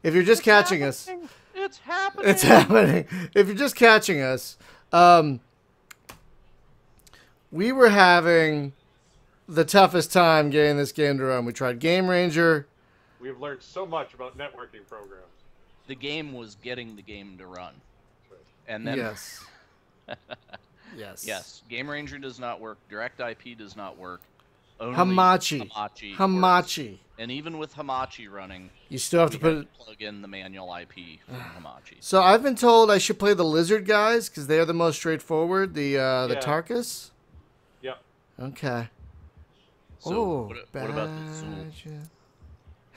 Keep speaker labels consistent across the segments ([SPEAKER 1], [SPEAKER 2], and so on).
[SPEAKER 1] if you're just catching us,
[SPEAKER 2] It's happening.
[SPEAKER 1] it's happening. If you're just catching us, we were having the toughest time getting this game to run. We tried Game Ranger.
[SPEAKER 3] We've learned so much about networking programs.
[SPEAKER 2] The game was getting the game to run.
[SPEAKER 3] That's right.
[SPEAKER 2] And then
[SPEAKER 1] Yes. Yes.
[SPEAKER 2] yes, Game Ranger does not work. Direct IP does not work. Only
[SPEAKER 1] Hamachi.
[SPEAKER 2] Hamachi.
[SPEAKER 1] Hamachi.
[SPEAKER 2] Works. And even with Hamachi running,
[SPEAKER 1] You still have to put it.
[SPEAKER 2] plug in the manual IP from Hamachi.
[SPEAKER 1] So I've been told I should play the lizard guys because they're the most straightforward. The
[SPEAKER 3] Yeah.
[SPEAKER 1] Tarkus.
[SPEAKER 3] Yep.
[SPEAKER 1] Okay.
[SPEAKER 2] So
[SPEAKER 1] Oh,
[SPEAKER 2] what about the Zool?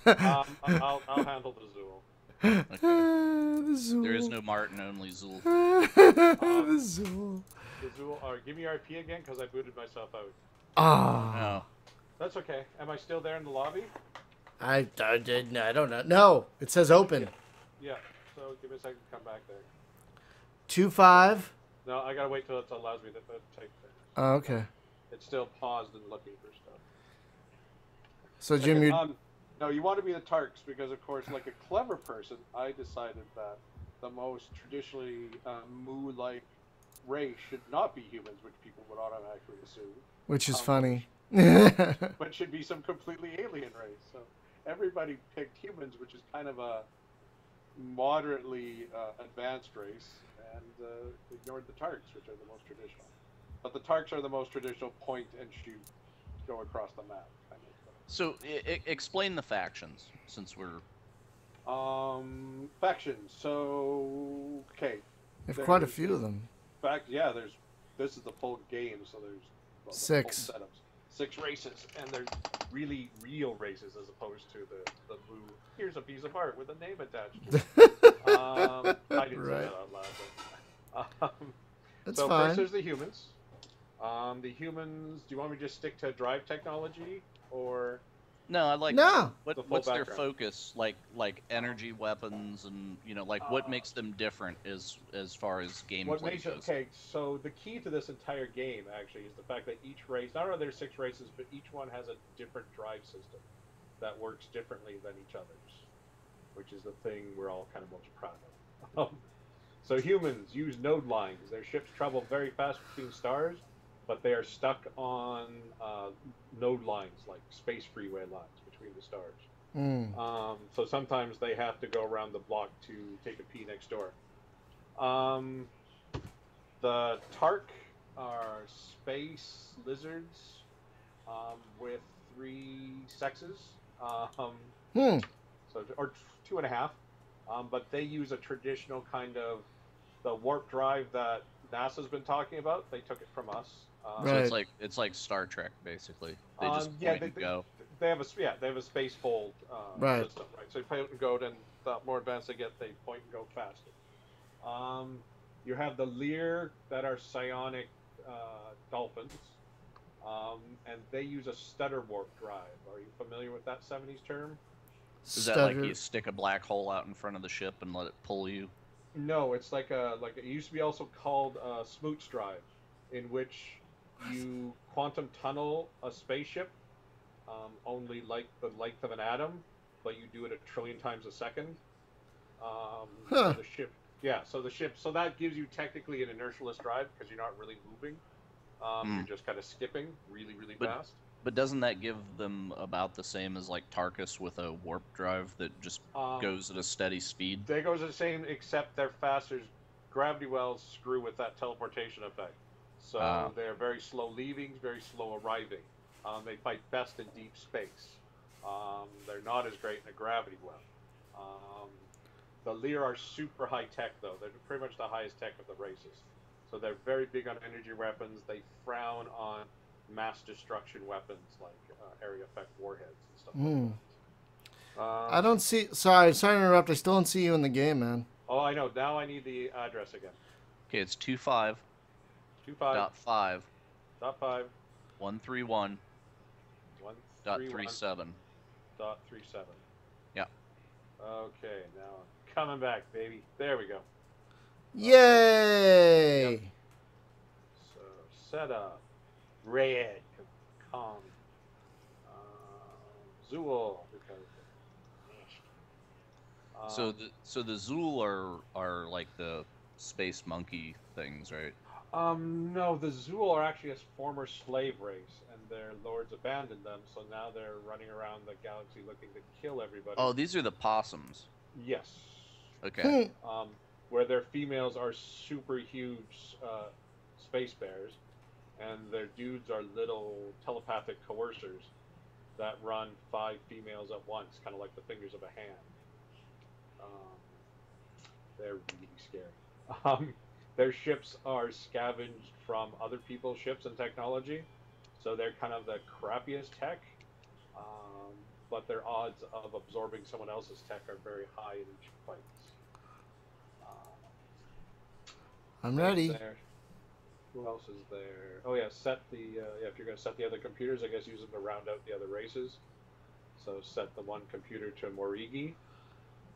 [SPEAKER 3] I'll handle the Zool.
[SPEAKER 2] Okay.
[SPEAKER 1] The Zool.
[SPEAKER 2] There is no Martin, only Zool.
[SPEAKER 1] The Zool.
[SPEAKER 3] The Zool. Give me RP again because I booted myself out.
[SPEAKER 1] Ah.
[SPEAKER 2] No.
[SPEAKER 3] That's okay. Am I still there in the lobby?
[SPEAKER 1] I did. I don't know. No, it says open.
[SPEAKER 3] Yeah. So give me a second to come back there.
[SPEAKER 1] 2-5.
[SPEAKER 3] No, I gotta wait till it allows me to type things.
[SPEAKER 1] Oh, okay.
[SPEAKER 3] It's still paused and looking for stuff.
[SPEAKER 1] So Jim,
[SPEAKER 3] Okay,
[SPEAKER 1] you're
[SPEAKER 3] no, you want to be the Tarks because, of course, like a clever person, I decided that the most traditionally Mu-like race should not be humans, which people would automatically assume,
[SPEAKER 1] which is
[SPEAKER 3] um,
[SPEAKER 1] funny.
[SPEAKER 3] but should be some completely alien race. So everybody picked humans, which is kind of a moderately advanced race, and ignored the Tarks, which are the most traditional. But the Tarks are the most traditional point and shoot, go across the map kind of.
[SPEAKER 2] So explain the factions, since we're
[SPEAKER 3] Factions. So okay.
[SPEAKER 1] There's quite a few of them.
[SPEAKER 3] Yeah. This is the full game, so there's the
[SPEAKER 1] 6
[SPEAKER 3] full setups. 6 races, and they're really real races as opposed to the Mu. Here's a piece of art with a name attached to it. I didn't say that out loud. But,
[SPEAKER 1] That's
[SPEAKER 3] so
[SPEAKER 1] fine.
[SPEAKER 3] first there's the humans. The humans. Do you want me to just stick to drive technology or?
[SPEAKER 2] no, I like
[SPEAKER 1] No.
[SPEAKER 3] The full
[SPEAKER 2] what's their
[SPEAKER 3] background.
[SPEAKER 2] focus, like energy weapons, and like what makes them different as far as gameplay
[SPEAKER 3] What makes it
[SPEAKER 2] goes.
[SPEAKER 3] okay? So the key to this entire game actually is the fact that each race, not only are there 6 races, but each one has a different drive system that works differently than each other's, which is the thing we're all kind of most proud of. So humans use node lines. Their ships travel very fast between stars, but they are stuck on node lines, like space freeway lines between the stars. So sometimes they have to go around the block to take a pee next door. The Tark are space lizards with 3 sexes, so or 2.5. But they use a traditional kind of the warp drive that NASA's been talking about. They took it from us.
[SPEAKER 2] So
[SPEAKER 1] Right.
[SPEAKER 2] it's like Star Trek, basically. They just
[SPEAKER 3] Yeah,
[SPEAKER 2] point and go.
[SPEAKER 3] they have a space fold
[SPEAKER 1] Right.
[SPEAKER 3] system, right? So you point and go, and the more advanced they get, they point and go faster. You have the Lear that are psionic dolphins, and they use a stutter warp drive. Are you familiar with that 70s term?
[SPEAKER 2] Is that like you stick a black hole out in front of the ship and let it pull you?
[SPEAKER 3] No, it's like it used to be also called smooch drive, in which you quantum tunnel a spaceship, only like the length of an atom, but you do it 1 trillion times a second. So the ship, so that gives you technically an inertialess drive because you're not really moving. You're just kind of skipping really, really fast.
[SPEAKER 2] But doesn't that give them about the same as like Tarkus with a warp drive that just goes at a steady speed?
[SPEAKER 3] They goes the same, except they're faster. Gravity wells screw with that teleportation effect. So they're very slow leaving, very slow arriving. They fight best in deep space. They're not as great in a gravity well. The Lear are super high tech, though. They're pretty much the highest tech of the races. So they're very big on energy weapons. They frown on mass destruction weapons like area effect warheads and stuff like that.
[SPEAKER 1] I don't see. Sorry to interrupt. I still don't see you in the game, man.
[SPEAKER 3] Oh, I know. Now I need the address again.
[SPEAKER 2] Okay, it's 25.
[SPEAKER 3] 25.5.
[SPEAKER 2] 131.
[SPEAKER 3] 131.37.
[SPEAKER 2] 37.
[SPEAKER 3] Yeah. Okay, now I'm coming back, baby. There we go.
[SPEAKER 1] Yay!
[SPEAKER 3] Yep. So set up. Red. Calm. Zool. Because
[SPEAKER 2] So the Zool are like the space monkey things, right?
[SPEAKER 3] No, the Zool are actually a former slave race, and their lords abandoned them, so now they're running around the galaxy looking to kill everybody.
[SPEAKER 2] Oh, these are the possums.
[SPEAKER 3] Yes.
[SPEAKER 2] Okay.
[SPEAKER 3] Um, where their females are super huge space bears, and their dudes are little telepathic coercers that run 5 females at once, kind of like the fingers of a hand. They're really scary. Their ships are scavenged from other people's ships and technology, so they're kind of the crappiest tech. But their odds of absorbing someone else's tech are very high in each fight.
[SPEAKER 1] I'm ready.
[SPEAKER 3] There. Who else is there? Oh yeah, set the if you're gonna set the other computers, I guess use them to round out the other races. So set the one computer to Morigi.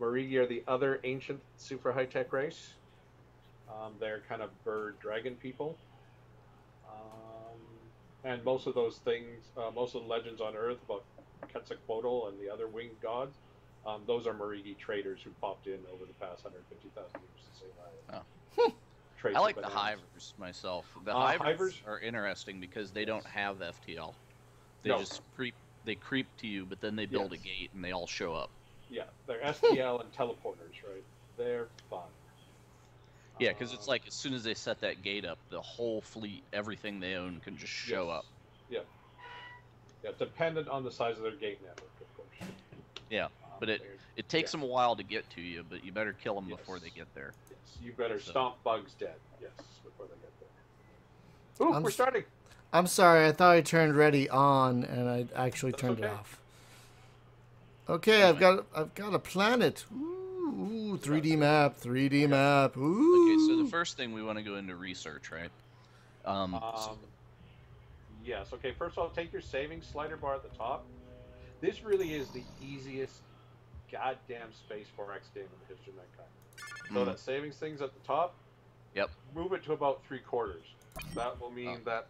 [SPEAKER 3] Morigi are the other ancient super high-tech race. They're kind of bird dragon people. And most of those things, most of the legends on Earth about Quetzalcoatl and the other winged gods, those are Morigi traders who popped in over the past 150,000 years to save Ireland.
[SPEAKER 2] Oh. I like the Hivers myself. The Hivers are interesting because they don't have FTL. They just creep to you, but then they build a gate and they all show up.
[SPEAKER 3] Yeah, they're STL and teleporters, right? They're fun.
[SPEAKER 2] Yeah, because it's like as soon as they set that gate up, the whole fleet, everything they own, can just show up.
[SPEAKER 3] Yeah. Yeah, dependent on the size of their gate network, of course.
[SPEAKER 2] Yeah, but it takes them a while to get to you, but you better kill them before they get there.
[SPEAKER 3] Yes, you better stomp bugs dead. Yes, before they get there. Ooh, we're starting.
[SPEAKER 1] I'm sorry, I thought I turned ready on, and I actually turned it off. Okay, I've got a planet. Ooh, 3D map, 3D map. Ooh.
[SPEAKER 2] Okay, so the first thing we want to go into research, right?
[SPEAKER 3] Yes. Okay. First of all, take your savings slider bar at the top. This really is the easiest goddamn Space 4X game in the history of mankind. So that savings thing's at the top.
[SPEAKER 2] Yep.
[SPEAKER 3] Move it to about 3/4. That will mean that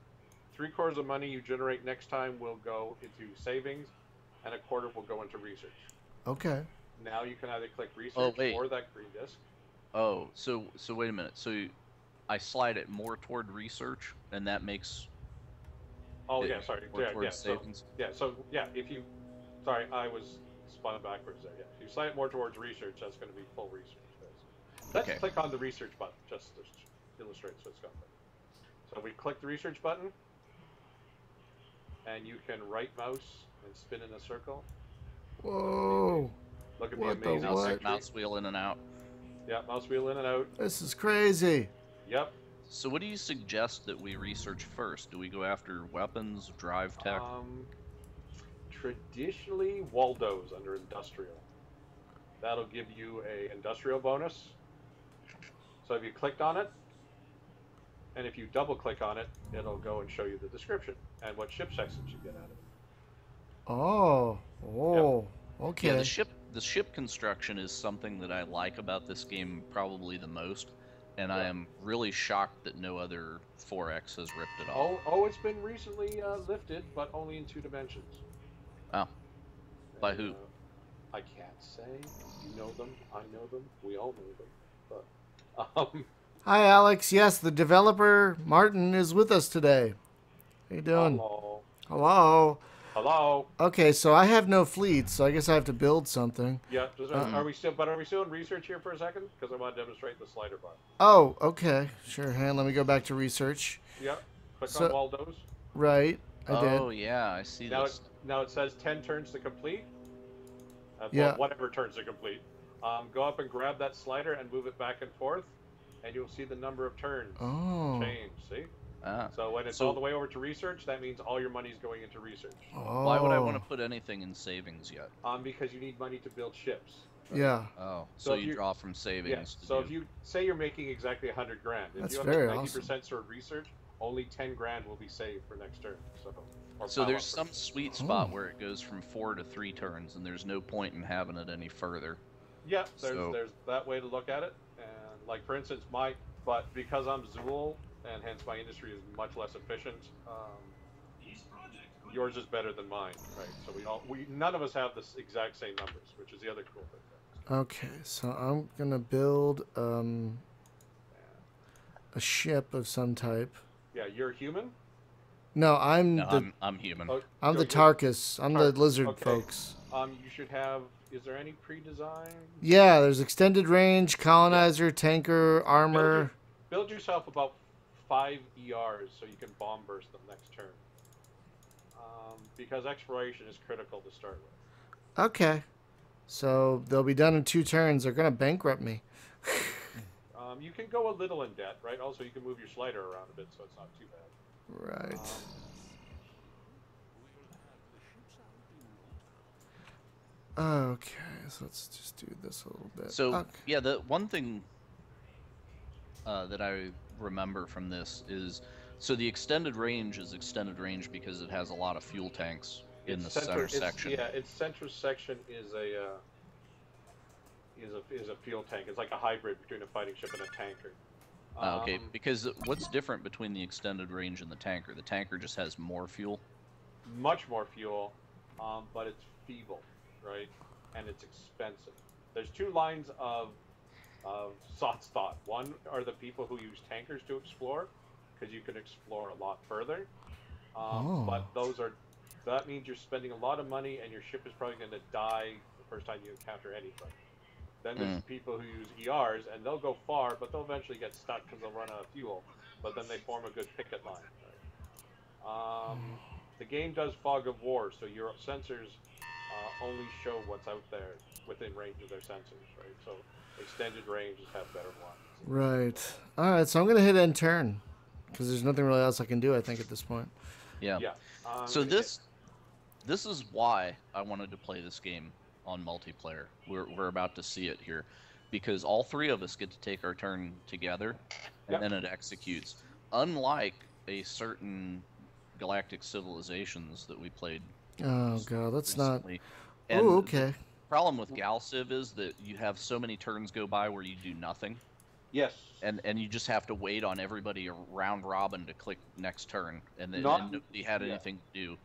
[SPEAKER 3] 3/4 of money you generate next time will go into savings, and 1/4 will go into research.
[SPEAKER 1] Okay.
[SPEAKER 3] Now you can either click research or that green disc.
[SPEAKER 2] Oh, so wait a minute. So I slide it more toward research, and that makes.
[SPEAKER 3] Oh yeah, sorry.
[SPEAKER 2] Savings.
[SPEAKER 3] So if you, sorry, I was spun backwards there. Yeah, if you slide it more towards research, that's going to be full research. Let's click on the research button just to illustrate what's going on. So we click the research button, and you can right mouse and spin in a circle.
[SPEAKER 1] Whoa.
[SPEAKER 3] Look at the amazing
[SPEAKER 2] mouse wheel in and out.
[SPEAKER 3] Yeah, mouse wheel in and out.
[SPEAKER 1] This is crazy.
[SPEAKER 3] Yep.
[SPEAKER 2] So what do you suggest that we research first? Do we go after weapons, drive tech?
[SPEAKER 3] Traditionally, Waldo's under industrial. That'll give you a industrial bonus. So if you clicked on it, and if you double click on it, it'll go and show you the description and what ship sections you get out of it.
[SPEAKER 1] Oh, okay.
[SPEAKER 2] Yeah, the ship construction is something that I like about this game probably the most, and I am really shocked that no other 4X has ripped it off.
[SPEAKER 3] Oh, it's been recently lifted, but only in 2 dimensions.
[SPEAKER 2] Oh. By who?
[SPEAKER 3] I can't say. You know them. I know them. We all know them. But
[SPEAKER 1] hi, Alex. Yes, the developer Martin is with us today. How you doing?
[SPEAKER 3] Hello.
[SPEAKER 1] Hello.
[SPEAKER 3] Hello.
[SPEAKER 1] Okay, so I have no fleet, so I guess I have to build something.
[SPEAKER 3] Yeah. Are we still in research here for a second? Because I want to demonstrate the slider bar.
[SPEAKER 1] Oh, okay. Sure. Let me go back to research.
[SPEAKER 3] Yeah. Click on Waldo's.
[SPEAKER 1] Right. I did.
[SPEAKER 2] Oh yeah, I see this.
[SPEAKER 3] Now it says 10 turns to complete. Whatever turns to complete. Go up and grab that slider and move it back and forth, and you'll see the number of turns change. See? So when it's all the way over to research, that means all your money is going into research.
[SPEAKER 1] Oh.
[SPEAKER 2] Why would I want to put anything in savings yet?
[SPEAKER 3] Because you need money to build ships.
[SPEAKER 1] Right? Yeah.
[SPEAKER 2] Oh, so you draw from savings.
[SPEAKER 3] Yeah. So if you say you're making exactly 100 grand, if you have 90% sort of research, only 10 grand will be saved for next turn.
[SPEAKER 2] So there's some sweet spot where it goes from 4 to 3 turns, and there's no point in having it any further.
[SPEAKER 3] Yeah, there's that way to look at it, and like for instance, but because I'm Zool, and hence my industry is much less efficient, yours is better than mine, right? So none of us have the exact same numbers, which is the other cool thing.
[SPEAKER 1] Okay, so I'm gonna build a ship of some type.
[SPEAKER 3] Yeah, you're human.
[SPEAKER 1] No,
[SPEAKER 2] I'm human.
[SPEAKER 3] Oh,
[SPEAKER 1] I'm the Tarkus. I'm the lizard folks.
[SPEAKER 3] You should have. Is there any pre-design?
[SPEAKER 1] Yeah, there's extended range, colonizer, tanker, armor.
[SPEAKER 3] Build yourself about 5 ERs so you can bomb burst them next turn. Because exploration is critical to start with.
[SPEAKER 1] Okay. So they'll be done in 2 turns. They're gonna bankrupt me.
[SPEAKER 3] You can go a little in debt, right? Also, you can move your slider around a bit, so it's not too bad.
[SPEAKER 1] Right. Okay, so let's just do this a little bit.
[SPEAKER 2] So,
[SPEAKER 1] okay.
[SPEAKER 2] Yeah, the one thing that I remember from this is, so the extended range is extended range because it has a lot of fuel tanks in the center section.
[SPEAKER 3] Yeah, its center section is a fuel tank. It's like a hybrid between a fighting ship and a tanker.
[SPEAKER 2] Okay, because what's different between the extended range and the tanker? The tanker just has more fuel.
[SPEAKER 3] Much more fuel, but it's feeble, right? And it's expensive. There's 2 lines of Sot's thought. One are the people who use tankers to explore, because you can explore a lot further. But that means you're spending a lot of money, and your ship is probably going to die the first time you encounter anything. Then there's people who use ERs, and they'll go far, but they'll eventually get stuck because they'll run out of fuel. But then they form a good picket line. Right? The game does fog of war, so your sensors only show what's out there within range of their sensors, right? So extended ranges have better ones.
[SPEAKER 1] Right. All right, so I'm going to hit end turn, because there's nothing really else I can do, I think, at this point.
[SPEAKER 2] Yeah. So this is why I wanted to play this game on multiplayer. We're about to see it here, because all 3 of us get to take our turn together, and then it executes. Unlike a certain Galactic Civilizations that we played.
[SPEAKER 1] Oh god, that's
[SPEAKER 2] recently.
[SPEAKER 1] not. Oh, okay.
[SPEAKER 2] The problem with GalCiv is that you have so many turns go by where you do nothing.
[SPEAKER 3] Yes.
[SPEAKER 2] And you just have to wait on everybody round robin to click next turn, and then nobody had anything to do.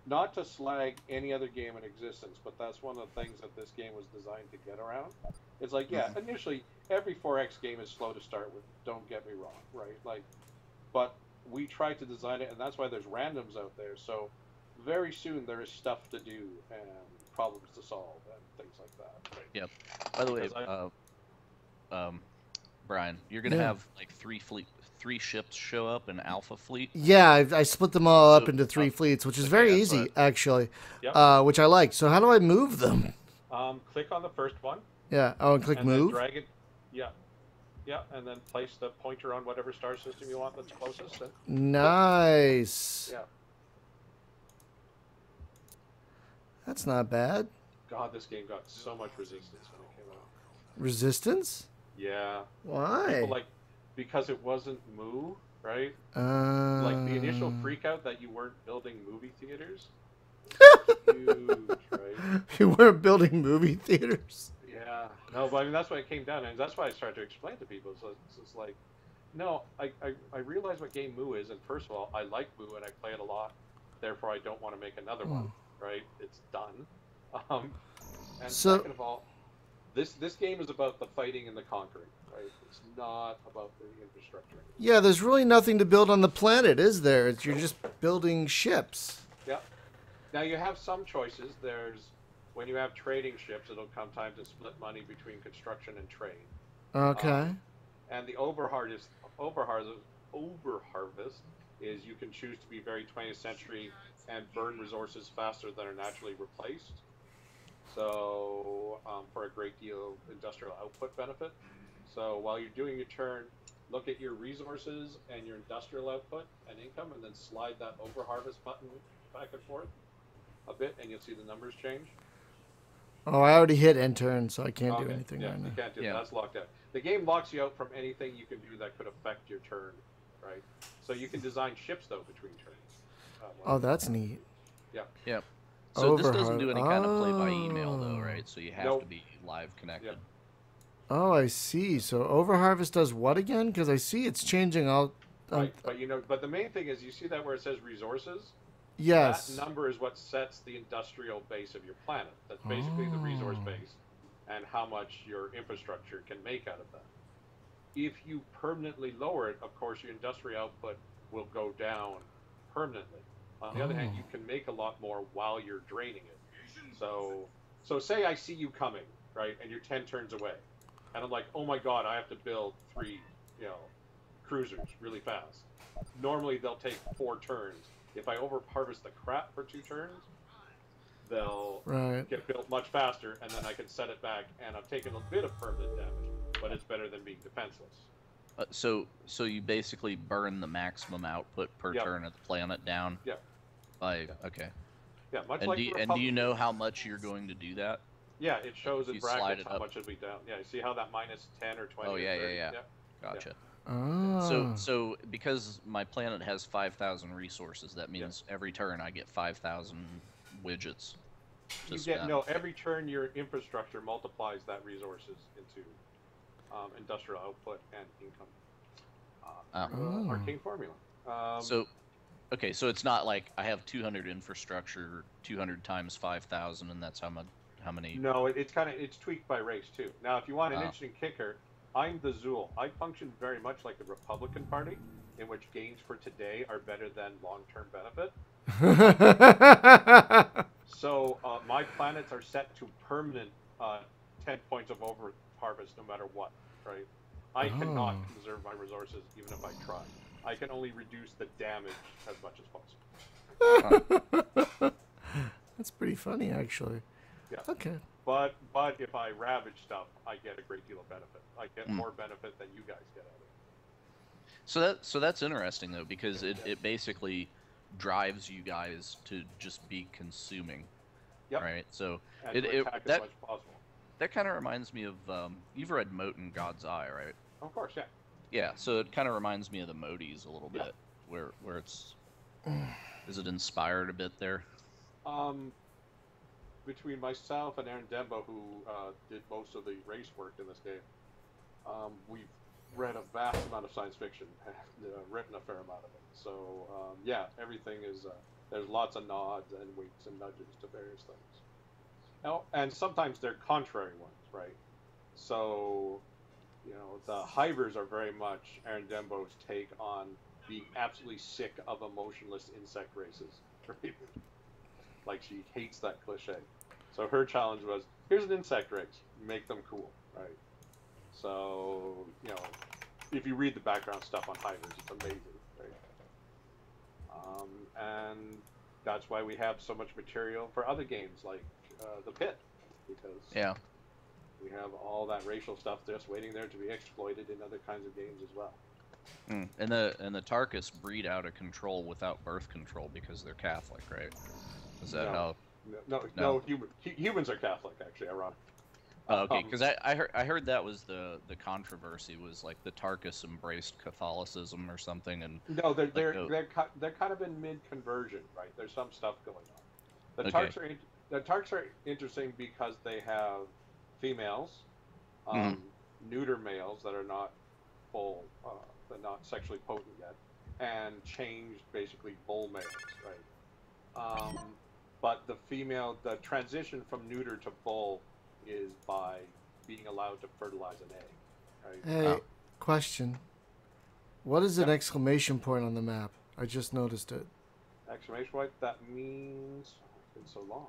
[SPEAKER 3] Not to slag any other game in existence, but that's one of the things that this game was designed to get around. It's like, initially, every 4X game is slow to start with, don't get me wrong, right? Like, but we tried to design it, and that's why there's randoms out there, so very soon there is stuff to do and problems to solve and things like that. Right?
[SPEAKER 2] Yep. By the way, Brian, you're gonna have like 3 ships show up in Alpha Fleet.
[SPEAKER 1] Yeah, I split them all up into 3 fleets, which is very easy, actually, which I like. So how do I move them?
[SPEAKER 3] Click on the first one.
[SPEAKER 1] Yeah. Oh, and click move.
[SPEAKER 3] Drag it. Yeah. Yeah, and then place the pointer on whatever star system you want that's closest.
[SPEAKER 1] Nice.
[SPEAKER 3] Yeah.
[SPEAKER 1] That's not bad.
[SPEAKER 3] God, this game got so much resistance when it came out.
[SPEAKER 1] Resistance?
[SPEAKER 3] Yeah.
[SPEAKER 1] Why?
[SPEAKER 3] People, because it wasn't Moo, right? Like the initial freak out that you weren't building movie theaters. Huge, right?
[SPEAKER 1] You weren't building movie theaters.
[SPEAKER 3] Yeah. No, but I mean that's why it came down, and that's why I started to explain to people. So it's like, no, I realize what game Moo is, and first of all, I like Moo and I play it a lot. Therefore, I don't want to make another one. Right? It's done. And second of all, this game is about the fighting and the conquering. Right? It's not about the infrastructure.
[SPEAKER 1] Yeah, there's really nothing to build on the planet, is there? You're just building ships.
[SPEAKER 3] Yeah. Now you have some choices. When you have trading ships, it'll come time to split money between construction and trade.
[SPEAKER 1] Okay.
[SPEAKER 3] And the overharvest is you can choose to be very 20th century and burn resources faster than are naturally replaced. So for a great deal of industrial output benefit. So while you're doing your turn, look at your resources and your industrial output and income, and then slide that overharvest button back and forth a bit, and you'll see the numbers change.
[SPEAKER 1] Oh, I already hit end turn, so I can't do anything right now.
[SPEAKER 3] You can't do that. That's locked out. The game locks you out from anything you can do that could affect your turn, right? So you can design ships, though, between turns.
[SPEAKER 1] Oh, that's neat.
[SPEAKER 3] Yeah.
[SPEAKER 2] Yeah. So this doesn't do any kind of play-by-email, though, right? So you have to be live connected.
[SPEAKER 3] Yep.
[SPEAKER 1] Oh, I see. So overharvest does what again? Because I see it's changing all.
[SPEAKER 3] Right, but the main thing is, you see that where it says resources?
[SPEAKER 1] Yes.
[SPEAKER 3] That number is what sets the industrial base of your planet. That's basically the resource base. and how much your infrastructure can make out of that. If you permanently lower it, of course, your industrial output will go down permanently. On the other hand, you can make a lot more while you're draining it. So say I see you coming, right, and you're 10 turns away, and I'm like, oh my god, I have to build 3, cruisers really fast. Normally they'll take 4 turns. If I over harvest the crap for 2 turns, they'll get built much faster, and then I can set it back, and I've taken a bit of permanent damage, but it's better than being defenseless.
[SPEAKER 2] So you basically burn the maximum output per turn of the planet down.
[SPEAKER 3] Yeah.
[SPEAKER 2] Okay.
[SPEAKER 3] Yeah, much
[SPEAKER 2] and
[SPEAKER 3] like
[SPEAKER 2] do you know how much you're going to do that?
[SPEAKER 3] Yeah, it shows in brackets how
[SPEAKER 2] up.
[SPEAKER 3] much it'll be down. Yeah, you see how that minus 10 or 20.
[SPEAKER 2] Oh yeah,
[SPEAKER 3] or 30?
[SPEAKER 2] yeah. Gotcha.
[SPEAKER 1] Oh.
[SPEAKER 2] So because my planet has 5,000 resources, that means every turn I get 5,000 widgets.
[SPEAKER 3] Every turn your infrastructure multiplies that resources into industrial output and income. Arcane formula.
[SPEAKER 2] Okay, so it's not like I have 200 infrastructure, 200 times 5,000, and that's how many.
[SPEAKER 3] No, it's tweaked by race too. Now, if you want an interesting kicker, I'm the Zool. I function very much like the Republican Party, in which gains for today are better than long-term benefit. So my planets are set to permanent 10 points of over harvest no matter what, right? I cannot conserve my resources even if I try. I can only reduce the damage as much as possible.
[SPEAKER 1] That's pretty funny, actually.
[SPEAKER 3] Yeah.
[SPEAKER 1] Okay.
[SPEAKER 3] But if I ravage stuff, I get a great deal of benefit. I get more benefit than you guys get out of it.
[SPEAKER 2] So that's interesting though, because it basically drives you guys to just be consuming.
[SPEAKER 3] Yep.
[SPEAKER 2] Right. So
[SPEAKER 3] and to attack as much as possible.
[SPEAKER 2] That kind of reminds me of you've read Moat and God's Eye, right?
[SPEAKER 3] Of course, yeah.
[SPEAKER 2] Yeah, so it kind of reminds me of the Modis a little bit, where it's is it inspired a bit there?
[SPEAKER 3] Between myself and Aaron Dembo, who did most of the race work in this game, we've read a vast amount of science fiction and written a fair amount of it. So everything is there's lots of nods and winks and nudges to various things. Now, and sometimes they're contrary ones, right? So, the Hivers are very much Aaron Dembo's take on being absolutely sick of emotionless insect races, right? Like, she hates that cliche. So her challenge was, here's an insect race, make them cool, right? So, if you read the background stuff on Hivers, it's amazing, right? And that's why we have so much material for other games like The Pit, because we have all that racial stuff just waiting there to be exploited in other kinds of games as well.
[SPEAKER 2] And the Tarkus breed out of control without birth control because they're Catholic, right? Is that how?
[SPEAKER 3] No, humans are Catholic, actually, ironic.
[SPEAKER 2] Oh, okay, because I heard that was the controversy was like the Tarkus embraced Catholicism or something, and
[SPEAKER 3] no, they're kind of in mid conversion, right? There's some stuff going on. The Tarks are interesting because they have females, neuter males that are not full, they're not sexually potent yet, and changed basically bull males, right? But the transition from neuter to bull is by being allowed to fertilize an egg. Right?
[SPEAKER 1] Hey, question. What is an exclamation point on the map? I just noticed it.
[SPEAKER 3] Exclamation point? That means... It's been so long.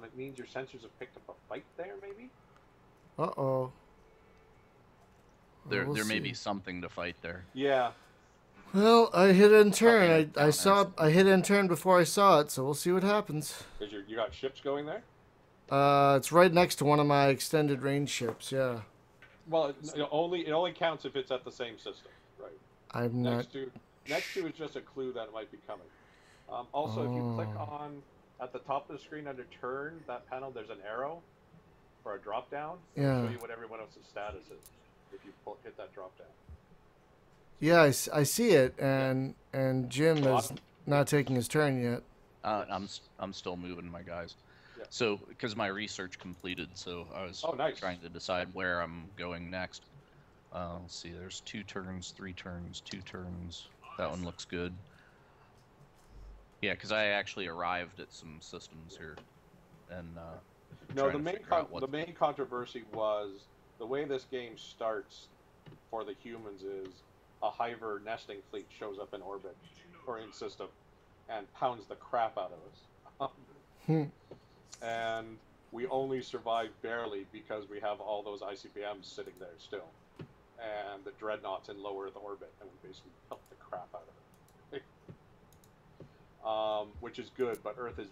[SPEAKER 3] It means your sensors have picked up a fight there, maybe?
[SPEAKER 1] Uh-oh.
[SPEAKER 2] There may be something to fight there.
[SPEAKER 3] Yeah.
[SPEAKER 1] Well, I hit end turn. I hit end turn before I saw it, so we'll see what happens.
[SPEAKER 3] You got ships going there?
[SPEAKER 1] It's right next to one of my extended range ships. Yeah.
[SPEAKER 3] Well, it only counts if it's at the same system, right?
[SPEAKER 1] I'm not.
[SPEAKER 3] Next to is just a clue that it might be coming. Also, if you click on at the top of the screen under turn, that panel, there's an arrow for a drop down. It'll show you what everyone else's status is if you hit that drop down.
[SPEAKER 1] Yeah, I see it, and Jim is not taking his turn yet.
[SPEAKER 2] I'm still moving my guys.
[SPEAKER 3] Yeah.
[SPEAKER 2] So because my research completed, so I was trying to decide where I'm going next. Let's see, there's 2 turns, 3 turns, 2 turns. That one looks good. Yeah, because I actually arrived at some systems here, and
[SPEAKER 3] No, the main controversy was the way this game starts for the humans is a Hiver nesting fleet shows up in orbit or in system and pounds the crap out of us. And we only survive barely because we have all those ICBMs sitting there still. And the dreadnoughts in low Earth orbit, and we basically pelt the crap out of it. Which is good, but Earth is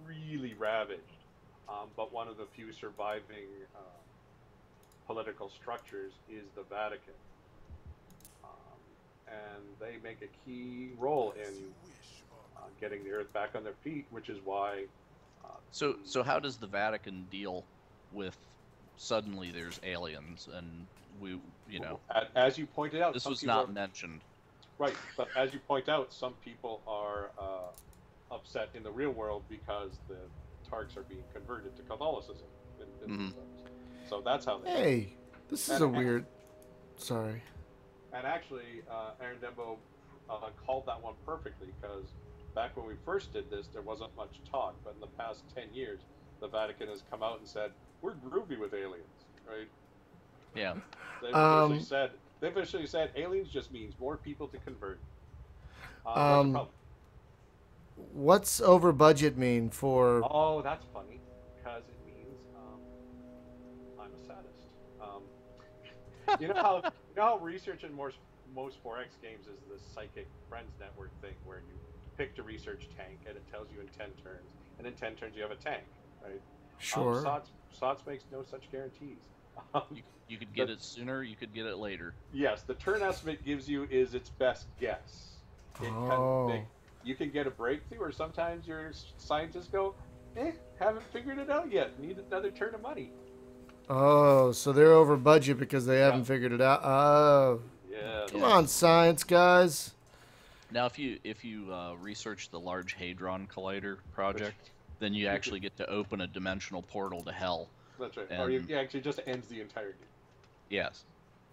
[SPEAKER 3] really ravaged. But one of the few surviving political structures is the Vatican. And they make a key role in getting the Earth back on their feet, which is why...
[SPEAKER 2] So how does the Vatican deal with suddenly there's aliens and we, you know...
[SPEAKER 3] As you pointed out...
[SPEAKER 2] This was not mentioned.
[SPEAKER 3] Right, but as you point out, some people are upset in the real world because the Tarks are being converted to Catholicism. So that's how they...
[SPEAKER 1] Hey, this is a weird... Sorry.
[SPEAKER 3] And actually, Aaron Dembo called that one perfectly, because back when we first did this, there wasn't much talk, but in the past 10 years, the Vatican has come out and said, we're groovy with aliens, right?
[SPEAKER 2] Yeah.
[SPEAKER 3] They've officially said aliens just means more people to convert.
[SPEAKER 1] What's over budget mean for...
[SPEAKER 3] Oh, that's funny, because it means I'm a sadist. You know how research in most 4X games is this psychic friends network thing where you pick to research tank and it tells you in 10 turns, and in 10 turns you have a tank, right?
[SPEAKER 1] Sure.
[SPEAKER 3] SOTS makes no such guarantees.
[SPEAKER 2] You could get it sooner, you could get it later.
[SPEAKER 3] Yes, the turn estimate gives you is its best guess. You can get a breakthrough, or sometimes your scientists go, haven't figured it out yet, need another turn of money.
[SPEAKER 1] Oh, so they're over budget because they haven't figured it out. Oh.
[SPEAKER 3] Yeah.
[SPEAKER 1] Come on, science guys.
[SPEAKER 2] Now, if you research the Large Hadron Collider project, then you actually get to open a dimensional portal to hell.
[SPEAKER 3] That's right. Or it actually just ends the entire game.
[SPEAKER 2] Yes.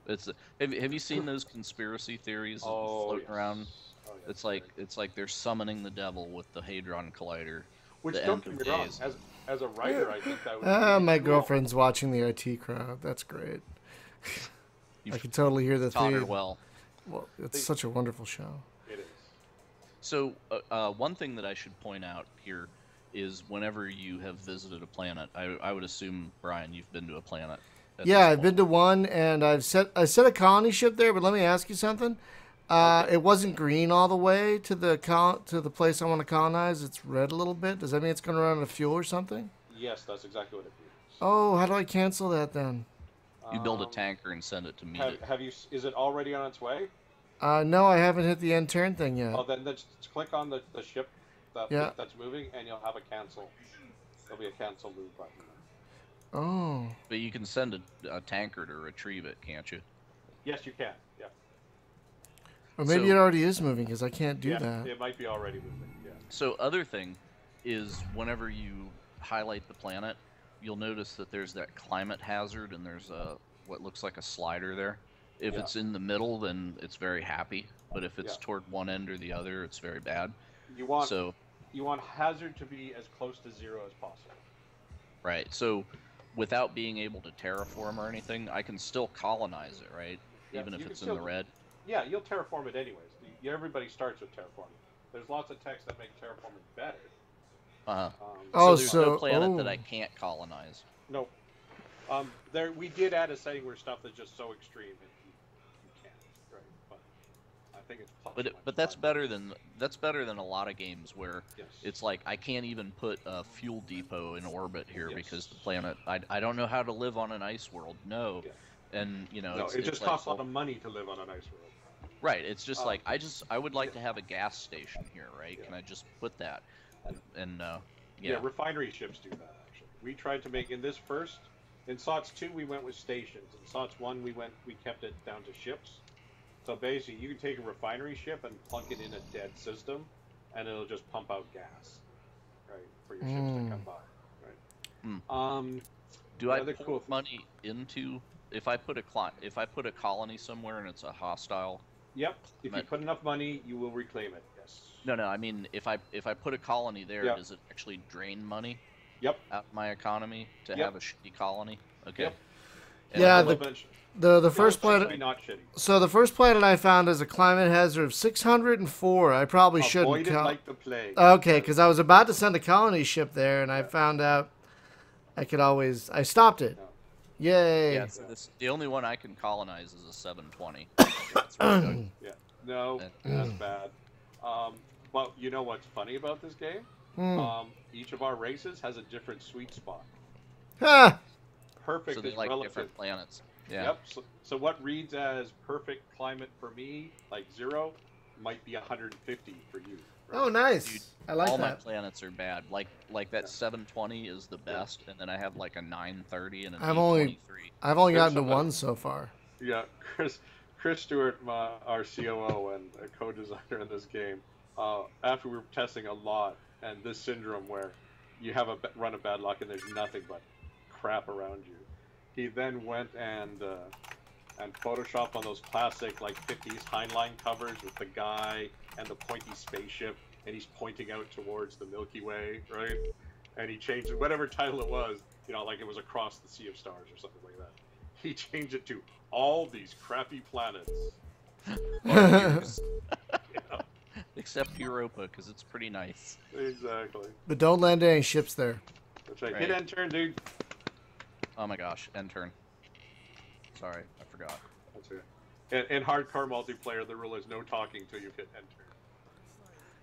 [SPEAKER 2] Have you seen those conspiracy theories floating around?
[SPEAKER 3] Oh, yes.
[SPEAKER 2] It's like they're summoning the devil with the Hadron Collider.
[SPEAKER 3] Which, don't get me wrong, as a writer, I think that would be really
[SPEAKER 1] my
[SPEAKER 3] cool.
[SPEAKER 1] girlfriend's watching the IT crowd. That's great. I can totally hear the
[SPEAKER 2] taught her
[SPEAKER 1] theme.
[SPEAKER 2] well.
[SPEAKER 1] Well, it's such a wonderful show.
[SPEAKER 3] It is.
[SPEAKER 2] So, one thing that I should point out here is whenever you have visited a planet, I would assume, Brian, you've been to a planet.
[SPEAKER 1] Yeah, I've been to one, and I set a colony ship there. But let me ask you something. It wasn't green all the way to the place I want to colonize. It's red a little bit. Does that mean it's going to run out of fuel or something?
[SPEAKER 3] Yes, that's exactly what it means.
[SPEAKER 1] Oh, how do I cancel that then?
[SPEAKER 2] You build a tanker and send it to meet it.
[SPEAKER 3] Is it already on its way?
[SPEAKER 1] No, I haven't hit the end turn thing yet.
[SPEAKER 3] Oh, then just click on the ship that's moving, and you'll have a cancel. There'll be a cancel move button.
[SPEAKER 1] Oh.
[SPEAKER 2] But you can send a tanker to retrieve it, can't you?
[SPEAKER 3] Yes, you can. Yeah.
[SPEAKER 1] Or maybe it already is moving because I can't do that.
[SPEAKER 3] It might be already moving. Yeah.
[SPEAKER 2] So other thing is whenever you highlight the planet, you'll notice that there's that climate hazard and there's what looks like a slider there. If it's in the middle, then it's very happy. But if it's toward one end or the other, it's very bad.
[SPEAKER 3] You want hazard to be as close to zero as possible. Right.
[SPEAKER 2] So without being able to terraform or anything, I can still colonize it, right?
[SPEAKER 3] Yeah,
[SPEAKER 2] even if it's in the red.
[SPEAKER 3] Yeah, you'll terraform it anyways. Everybody starts with terraforming. There's lots of techs that make terraforming better.
[SPEAKER 2] So there's no planet that I can't colonize.
[SPEAKER 3] No. We did add a setting where stuff is just so extreme that you can't, right? But I think it's plus.
[SPEAKER 2] But that's better than a lot of games where it's like I can't even put a fuel depot in orbit here because the planet I don't know how to live on an ice world. No.
[SPEAKER 3] Yeah.
[SPEAKER 2] And
[SPEAKER 3] it just costs a lot of money to live on an ice world.
[SPEAKER 2] Right. It's just like I would like to have a gas station here, right? Can I just put that? And
[SPEAKER 3] refinery ships do that actually. We tried to make in SOTS 2 we went with stations. In SOTS 1 we kept it down to ships. So basically you can take a refinery ship and plunk it in a dead system and it'll just pump out gas, right, for your ships to come by, right?
[SPEAKER 2] Do I put money into if I put a colony somewhere and it's a hostile?
[SPEAKER 3] Yep. If you put enough money, you will reclaim it. Yes.
[SPEAKER 2] No. I mean, if I put a colony there, does it actually drain money?
[SPEAKER 3] Yep.
[SPEAKER 2] out of my economy to have a shitty colony? Okay.
[SPEAKER 3] Yep.
[SPEAKER 2] And
[SPEAKER 1] Yeah,
[SPEAKER 3] Well,
[SPEAKER 1] the first
[SPEAKER 3] it's
[SPEAKER 1] planet.
[SPEAKER 3] not shitty.
[SPEAKER 1] So the first planet I found is a climate hazard of 604. I probably shouldn't.
[SPEAKER 3] Avoid it like the plague.
[SPEAKER 1] Okay, because I was about to send a colony ship there, and I found out I could always. I stopped it. Yay!
[SPEAKER 2] Yeah, so the only one I can colonize is a 720. That's really good.
[SPEAKER 3] Yeah. No, that's bad. But you know what's funny about this game? Each of our races has a different sweet spot.
[SPEAKER 1] Ha!
[SPEAKER 3] Perfect
[SPEAKER 2] So they
[SPEAKER 3] is
[SPEAKER 2] like
[SPEAKER 3] relative.
[SPEAKER 2] different planets. Yeah.
[SPEAKER 3] Yep. So what reads as perfect climate for me, like 0, might be 150 for you. Right?
[SPEAKER 1] Oh, nice.
[SPEAKER 2] Dude,
[SPEAKER 1] I like
[SPEAKER 2] all my
[SPEAKER 1] that.
[SPEAKER 2] planets are bad. Like that 720 is the best, and then I have like a 930 and an
[SPEAKER 1] I've
[SPEAKER 2] 823.
[SPEAKER 1] only gotten to
[SPEAKER 3] somebody-
[SPEAKER 1] one so far.
[SPEAKER 3] Yeah, Chris Stewart, our COO and a co-designer in this game, after we were testing a lot, and this syndrome where you have a run of bad luck and there's nothing but crap around you, he then went and photoshopped on those classic like 50s Heinlein covers with the guy and the pointy spaceship, and he's pointing out towards the Milky Way, right? And he changed it, whatever title it was, you know, like it was Across the Sea of Stars or something like that. He changed it to All These Crappy Planets.
[SPEAKER 2] Except Europa, because it's pretty nice.
[SPEAKER 3] Exactly.
[SPEAKER 1] But don't land any ships there.
[SPEAKER 3] That's right.
[SPEAKER 2] Right.
[SPEAKER 3] Hit end turn, dude.
[SPEAKER 2] Oh my gosh, end turn. Sorry, I forgot.
[SPEAKER 3] That's it. In hardcore multiplayer, the rule is no talking till you hit end turn.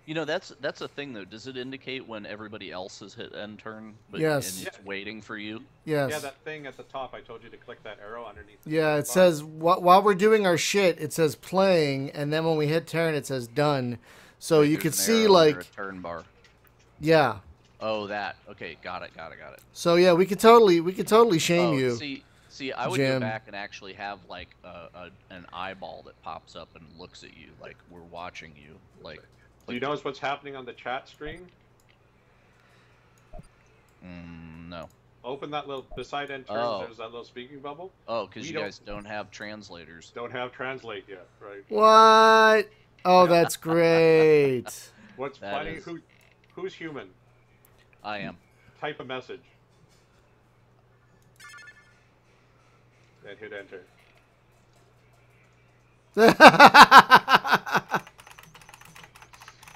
[SPEAKER 2] You know, that's a thing though. Does it indicate when everybody else has hit end turn? But,
[SPEAKER 1] Yes.
[SPEAKER 2] And it's waiting for you?
[SPEAKER 1] Yes.
[SPEAKER 3] Yeah, that thing at the top, I told you to click that arrow underneath. The
[SPEAKER 1] Yeah, it
[SPEAKER 3] box.
[SPEAKER 1] says while we're doing our shit, it says playing, and then when we hit turn, it says done. So you
[SPEAKER 2] There's
[SPEAKER 1] could
[SPEAKER 2] an
[SPEAKER 1] see
[SPEAKER 2] arrow under
[SPEAKER 1] like,
[SPEAKER 2] a turn bar.
[SPEAKER 1] yeah.
[SPEAKER 2] Oh, that. Okay, got it.
[SPEAKER 1] So yeah, we could totally shame
[SPEAKER 2] Oh,
[SPEAKER 1] you.
[SPEAKER 2] See, I would
[SPEAKER 1] Jim.
[SPEAKER 2] go back and actually have like an eyeball that pops up and looks at you, like we're watching you. Like,
[SPEAKER 3] Do you notice what's happening on the chat screen?
[SPEAKER 2] no.
[SPEAKER 3] Open that little beside end turn.
[SPEAKER 2] Oh.
[SPEAKER 3] There's that little speaking bubble.
[SPEAKER 2] Oh, because
[SPEAKER 3] We
[SPEAKER 2] you
[SPEAKER 3] don't-
[SPEAKER 2] guys don't have translators.
[SPEAKER 3] Don't have translate yet, right?
[SPEAKER 1] What? Oh, that's great.
[SPEAKER 3] What's
[SPEAKER 2] That
[SPEAKER 3] funny?
[SPEAKER 2] is-
[SPEAKER 3] Who's human?
[SPEAKER 2] I am.
[SPEAKER 3] Type a message. And hit enter.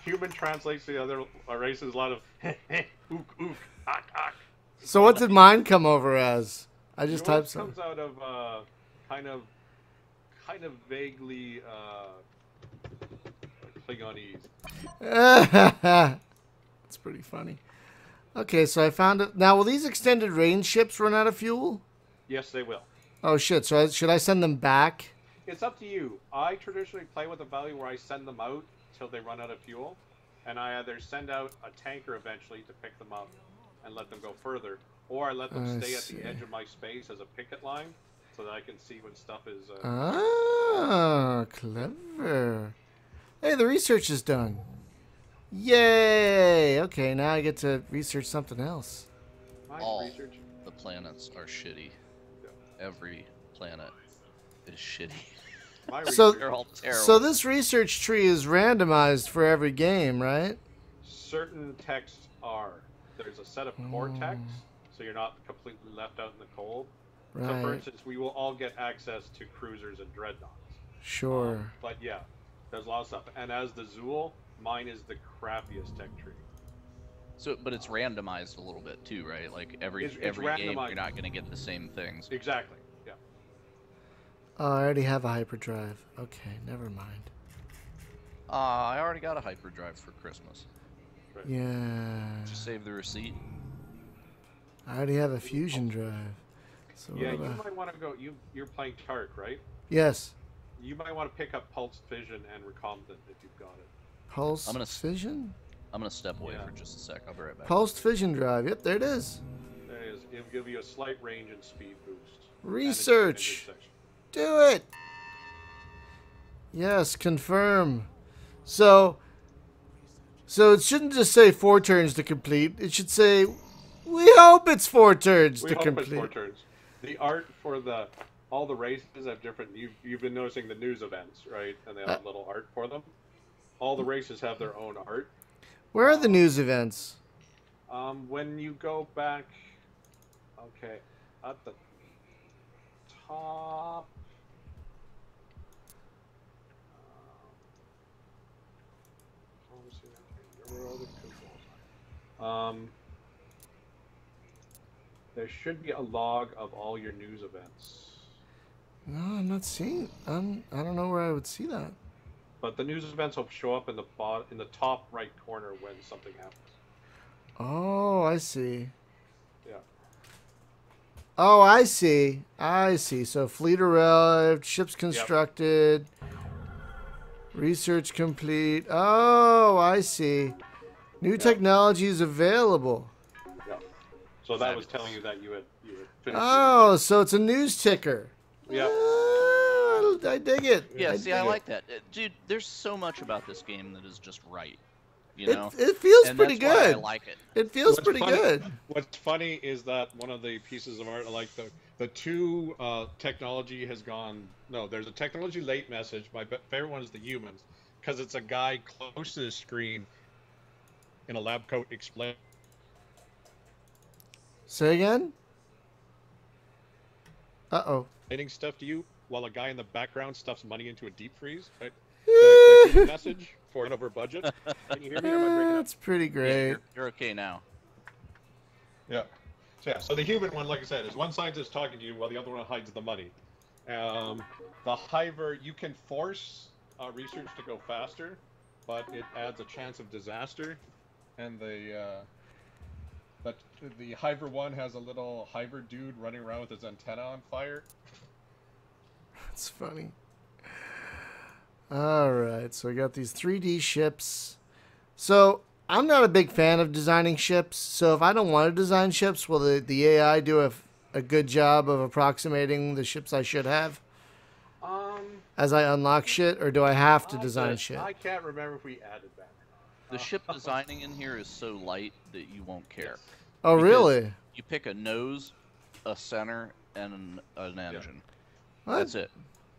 [SPEAKER 3] Human translates the other races a lot of ook ook ak ak.
[SPEAKER 1] So what did mine come over as? I just typed
[SPEAKER 3] Yours
[SPEAKER 1] something.
[SPEAKER 3] comes out of kind of vaguely Klingonese.
[SPEAKER 1] That's pretty funny. Okay, so I found it. Now, will these extended range ships run out of fuel?
[SPEAKER 3] Yes, they will.
[SPEAKER 1] Oh shit! So should I send them back?
[SPEAKER 3] It's up to you. I traditionally play with a value where I send them out till they run out of fuel, and I either send out a tanker eventually to pick them up and let them go further, or I let them
[SPEAKER 1] I
[SPEAKER 3] stay at
[SPEAKER 1] see.
[SPEAKER 3] the edge of my space as a picket line so that I can see when stuff is.
[SPEAKER 1] Ah, clever. Hey, the research is done. Yay! Okay, now I get to research something else.
[SPEAKER 3] Nice
[SPEAKER 2] All
[SPEAKER 3] research.
[SPEAKER 2] the planets are shitty. Every planet is shitty.
[SPEAKER 3] My
[SPEAKER 1] So-
[SPEAKER 3] research.
[SPEAKER 2] They're all terrible.
[SPEAKER 1] So this research tree is randomized for every game, right?
[SPEAKER 3] Certain texts are. There's a set of core texts, so you're not completely left out in the cold. So, for
[SPEAKER 1] Right.
[SPEAKER 3] instance, we will all get access to cruisers and dreadnoughts.
[SPEAKER 1] Sure.
[SPEAKER 3] But yeah, there's a lot of stuff. And as the Zool, mine is the crappiest tech tree.
[SPEAKER 2] So, but it's randomized a little bit too, right? Like every
[SPEAKER 3] It's
[SPEAKER 2] game,
[SPEAKER 3] randomized.
[SPEAKER 2] you're not going to get the same things.
[SPEAKER 3] Exactly. Yeah.
[SPEAKER 1] Oh, I already have a hyperdrive. Okay, never mind.
[SPEAKER 2] I already got a hyperdrive for Christmas.
[SPEAKER 1] Yeah.
[SPEAKER 2] Just save the receipt.
[SPEAKER 1] I already have a fusion drive. So
[SPEAKER 3] Yeah,
[SPEAKER 1] what
[SPEAKER 3] you
[SPEAKER 1] about...
[SPEAKER 3] might want to go. You're playing Tark, right?
[SPEAKER 1] Yes.
[SPEAKER 3] You might want to pick up Pulsed Vision and Recombinant if you've got it.
[SPEAKER 1] Pulse
[SPEAKER 2] I'm gonna
[SPEAKER 1] fission?
[SPEAKER 2] I'm gonna step away
[SPEAKER 3] Yeah.
[SPEAKER 2] for just a sec. I'll be right back.
[SPEAKER 1] Pulsed fission drive. Yep, there it is.
[SPEAKER 3] There it is. It'll give you a slight range and speed boost.
[SPEAKER 1] Research.
[SPEAKER 3] And it's
[SPEAKER 1] Do it. Yes, confirm. So it shouldn't just say 4 turns to complete. It should say, we hope it's 4 turns
[SPEAKER 3] we
[SPEAKER 1] to
[SPEAKER 3] hope
[SPEAKER 1] complete.
[SPEAKER 3] it's 4 turns. The art for all the races have different. You've been noticing the news events, right? And they have little art for them. All the races have their own art.
[SPEAKER 1] Where are the news events?
[SPEAKER 3] When you go back, okay, at the top. There should be a log of all your news events.
[SPEAKER 1] No, I'm not seeing. I don't know where I would see that.
[SPEAKER 3] But the news events will show up in the top right corner when something happens.
[SPEAKER 1] Oh, I see.
[SPEAKER 3] Yeah.
[SPEAKER 1] Oh, I see. I see. So fleet arrived, ships constructed, research complete. Oh, I see. New technology is available.
[SPEAKER 3] Yeah. So that was telling you that you had finished.
[SPEAKER 1] Oh, so it's a news ticker.
[SPEAKER 3] Yeah.
[SPEAKER 1] I dig it.
[SPEAKER 2] Yeah, I like that. Dude, there's so much about this game that is just right. You know?
[SPEAKER 1] It feels
[SPEAKER 2] and
[SPEAKER 1] pretty
[SPEAKER 2] that's
[SPEAKER 1] good.
[SPEAKER 2] Why I like it.
[SPEAKER 1] It feels pretty good.
[SPEAKER 4] What's funny is that one of the pieces of art, like the two technology has gone. No, there's a technology late message. My favorite one is the humans, because it's a guy close to the screen in a lab coat explaining.
[SPEAKER 1] Say again? Uh-oh.
[SPEAKER 4] Explaining stuff to you while a guy in the background stuffs money into a deep freeze. Right? The human message for an over budget. Can you hear me? Or am I breaking up?
[SPEAKER 1] That's pretty great.
[SPEAKER 2] Yeah, you're okay now.
[SPEAKER 4] Yeah. So the human one, like I said, is one scientist talking to you while the other one hides the money. The hiver, you can force research to go faster, but it adds a chance of disaster. And the hiver one has a little hiver dude running around with his antenna on fire.
[SPEAKER 1] That's funny. All right, so we got these 3D ships. So I'm not a big fan of designing ships. So if I don't want to design ships, will the AI do a good job of approximating the ships I should have as I unlock shit, or do I have to design shit?
[SPEAKER 3] I can't remember if we added that.
[SPEAKER 2] The ship designing in here is so light that you won't care.
[SPEAKER 1] Oh,
[SPEAKER 2] Because
[SPEAKER 1] really?
[SPEAKER 2] You pick a nose, a center, and an engine.
[SPEAKER 1] What?
[SPEAKER 2] That's it.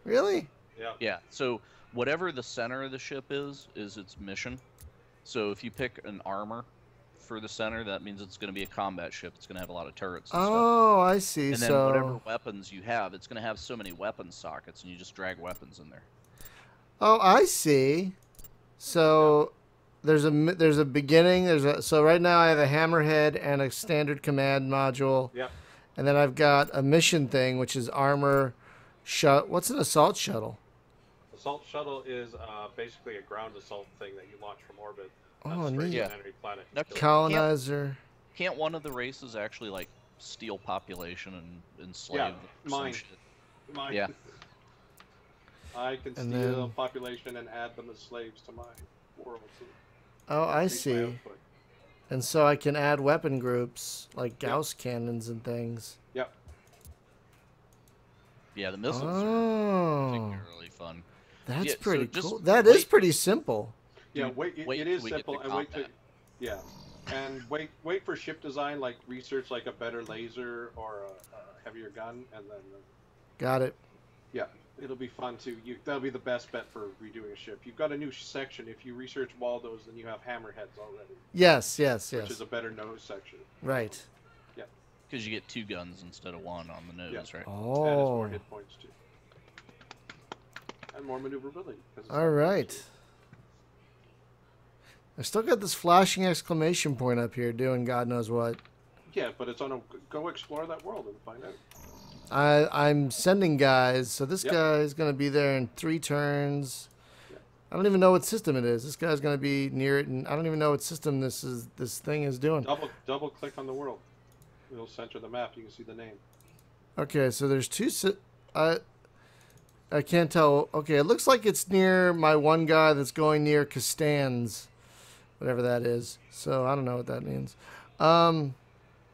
[SPEAKER 1] Really?
[SPEAKER 3] Yeah.
[SPEAKER 2] Yeah. So whatever the center of the ship is its mission. So if you pick an armor for the center, that means it's going to be a combat ship. It's going to have a lot of turrets and stuff.
[SPEAKER 1] Oh, I see.
[SPEAKER 2] And then
[SPEAKER 1] So
[SPEAKER 2] whatever weapons you have, it's going to have so many weapon sockets, and you just drag weapons in there.
[SPEAKER 1] Oh, I see. So there's a beginning. So right now I have a hammerhead and a standard command module.
[SPEAKER 3] Yep.
[SPEAKER 1] And then I've got a mission thing, which is armor. What's an assault shuttle?
[SPEAKER 3] Assault shuttle is basically a ground assault thing that you launch from orbit.
[SPEAKER 1] Oh,
[SPEAKER 3] straight
[SPEAKER 1] neat.
[SPEAKER 3] to an enemy planet.
[SPEAKER 2] Now,
[SPEAKER 1] Colonizer.
[SPEAKER 2] Can't one of the races actually like steal population and enslave them or some
[SPEAKER 3] mine.
[SPEAKER 2] shit?
[SPEAKER 3] Mine.
[SPEAKER 2] Yeah.
[SPEAKER 3] I can
[SPEAKER 1] And
[SPEAKER 3] steal
[SPEAKER 1] then-
[SPEAKER 3] population and add them as slaves to my world. To
[SPEAKER 1] Oh, I
[SPEAKER 3] increase my
[SPEAKER 1] see.
[SPEAKER 3] output.
[SPEAKER 1] And so I can add weapon groups like Gauss cannons and things.
[SPEAKER 3] Yep.
[SPEAKER 2] Yeah, the missiles are
[SPEAKER 1] Oh,
[SPEAKER 2] particularly fun.
[SPEAKER 1] that's
[SPEAKER 2] Yeah, so
[SPEAKER 1] pretty
[SPEAKER 2] just
[SPEAKER 1] cool. That is
[SPEAKER 2] wait-
[SPEAKER 1] pretty simple.
[SPEAKER 3] Yeah,
[SPEAKER 2] Dude,
[SPEAKER 3] wait.
[SPEAKER 2] wait
[SPEAKER 3] It
[SPEAKER 2] till
[SPEAKER 3] is
[SPEAKER 2] we get
[SPEAKER 3] simple,
[SPEAKER 2] to
[SPEAKER 3] and wait to.
[SPEAKER 2] combat.
[SPEAKER 3] Yeah, and wait for ship design, like research like a better laser or a heavier gun, and then
[SPEAKER 1] Got it.
[SPEAKER 3] yeah, it'll be fun too. That'll be the best bet for redoing a ship. You've got a new section. If you research Waldo's, then you have hammerheads already,
[SPEAKER 1] Yes, yes,
[SPEAKER 3] which
[SPEAKER 1] yes.
[SPEAKER 3] is a better nose section.
[SPEAKER 1] Right.
[SPEAKER 2] Because you get 2 guns instead of 1 on the nose,
[SPEAKER 3] Yeah.
[SPEAKER 2] right?
[SPEAKER 3] And it's more
[SPEAKER 1] Oh,
[SPEAKER 3] hit points too, and more maneuverability. 'cause it's
[SPEAKER 1] all right. I still got this flashing exclamation point up here doing God knows what.
[SPEAKER 3] Yeah, but it's on a go explore that world and find out.
[SPEAKER 1] I'm sending guys, so this
[SPEAKER 3] Yep.
[SPEAKER 1] guy is going to be there in 3 turns.
[SPEAKER 3] Yep.
[SPEAKER 1] I don't even know what system it is. This guy's going to be near it, and I don't even know what system this thing is doing.
[SPEAKER 3] Double click on the world. It'll center the map. You can see the name.
[SPEAKER 1] Okay, so there's 2. I can't tell. Okay, it looks like it's near my one guy that's going near Costanz, whatever that is. So I don't know what that means.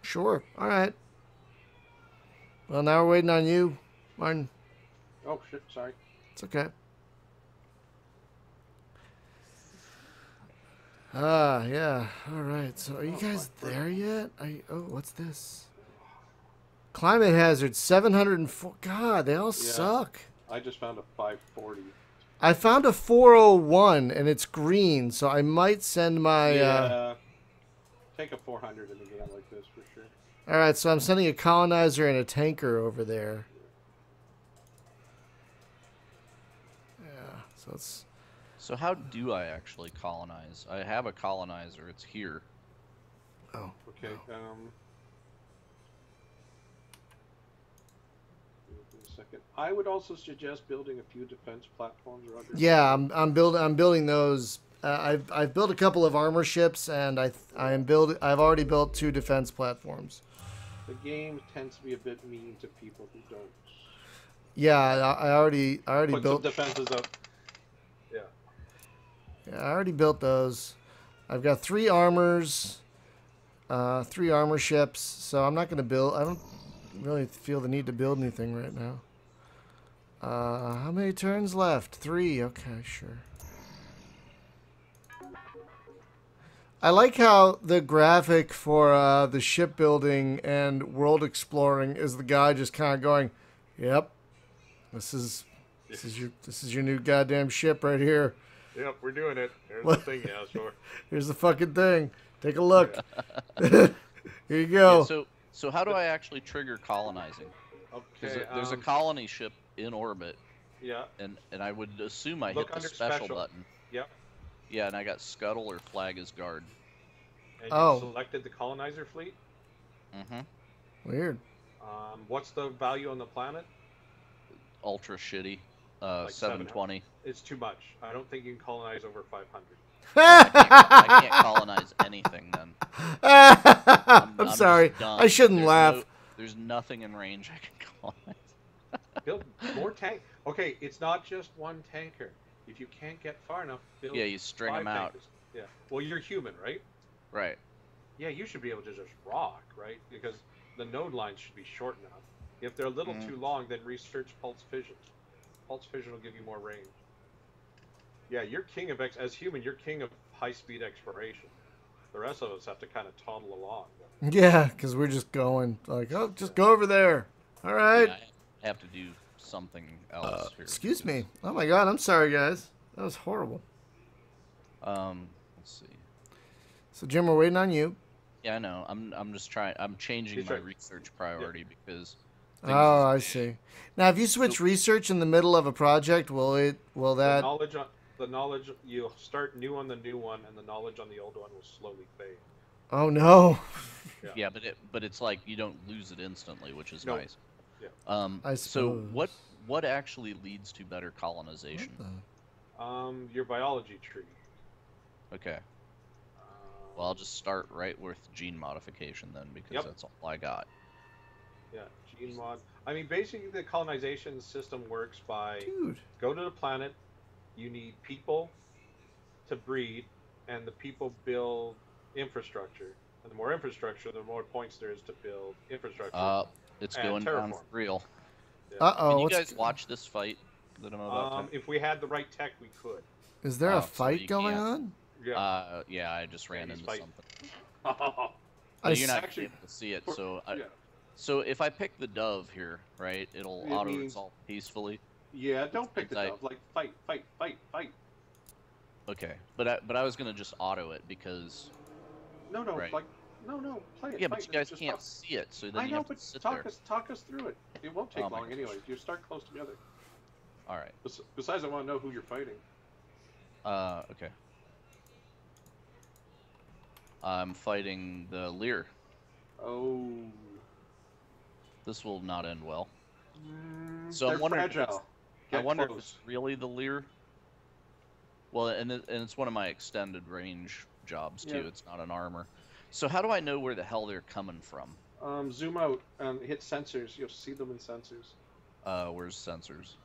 [SPEAKER 1] Sure. All right. Well, now we're waiting on you, Martin.
[SPEAKER 3] Oh shit! Sorry.
[SPEAKER 1] It's okay. Yeah. All right. So are you guys there yet? Oh, what's this? Climate hazard 704. God, they all suck.
[SPEAKER 3] I just found a 540.
[SPEAKER 1] I found a 401 and it's green, so I might send my.
[SPEAKER 3] Yeah.
[SPEAKER 4] take a 400 in a game like this for sure.
[SPEAKER 1] All right, so I'm sending a colonizer and a tanker over there. Yeah, so it's.
[SPEAKER 2] So how do I actually colonize? I have a colonizer. It's here.
[SPEAKER 1] Oh.
[SPEAKER 4] Okay. Give me a second. I would also suggest building a few defense platforms or other.
[SPEAKER 1] Yeah, I'm building those. I've built a couple of armor ships, and I've already built 2 defense platforms.
[SPEAKER 4] The game tends to be a bit mean to people who don't.
[SPEAKER 1] Yeah, I already
[SPEAKER 4] Put
[SPEAKER 1] built
[SPEAKER 4] some defenses up. Yeah.
[SPEAKER 1] Yeah, I already built those. I've got 3 armors, 3 armor ships. So I'm not going to build. I don't really feel the need to build anything right now. How many turns left? 3. Okay, sure. I like how the graphic for the shipbuilding and world exploring is the guy just kind of going, "Yep, this is your new goddamn ship right here.
[SPEAKER 3] Yep, we're doing it. Here's the thing you asked for.
[SPEAKER 1] Here's the fucking thing. Take a look. Here you go."
[SPEAKER 2] Yeah, so how do I actually trigger colonizing?
[SPEAKER 3] Okay.
[SPEAKER 2] There's a colony ship in orbit.
[SPEAKER 3] Yeah.
[SPEAKER 2] And I would assume I
[SPEAKER 3] Look
[SPEAKER 2] hit the
[SPEAKER 3] under
[SPEAKER 2] special
[SPEAKER 3] special.
[SPEAKER 2] button.
[SPEAKER 3] Yep.
[SPEAKER 2] Yeah, and I got scuttle or flag as guard.
[SPEAKER 3] And
[SPEAKER 1] Oh.
[SPEAKER 3] you selected the colonizer fleet.
[SPEAKER 2] Mm-hmm.
[SPEAKER 1] Weird.
[SPEAKER 3] What's the value on the planet?
[SPEAKER 2] Ultra shitty.
[SPEAKER 3] Like
[SPEAKER 2] 720.
[SPEAKER 3] It's too much. I don't think you can colonize over 500.
[SPEAKER 2] I can't colonize anything then.
[SPEAKER 1] I'm sorry.
[SPEAKER 2] just done.
[SPEAKER 1] I shouldn't laugh.
[SPEAKER 2] There's nothing in range I can colonize.
[SPEAKER 3] Build more tank. Okay, it's not just one tanker. If you can't get far enough, build
[SPEAKER 2] Yeah, you string
[SPEAKER 3] 5
[SPEAKER 2] them out.
[SPEAKER 3] tankers. Yeah. Well, you're human, right?
[SPEAKER 2] Right.
[SPEAKER 3] Yeah, you should be able to just rock, right? Because the node lines should be short enough. If they're a little too long, then research pulse fission. Pulse fission will give you more range. Yeah, you're king of as human, you're king of high-speed exploration. The rest of us have to kind of toddle along.
[SPEAKER 1] Yeah, because we're just going like, oh, just go over there. All right.
[SPEAKER 2] Yeah, I have to do something else here.
[SPEAKER 1] Excuse me. Oh my God, I'm sorry, guys. That was horrible.
[SPEAKER 2] Let's see.
[SPEAKER 1] So Jim, we're waiting on you.
[SPEAKER 2] Yeah, I know. I'm just trying. I'm changing my research priority because.
[SPEAKER 1] Oh, I see. Now, if you switch research in the middle of a project, will that?
[SPEAKER 3] The knowledge you start new on the new one, and the knowledge on the old one will slowly fade.
[SPEAKER 1] Oh no.
[SPEAKER 2] Yeah, but it's like you don't lose it instantly, which is nice.
[SPEAKER 3] Yeah.
[SPEAKER 1] I
[SPEAKER 2] So
[SPEAKER 1] suppose.
[SPEAKER 2] what actually leads to better colonization?
[SPEAKER 3] Your biology tree.
[SPEAKER 2] Okay. Well, I'll just start right with gene modification then, because that's all I got.
[SPEAKER 3] Yeah, gene mod. I mean, basically, the colonization system works by go to the planet. You need people to breed, and the people build infrastructure. And the more infrastructure, the more points there is to build infrastructure.
[SPEAKER 2] It's going down for real.
[SPEAKER 1] Yeah.
[SPEAKER 2] Can you guys watch this fight that I'm about to?
[SPEAKER 3] If we had the right tech, we could.
[SPEAKER 1] Is there a fight going on?
[SPEAKER 3] Yeah.
[SPEAKER 2] Yeah, I just ran into something. You're not actually able to see it, so so if I pick the dove here, right, it'll auto-resolve peacefully.
[SPEAKER 3] Yeah, don't pick the dove. Like fight.
[SPEAKER 2] Okay, but I was gonna just auto it because.
[SPEAKER 3] No, play it.
[SPEAKER 2] Yeah, but you guys can't see it, so then you have to sit there.
[SPEAKER 3] Talk us through it. It won't take long anyway. You start close together.
[SPEAKER 2] All right.
[SPEAKER 3] Besides, I want to know who you're fighting.
[SPEAKER 2] Okay. I'm fighting the Lear.
[SPEAKER 3] Oh.
[SPEAKER 2] This will not end well. So I'm wondering. I wonder if it's really the Lear. Well, and it's one of my extended range jobs too. It's not an armor. So how do I know where the hell they're coming from?
[SPEAKER 3] Zoom out and hit sensors. You'll see them in sensors.
[SPEAKER 2] Where's sensors?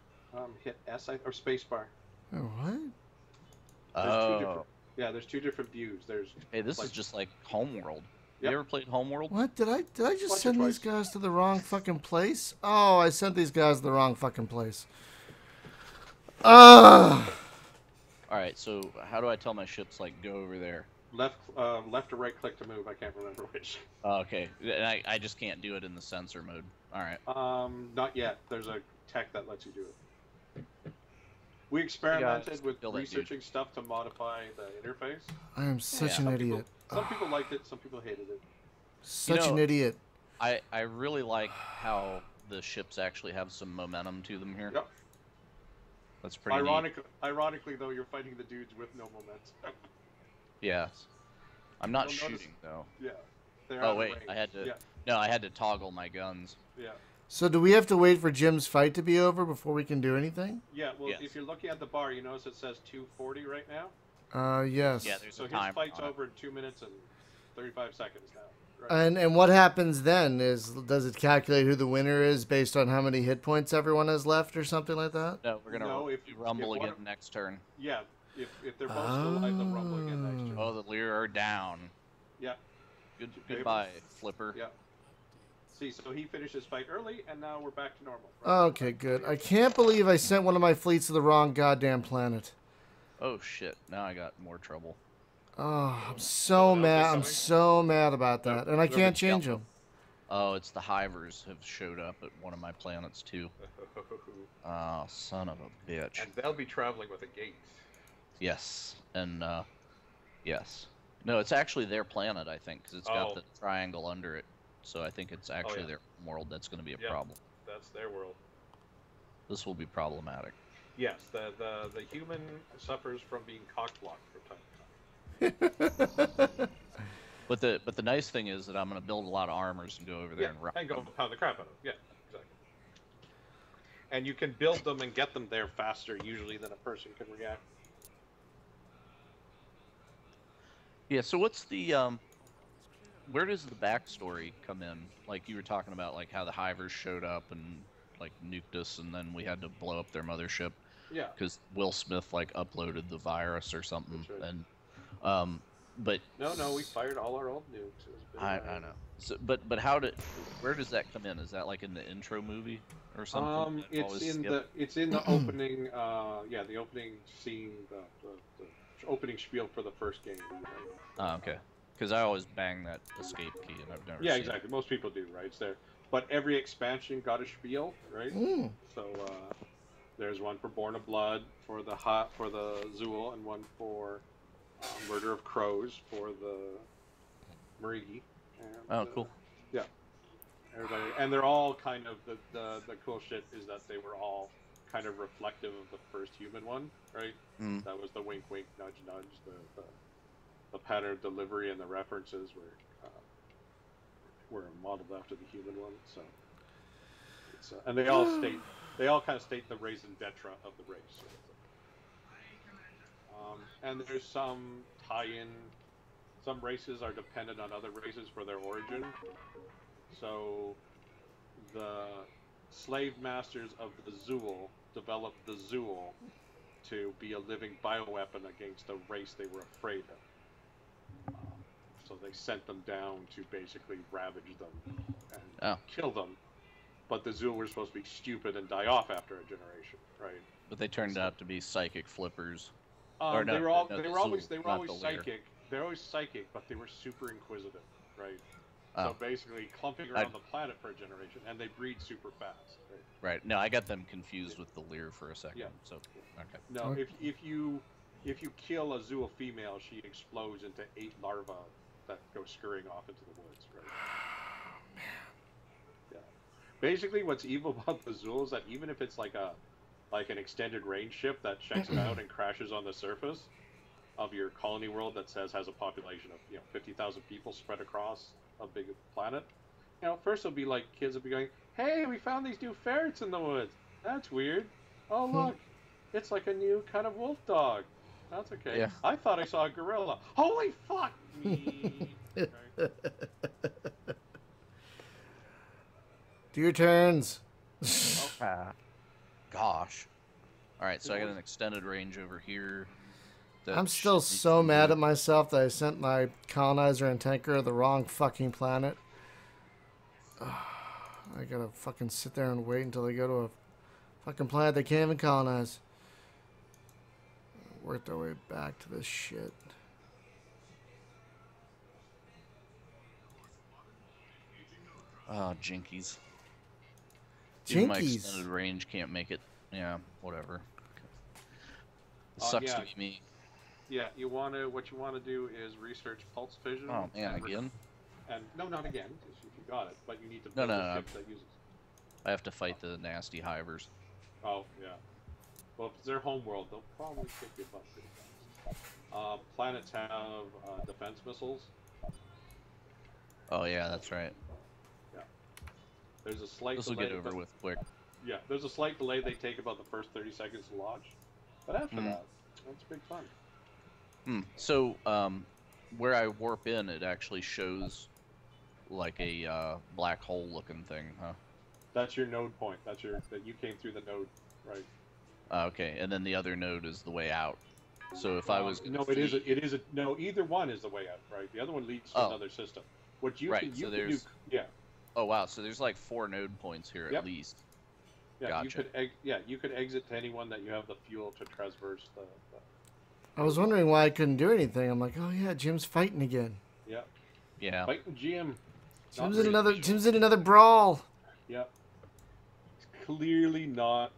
[SPEAKER 3] Hit S or spacebar.
[SPEAKER 1] Oh, what?
[SPEAKER 3] There's 2 different views.
[SPEAKER 2] Hey, this is just like Homeworld. You ever played Homeworld?
[SPEAKER 1] What? Did I just send these guys to the wrong fucking place? Oh, I sent these guys to the wrong fucking place.
[SPEAKER 2] Alright, so how do I tell my ships, like, go over there?
[SPEAKER 3] Left or right click to move. I can't remember which.
[SPEAKER 2] Okay, and I just can't do it in the sensor mode. Alright.
[SPEAKER 3] Not yet. There's a tech that lets you do it. We experimented with researching stuff to modify the interface.
[SPEAKER 1] I am such an idiot.
[SPEAKER 3] Some people liked it, some people hated it.
[SPEAKER 1] Such an idiot.
[SPEAKER 2] I really like how the ships actually have some momentum to them here.
[SPEAKER 3] Yep.
[SPEAKER 2] That's pretty neat.
[SPEAKER 3] Ironically, though, you're fighting the dudes with no momentum.
[SPEAKER 2] Yes. I'm not
[SPEAKER 3] You'll
[SPEAKER 2] shooting,
[SPEAKER 3] notice-
[SPEAKER 2] though.
[SPEAKER 3] Yeah. They're
[SPEAKER 2] Oh,
[SPEAKER 3] out of
[SPEAKER 2] wait.
[SPEAKER 3] range.
[SPEAKER 2] I had to...
[SPEAKER 3] Yeah.
[SPEAKER 2] No, I had to toggle my guns.
[SPEAKER 3] Yeah.
[SPEAKER 1] So do we have to wait for Jim's fight to be over before we can do anything?
[SPEAKER 3] Yeah. Well,
[SPEAKER 2] Yes.
[SPEAKER 3] if you're looking at the bar, you notice it says 2:40 right now.
[SPEAKER 1] Yes.
[SPEAKER 2] Yeah, there's
[SPEAKER 3] So
[SPEAKER 2] a
[SPEAKER 3] his
[SPEAKER 2] timer
[SPEAKER 3] fight's
[SPEAKER 2] on it.
[SPEAKER 3] over in 2 minutes and 35 seconds now. Right.
[SPEAKER 1] And what happens then is, does it calculate who the winner is based on how many hit points everyone has left or something like that?
[SPEAKER 2] No, we're going
[SPEAKER 3] No,
[SPEAKER 2] to
[SPEAKER 3] if
[SPEAKER 2] rumble
[SPEAKER 3] one
[SPEAKER 2] again
[SPEAKER 3] of-
[SPEAKER 2] next turn.
[SPEAKER 3] Yeah. If they're both still alive, they'll rumble again next turn.
[SPEAKER 2] Oh, the Lear are down.
[SPEAKER 3] Yeah.
[SPEAKER 2] Goodbye, Flipper.
[SPEAKER 3] Yeah. See, so he finished his fight early, and now we're back to normal. Right?
[SPEAKER 1] Okay, good. I can't believe I sent one of my fleets to the wrong goddamn planet.
[SPEAKER 2] Oh, shit. Now I got more trouble.
[SPEAKER 1] Oh, I'm so mad. I'm so mad about that. And I can't change them.
[SPEAKER 2] Oh, it's the Hivers have showed up at one of my planets, too. Oh, son of a bitch.
[SPEAKER 4] And they'll be traveling with a gate.
[SPEAKER 2] Yes, and, yes. No, it's actually their planet, I think, because it's got the triangle under it. So I think it's actually their world that's going to be a problem.
[SPEAKER 4] That's their world.
[SPEAKER 2] This will be problematic.
[SPEAKER 3] Yes, the human suffers from being cock-blocked from time to time.
[SPEAKER 2] But the nice thing is that I'm going to build a lot of armors and go over there
[SPEAKER 3] and go pound the crap out of them. Yeah, exactly. And you can build them and get them there faster, usually, than a person can react.
[SPEAKER 2] Yeah, so what's the, where does the backstory come in? Like, you were talking about, like, how the Hivers showed up and, like, nuked us, and then we had to blow up their mothership.
[SPEAKER 3] Yeah.
[SPEAKER 2] Because Will Smith, like, uploaded the virus or something.
[SPEAKER 3] That's right.
[SPEAKER 2] And, but...
[SPEAKER 3] No, we fired all our old nukes.
[SPEAKER 2] I know. So, but where does that come in? Is that, like, in the intro movie or something?
[SPEAKER 3] It's in the opening, the opening scene, the opening spiel for the first game. Right?
[SPEAKER 2] Oh, okay. Because I always bang that escape key, and I've never seen
[SPEAKER 3] exactly. Most people do, right? It's there. But every expansion got a spiel, right? So there's one for Born of Blood, for the Zool, and one for Murder of Crows for the Marigi.
[SPEAKER 2] Oh, cool.
[SPEAKER 3] Yeah. Everybody, and they're all kind of the cool shit is that they were all kind of reflective of the first human one, right? That was the wink, wink, nudge, nudge. The pattern of delivery and the references were modeled after the human one. So, it's, and they all kind of state the raison d'etre of the race. And there's some tie-in. Some races are dependent on other races for their origin. So, the slave masters of the Zool developed the Zool to be a living bioweapon against a race they were afraid of. So they sent them down to basically ravage them and kill them. But the Zool were supposed to be stupid and die off after a generation, right?
[SPEAKER 2] But they turned out to be psychic flippers.
[SPEAKER 3] They were always psychic. They're always psychic, but they were super inquisitive, right? So basically, clumping around the planet for a generation, and they breed super fast.
[SPEAKER 2] Right. No, I got them confused with the Lear for a second.
[SPEAKER 3] Yeah.
[SPEAKER 2] So okay.
[SPEAKER 3] No, if you kill a Zool female, she explodes into 8 larvae that go scurrying off into the woods, right?
[SPEAKER 1] Oh, man.
[SPEAKER 3] Yeah. Basically, what's evil about the Zool is that even if it's like an extended range ship that checks it out and crashes on the surface of your colony world that has a population of 50,000 people spread across a big planet, first it'll be like kids will be going, "Hey, we found these new ferrets in the woods. That's weird. Oh look, it's like a new kind of wolf dog. That's okay.
[SPEAKER 2] Yeah.
[SPEAKER 3] I thought I saw a gorilla. Holy fuck me!" Okay.
[SPEAKER 1] Do your turns.
[SPEAKER 2] Gosh. All right, so I got an extended range over here.
[SPEAKER 1] I'm still so mad at myself that I sent my colonizer and tanker to the wrong fucking planet. I gotta fucking sit there and wait until they go to a fucking planet they can't even colonize. Work their way back to this shit.
[SPEAKER 2] Oh, jinkies. Even my
[SPEAKER 1] Jinkies.
[SPEAKER 2] extended range can't make it. Yeah, whatever. It sucks to be me.
[SPEAKER 3] What you wanna do is research pulse fission.
[SPEAKER 2] Oh man, again?
[SPEAKER 3] And no, not again, because you got it. But you need to
[SPEAKER 2] No,
[SPEAKER 3] build
[SPEAKER 2] no,
[SPEAKER 3] a
[SPEAKER 2] no.
[SPEAKER 3] ship that uses.
[SPEAKER 2] I have to fight the nasty hivers.
[SPEAKER 3] Oh yeah. Well, if it's their home world, they'll probably kick your butt pretty fast. Planets have defense missiles.
[SPEAKER 2] Oh yeah, that's right.
[SPEAKER 3] Yeah. There's a slight
[SPEAKER 2] This will
[SPEAKER 3] delay.
[SPEAKER 2] get over with quick.
[SPEAKER 3] Yeah, there's a slight delay. They take about the first 30 seconds to launch, but after that, it's big fun.
[SPEAKER 2] So, where I warp in, it actually shows like a black hole looking thing, huh?
[SPEAKER 3] That's your node point. That you came through the node, right?
[SPEAKER 2] Okay, and then the other node is the way out. So if I was
[SPEAKER 3] no, it is a no. Either one is the way out, right? The other one leads to another system. What you
[SPEAKER 2] right,
[SPEAKER 3] can, you
[SPEAKER 2] so
[SPEAKER 3] can
[SPEAKER 2] there's
[SPEAKER 3] do, yeah.
[SPEAKER 2] Oh wow, so there's like 4 node points here at least.
[SPEAKER 3] Yeah,
[SPEAKER 2] gotcha.
[SPEAKER 3] you could exit to anyone that you have the fuel to traverse the
[SPEAKER 1] I was wondering why I couldn't do anything. I'm like, oh yeah, Jim's fighting again.
[SPEAKER 3] Yeah.
[SPEAKER 2] Yeah.
[SPEAKER 3] Fighting Jim.
[SPEAKER 1] Jim's in another brawl.
[SPEAKER 3] Yeah. It's clearly not.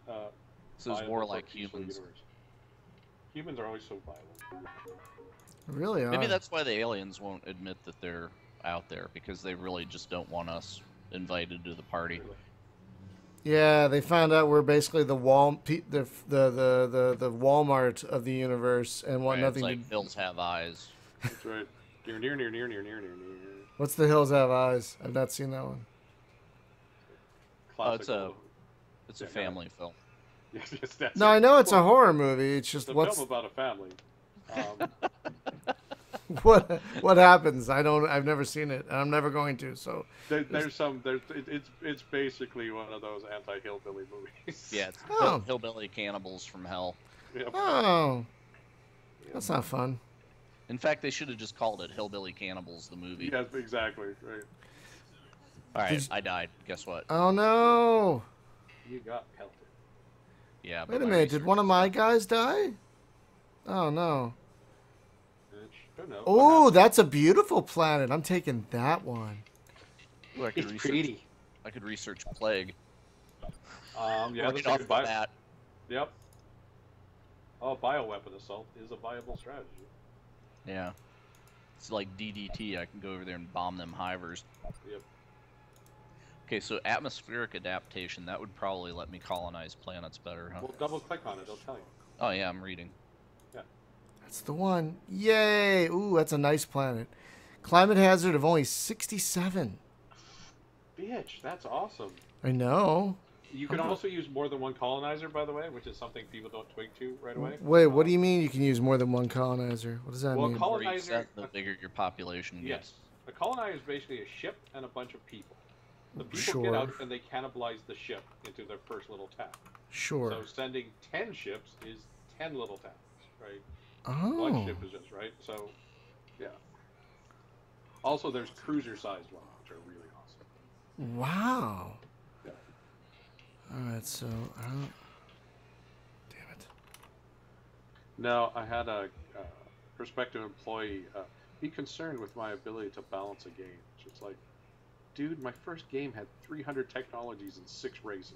[SPEAKER 2] So it's more like humans.
[SPEAKER 3] Humans are always so violent.
[SPEAKER 1] Really are.
[SPEAKER 2] Maybe that's why the aliens won't admit that they're out there, because they really just don't want us invited to the party.
[SPEAKER 1] Yeah, they found out we're basically the Walmart of the universe and want nothing
[SPEAKER 2] it's like hills have eyes.
[SPEAKER 3] That's right. Near.
[SPEAKER 1] What's the hills have eyes? I've not seen that one.
[SPEAKER 2] It's a family film.
[SPEAKER 3] Yes, that's
[SPEAKER 1] no, I know it's a horror movie. It's just
[SPEAKER 3] film about a family.
[SPEAKER 1] What happens? I've never seen it, and I'm never going to. So
[SPEAKER 3] it's basically one of those anti-hillbilly movies.
[SPEAKER 2] Yeah, it's hillbilly cannibals from hell.
[SPEAKER 3] Yep.
[SPEAKER 1] Oh, that's not fun.
[SPEAKER 2] In fact, they should have just called it Hillbilly Cannibals, the movie.
[SPEAKER 3] Yes, exactly. Right.
[SPEAKER 2] All right, I died. Guess what?
[SPEAKER 1] Oh no!
[SPEAKER 3] You got pelted.
[SPEAKER 2] Yeah.
[SPEAKER 1] Wait a minute. Did one of my guys die? Oh no. Oh, that's a beautiful planet. I'm taking that one.
[SPEAKER 2] Ooh,
[SPEAKER 3] It's pretty.
[SPEAKER 2] I could research plague.
[SPEAKER 3] Yeah, that's
[SPEAKER 2] off the bat.
[SPEAKER 3] Yep. Oh, bioweapon assault is a viable strategy.
[SPEAKER 2] Yeah. It's like DDT. I can go over there and bomb them hivers.
[SPEAKER 3] Yep.
[SPEAKER 2] Okay, so atmospheric adaptation, that would probably let me colonize planets better, huh?
[SPEAKER 3] Well, double click on it, it'll tell you.
[SPEAKER 2] Oh yeah, I'm reading.
[SPEAKER 3] Yeah.
[SPEAKER 1] That's the one. Yay! Ooh, that's a nice planet. Climate hazard of only 67.
[SPEAKER 3] Bitch, that's awesome.
[SPEAKER 1] I know.
[SPEAKER 3] You can also use more than one colonizer, by the way, which is something people don't twig to right away.
[SPEAKER 1] Wait, what do you mean you can use more than one colonizer? What does that mean?
[SPEAKER 3] Colonizer,
[SPEAKER 2] the bigger your population gets.
[SPEAKER 3] Yes. A colonizer is basically a ship and a bunch of people. The people get out and they cannibalize the ship into their first little town.
[SPEAKER 1] Sure.
[SPEAKER 3] So sending 10 ships is 10 little towns, right?
[SPEAKER 1] Oh.
[SPEAKER 3] One ship is just, right? So, yeah. Also, there's cruiser-sized ones, which are really awesome.
[SPEAKER 1] Wow.
[SPEAKER 3] Yeah.
[SPEAKER 1] All right, so damn it.
[SPEAKER 3] No, I had a prospective employee be concerned with my ability to balance a game. It's like, dude, my first game had 300 technologies and 6 races,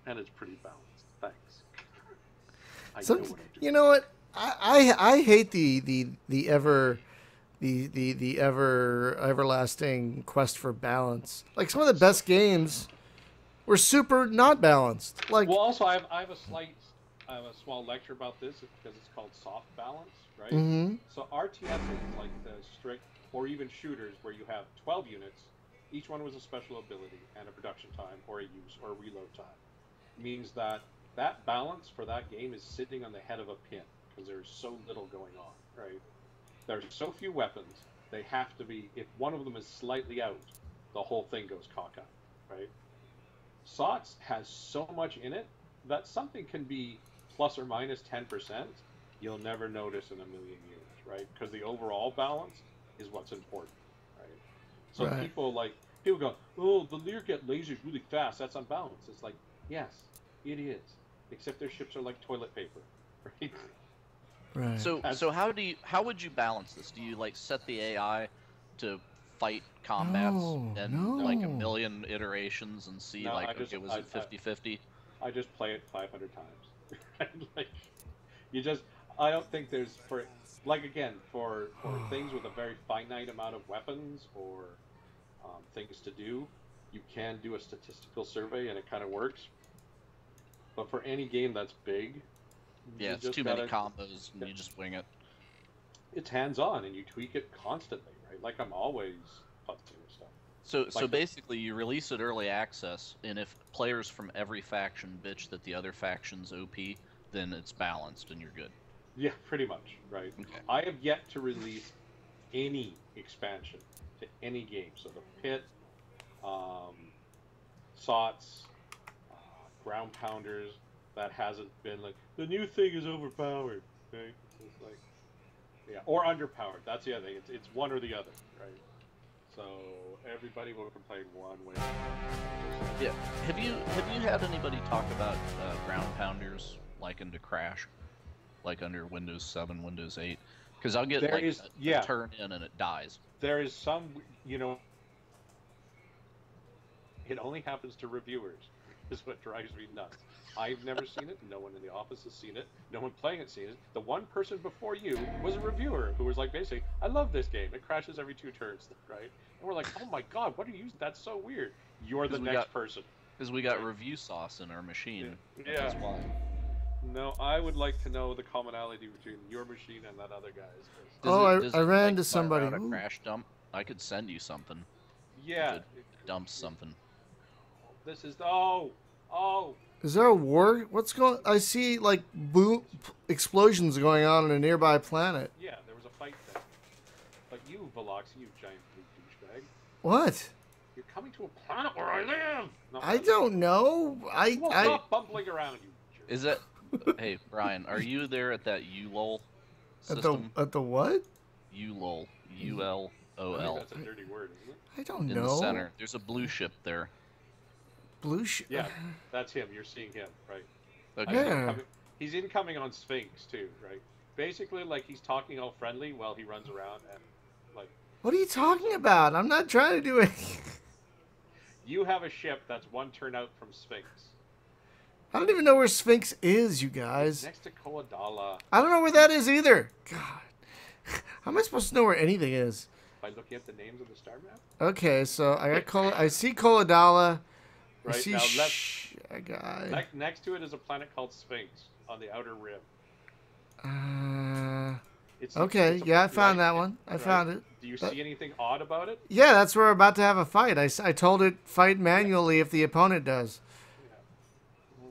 [SPEAKER 3] and it's pretty balanced. Thanks. I know what I'm doing.
[SPEAKER 1] You know what? I hate the everlasting quest for balance. Like some of the best games were super not balanced. Like
[SPEAKER 3] well, also I have a small lecture about this because it's called soft balance, right?
[SPEAKER 1] Mm-hmm.
[SPEAKER 3] So RTS is like the strict, or even shooters where you have 12 units, each one was a special ability and a production time or a use or a reload time. Means that balance for that game is sitting on the head of a pin because there's so little going on, right? There's so few weapons, they have to be, if one of them is slightly out, the whole thing goes cockeyed, right? SOTS has so much in it that something can be plus or minus 10%, you'll never notice in a million years, right? Because the overall balance is what's important, right? So people go, oh, the Lear get lasers really fast, that's unbalanced. It's like, yes, it is, except their ships are like toilet paper, right?
[SPEAKER 1] Right.
[SPEAKER 2] So how would you balance this? Do you like set the AI to fight combats like a million iterations and see was it 50-50?
[SPEAKER 3] I just play it 500 times. Like I don't think there's like again, for things with a very finite amount of weapons or things to do, you can do a statistical survey and it kind of works. But for any game that's big,
[SPEAKER 2] yeah, it's too many combos and you just wing it.
[SPEAKER 3] It's hands-on and you tweak it constantly, right? Like I'm always puzzling with stuff.
[SPEAKER 2] So basically, you release it early access, and if players from every faction bitch that the other faction's OP, then it's balanced and you're good.
[SPEAKER 3] Yeah, pretty much, right?
[SPEAKER 2] Okay.
[SPEAKER 3] I have yet to release any expansion to any game. So the Pit, SOTS, Ground Pounders, that hasn't been like, the new thing is overpowered, okay? It's like, yeah, or underpowered. That's the other thing. It's one or the other, right? So everybody will complain one way.
[SPEAKER 2] Yeah. Have you had anybody talk about Ground Pounders like into Crash, like under Windows 7, Windows 8? Because I'll get a turn in and it dies.
[SPEAKER 3] There is some, it only happens to reviewers, is what drives me nuts. I've never seen it. No one in the office has seen it. No one playing it seen it. The one person before you was a reviewer who was like, basically, I love this game. It crashes every 2 turns, right? And we're like, oh my god, what are you? That's so weird. You're the next person. Because
[SPEAKER 2] we got review sauce in our machine.
[SPEAKER 3] Yeah.
[SPEAKER 2] That's why.
[SPEAKER 3] No, I would like to know the commonality between your machine and that other guy's.
[SPEAKER 1] I ran into somebody.
[SPEAKER 2] A crash dump. I could send you something.
[SPEAKER 3] Yeah.
[SPEAKER 2] Dump something.
[SPEAKER 3] This is oh.
[SPEAKER 1] Is there a war? What's going? I see like boom explosions going on in a nearby planet.
[SPEAKER 3] Yeah, there was a fight there. But you, Velox, you giant blue douchebag.
[SPEAKER 1] What?
[SPEAKER 3] You're coming to a planet where I live.
[SPEAKER 1] I don't know.
[SPEAKER 3] Stop bumbling around, you jerk.
[SPEAKER 2] Is that? Hey, Brian, are you there at that ULOL system?
[SPEAKER 1] At the what?
[SPEAKER 2] ULOL. ULOL.
[SPEAKER 3] I think that's a dirty word, isn't it?
[SPEAKER 1] I don't know.
[SPEAKER 2] In the center. There's a blue ship there.
[SPEAKER 1] Blue ship?
[SPEAKER 3] Yeah, that's him. You're seeing him, right?
[SPEAKER 2] Okay.
[SPEAKER 1] Yeah.
[SPEAKER 3] He's incoming on Sphinx, too, right? Basically, like, he's talking all friendly while he runs around and, like...
[SPEAKER 1] What are you talking about? I'm not trying to do anything.
[SPEAKER 3] You have a ship that's 1 turn out from Sphinx.
[SPEAKER 1] I don't even know where Sphinx is, you guys.
[SPEAKER 3] Next to Koadala.
[SPEAKER 1] I don't know where that is either. God. How am I supposed to know where anything is?
[SPEAKER 3] By looking at the names of the star map?
[SPEAKER 1] Okay, so I see Koadala.
[SPEAKER 3] Right,
[SPEAKER 1] I see
[SPEAKER 3] now
[SPEAKER 1] guy.
[SPEAKER 3] Next to it is a planet called Sphinx on the outer rim.
[SPEAKER 1] Okay, I found that one. I found it.
[SPEAKER 3] Do you see anything odd about it?
[SPEAKER 1] Yeah, that's where we're about to have a fight. I told it fight manually if the opponent does.
[SPEAKER 3] Yeah.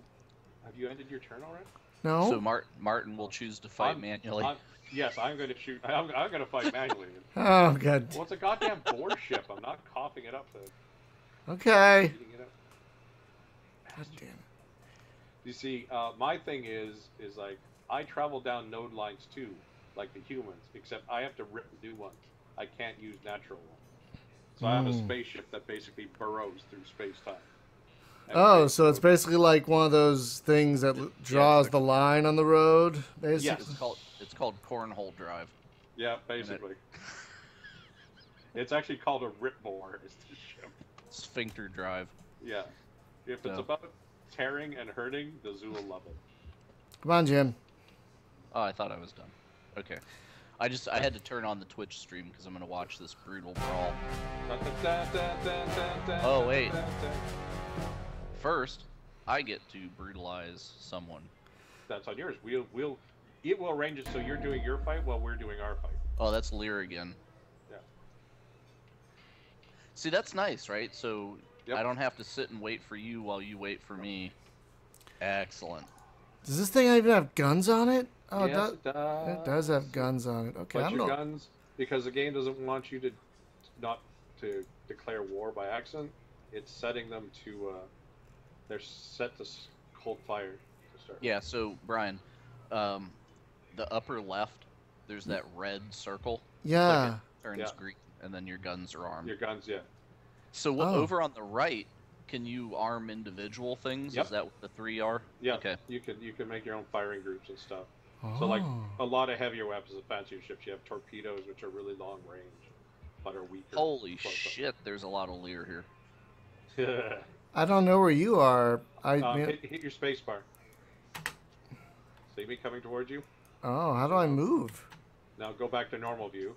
[SPEAKER 3] Have you ended your turn already?
[SPEAKER 1] No.
[SPEAKER 2] So Martin will choose to fight manually.
[SPEAKER 3] Yes, I'm going to shoot. I'm going to fight manually.
[SPEAKER 1] Oh, God.
[SPEAKER 3] Well, it's a goddamn boar ship. I'm not coughing it up.
[SPEAKER 1] Okay.
[SPEAKER 3] It up.
[SPEAKER 1] God damn it.
[SPEAKER 3] You see, my thing is like, I travel down node lines too, like the humans, except I have to rip new ones. I can't use natural ones. So I have a spaceship that basically burrows through space-time.
[SPEAKER 1] Oh, so it's basically like one of those things that draws the line on the road, basically?
[SPEAKER 3] Yes.
[SPEAKER 2] It's called Cornhole Drive.
[SPEAKER 3] Yeah, basically. It's actually called a rip bore, is the ship.
[SPEAKER 2] Sphincter Drive.
[SPEAKER 3] Yeah. If it's about tearing and hurting, the zoo will love it.
[SPEAKER 1] Come on, Jim.
[SPEAKER 2] Oh, I thought I was done. Okay. I had to turn on the Twitch stream because I'm going to watch this brutal brawl. Oh, wait. First, I get to brutalize someone.
[SPEAKER 3] That's on yours. It will arrange it so you're doing your fight while we're doing our fight.
[SPEAKER 2] Oh, that's Lear again.
[SPEAKER 3] Yeah.
[SPEAKER 2] See, that's nice, right? So I don't have to sit and wait for you while you wait for me. Excellent.
[SPEAKER 1] Does this thing even have guns on it? Oh,
[SPEAKER 3] yes, it does.
[SPEAKER 1] It does have guns on it. Okay, I don't know.
[SPEAKER 3] Guns, because the game doesn't want you to not to declare war by accident. It's setting them to. They're set to cold fire to start.
[SPEAKER 2] Yeah. So Brian, the upper left, there's that red circle.
[SPEAKER 1] Yeah.
[SPEAKER 2] Like it turns green, and then your guns are armed.
[SPEAKER 3] Your guns, yeah.
[SPEAKER 2] So over on the right, can you arm individual things?
[SPEAKER 3] Yep.
[SPEAKER 2] Is that what the 3 are?
[SPEAKER 3] Yeah.
[SPEAKER 2] Okay.
[SPEAKER 3] You can make your own firing groups and stuff. So like a lot of heavier weapons and fancier ships, you have torpedoes, which are really long range, but are weaker.
[SPEAKER 2] Holy shit! There's a lot of Lear
[SPEAKER 3] here.
[SPEAKER 1] I don't know where you are.
[SPEAKER 3] Hit your space bar. See me coming towards you?
[SPEAKER 1] Oh, how do I move?
[SPEAKER 3] Now go back to normal view.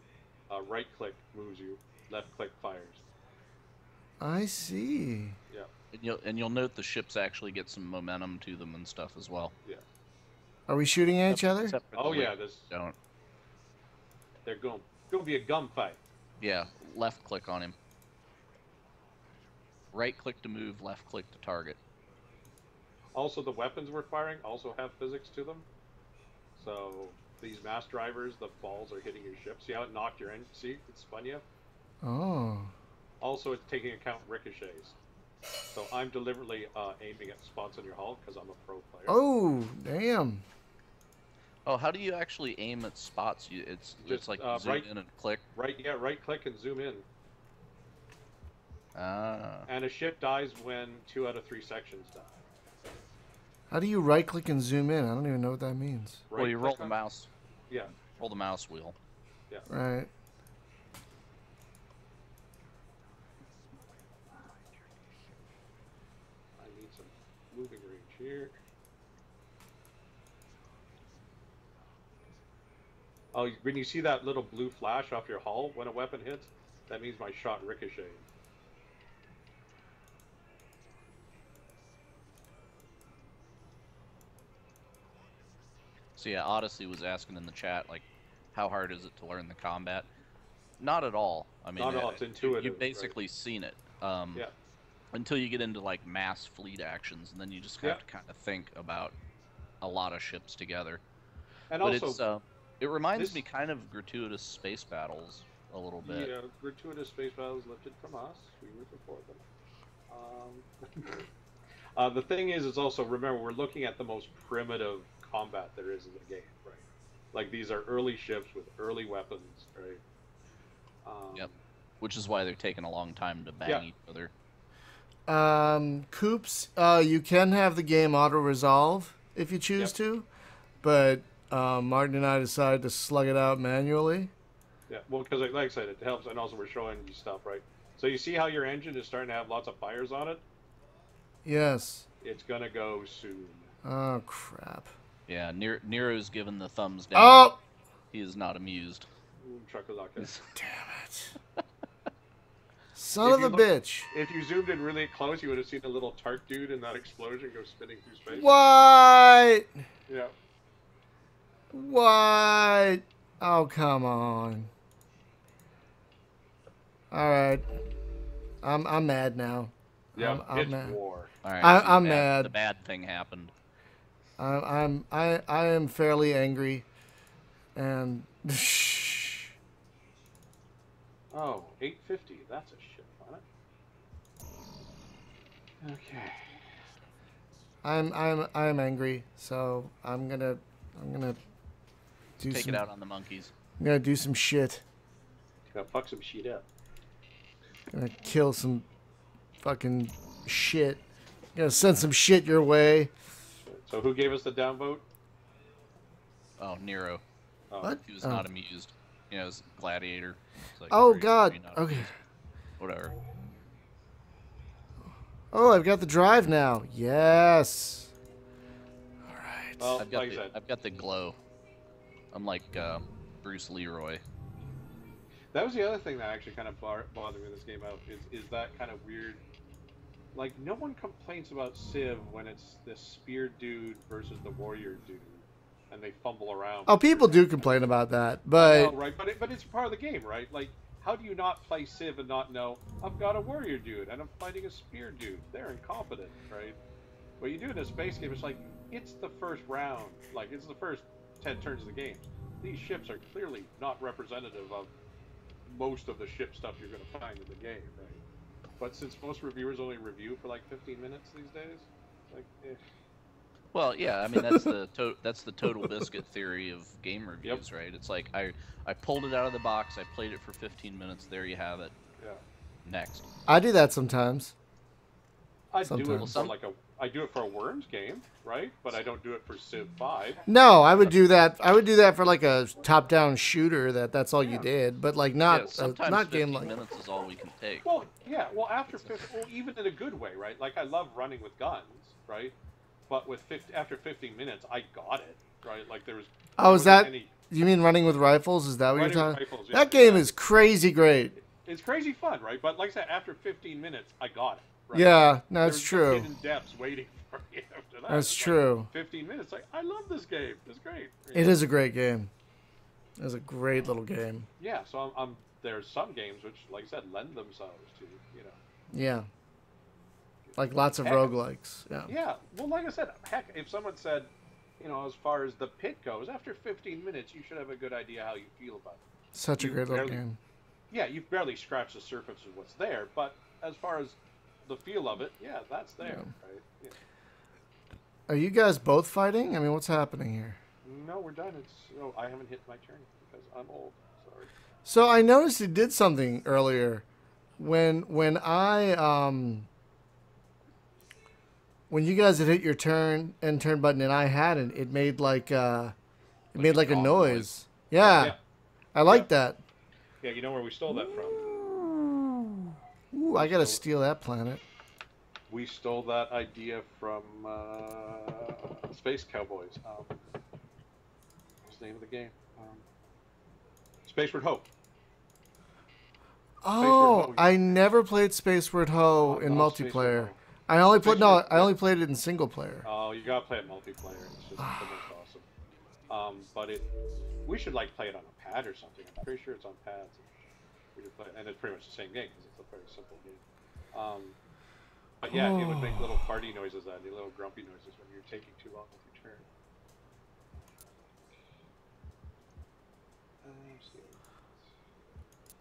[SPEAKER 3] Right click moves you. Left click fires.
[SPEAKER 1] I see.
[SPEAKER 3] Yeah.
[SPEAKER 2] And you'll note the ships actually get some momentum to them and stuff as well.
[SPEAKER 3] Yeah.
[SPEAKER 1] Are we shooting at each other?
[SPEAKER 2] Except for the
[SPEAKER 3] Oh
[SPEAKER 2] way
[SPEAKER 3] yeah,
[SPEAKER 2] they don't.
[SPEAKER 3] they're going to be a gunfight.
[SPEAKER 2] Yeah, left click on him. Right click to move, left click to target.
[SPEAKER 3] Also, the weapons we're firing also have physics to them. So these mass drivers, the balls are hitting your ship. See how it knocked your engine? See, it spun you.
[SPEAKER 1] Oh.
[SPEAKER 3] Also, it's taking account ricochets. So I'm deliberately aiming at spots on your hull because I'm a pro player.
[SPEAKER 1] Oh, damn.
[SPEAKER 2] Oh, how do you actually aim at spots? It's like zoom in and click.
[SPEAKER 3] Right click and zoom in.
[SPEAKER 2] Ah.
[SPEAKER 3] And a ship dies when 2 out of 3 sections die.
[SPEAKER 1] How do you right click and zoom in? I don't even know what that means.
[SPEAKER 2] Well, you roll
[SPEAKER 3] click
[SPEAKER 2] the
[SPEAKER 3] on-
[SPEAKER 2] mouse.
[SPEAKER 3] Yeah.
[SPEAKER 2] Roll the mouse wheel.
[SPEAKER 1] Right.
[SPEAKER 3] I need some moving range here. Oh, when you see that little blue flash off your hull when a weapon hits, that means my shot ricocheted.
[SPEAKER 2] So yeah, Odyssey was asking in the chat, like, how hard is it to learn the combat? Not at all. I mean,
[SPEAKER 3] Not at all, it's intuitive,
[SPEAKER 2] You've basically seen it.
[SPEAKER 3] Yeah.
[SPEAKER 2] Until you get into like mass fleet actions, and then you just have to kind of think about a lot of ships together.
[SPEAKER 3] And
[SPEAKER 2] But
[SPEAKER 3] also,
[SPEAKER 2] it reminds
[SPEAKER 3] this-
[SPEAKER 2] me kind of gratuitous space battles a little bit.
[SPEAKER 3] yeah, gratuitous space battles lifted from us. We were before them. The thing is also, remember, we're looking at the most primitive combat there is in the game, right? Like, these are early ships with early weapons, right?
[SPEAKER 2] Yep. Which is why they're taking a long time to bang
[SPEAKER 3] Yeah.
[SPEAKER 2] each other.
[SPEAKER 1] Coops, you can have the game auto-resolve if you choose
[SPEAKER 3] Yep.
[SPEAKER 1] to, but Martin and I decided to slug it out manually.
[SPEAKER 3] Yeah, well, because like I said, it helps, and also we're showing you stuff, right? So you see how your engine is starting to have lots of fires on it?
[SPEAKER 1] Yes.
[SPEAKER 3] It's gonna go soon.
[SPEAKER 1] Oh, crap.
[SPEAKER 2] Yeah, Nero's given the thumbs down.
[SPEAKER 1] Oh!
[SPEAKER 2] He is not amused.
[SPEAKER 3] Truckalaka.
[SPEAKER 1] Damn it. Son
[SPEAKER 3] If
[SPEAKER 1] of
[SPEAKER 3] you
[SPEAKER 1] a
[SPEAKER 3] look-
[SPEAKER 1] bitch.
[SPEAKER 3] If you zoomed in really close, you would have seen a little Tark dude in that explosion go spinning through space.
[SPEAKER 1] What?
[SPEAKER 3] Yeah.
[SPEAKER 1] What? Oh, come on. Alright. I'm mad now.
[SPEAKER 3] Yeah,
[SPEAKER 1] I'm
[SPEAKER 3] it's
[SPEAKER 1] mad.
[SPEAKER 3] war.
[SPEAKER 2] All right,
[SPEAKER 1] I'm
[SPEAKER 2] the
[SPEAKER 1] mad.
[SPEAKER 2] The bad thing happened.
[SPEAKER 1] I am fairly angry, and
[SPEAKER 3] Oh, 850. That's a shit planet. Okay.
[SPEAKER 1] I'm angry. So I'm gonna do
[SPEAKER 2] Take
[SPEAKER 1] some,
[SPEAKER 2] it out on the monkeys.
[SPEAKER 1] I'm gonna do some shit.
[SPEAKER 3] Gotta fuck some shit up.
[SPEAKER 1] Gonna kill some fucking shit. Gonna send some shit your way.
[SPEAKER 3] So who gave us the downvote?
[SPEAKER 2] Oh, Nero.
[SPEAKER 3] Oh,
[SPEAKER 1] What?
[SPEAKER 2] He was
[SPEAKER 1] Oh.
[SPEAKER 2] not amused. You know, his gladiator. It's like,
[SPEAKER 1] Oh
[SPEAKER 2] are you
[SPEAKER 1] God.
[SPEAKER 2] not
[SPEAKER 1] Okay.
[SPEAKER 2] amused? Whatever.
[SPEAKER 1] Oh, I've got the drive now. Yes. All right.
[SPEAKER 3] Well,
[SPEAKER 2] I've got
[SPEAKER 3] like I
[SPEAKER 2] the
[SPEAKER 3] said,
[SPEAKER 2] I've got the glow. I'm like Bruce Leroy.
[SPEAKER 3] that was the other thing that actually kind of bothered me in this game out is that kind of weird. Like, no one complains about Civ when it's the spear dude versus the warrior dude, and they fumble around.
[SPEAKER 1] Oh, people do complain about that, but
[SPEAKER 3] Oh, right, but it's part of the game, right? Like, how do you not play Civ and not know I've got a warrior dude and I'm fighting a spear dude? They're incompetent, right? What you do in a space game, it's like it's the first round, like it's the first 10 turns of the game. These ships are clearly not representative of most of the ship stuff you're going to find in the game, right? But since most reviewers only review for like 15 minutes these days, like,
[SPEAKER 2] Well, yeah, I mean that's the total biscuit theory of game reviews, right? It's like I pulled it out of the box, I played it for 15 minutes, there you have it.
[SPEAKER 3] yeah.
[SPEAKER 2] Next.
[SPEAKER 1] I do that sometimes.
[SPEAKER 3] I do it
[SPEAKER 1] Sometimes.
[SPEAKER 3] for I do it for a Worms game, right? But I don't do it for Civ 5.
[SPEAKER 1] No, I would do that. I would do that for like a top-down shooter. That's all you
[SPEAKER 3] Yeah.
[SPEAKER 1] did. But like
[SPEAKER 2] Yeah,
[SPEAKER 1] not
[SPEAKER 2] sometimes
[SPEAKER 1] not
[SPEAKER 2] 15
[SPEAKER 1] game like.
[SPEAKER 2] minutes is all we can take.
[SPEAKER 3] Well, yeah. Well, well, even in a good way, right? Like I love running with guns, right? But with after 15 minutes, I got it, right? Like there was.
[SPEAKER 1] Oh, is
[SPEAKER 3] there
[SPEAKER 1] that
[SPEAKER 3] wasn't
[SPEAKER 1] You mean Running with Rifles? Is that what
[SPEAKER 3] Running
[SPEAKER 1] you're
[SPEAKER 3] with
[SPEAKER 1] talking?
[SPEAKER 3] Rifles, yeah.
[SPEAKER 1] That game is crazy great.
[SPEAKER 3] It's crazy fun, right? But like I said, after 15 minutes, I got it. Right?
[SPEAKER 1] Yeah, no, it's
[SPEAKER 3] There's
[SPEAKER 1] true.
[SPEAKER 3] hidden depths waiting for me after that.
[SPEAKER 1] That's
[SPEAKER 3] It's
[SPEAKER 1] true.
[SPEAKER 3] Like 15 minutes, like, I love this game. It's great.
[SPEAKER 1] It is a great game. It's a great little game.
[SPEAKER 3] Yeah, so there's some games which, like I said, lend themselves to,
[SPEAKER 1] Yeah. Like lots of roguelikes. Yeah.
[SPEAKER 3] Yeah, well, like I said, heck, if someone said, as far as the pit goes, after 15 minutes, you should have a good idea how you feel about it.
[SPEAKER 1] Such a great little game.
[SPEAKER 3] Yeah, you've barely scratched the surface of what's there, but as far as the feel of it, yeah, that's there, right? Yeah.
[SPEAKER 1] Are you guys both fighting? I mean, what's happening here?
[SPEAKER 3] No, we're done. I haven't hit my turn because I'm old. Sorry.
[SPEAKER 1] So I noticed it did something earlier when you guys had hit your turn button and I hadn't. It made like a noise. Yeah. I like that.
[SPEAKER 3] Yeah, you know where we stole that from?
[SPEAKER 1] Ooh, I gotta steal that planet.
[SPEAKER 3] We stole that idea from Space Cowboys. What's the name of the game? Spaceward Ho.
[SPEAKER 1] Oh, I never played Spaceward Ho in multiplayer. I only played it in single player.
[SPEAKER 3] Oh, you gotta play it multiplayer. It's just the most awesome. We should play it on a pad or something. I'm pretty sure it's on pads. We could play, and it's pretty much the same game because it's a very simple game. But yeah, it would make little party noises, little grumpy noises when you're taking too long with your turn.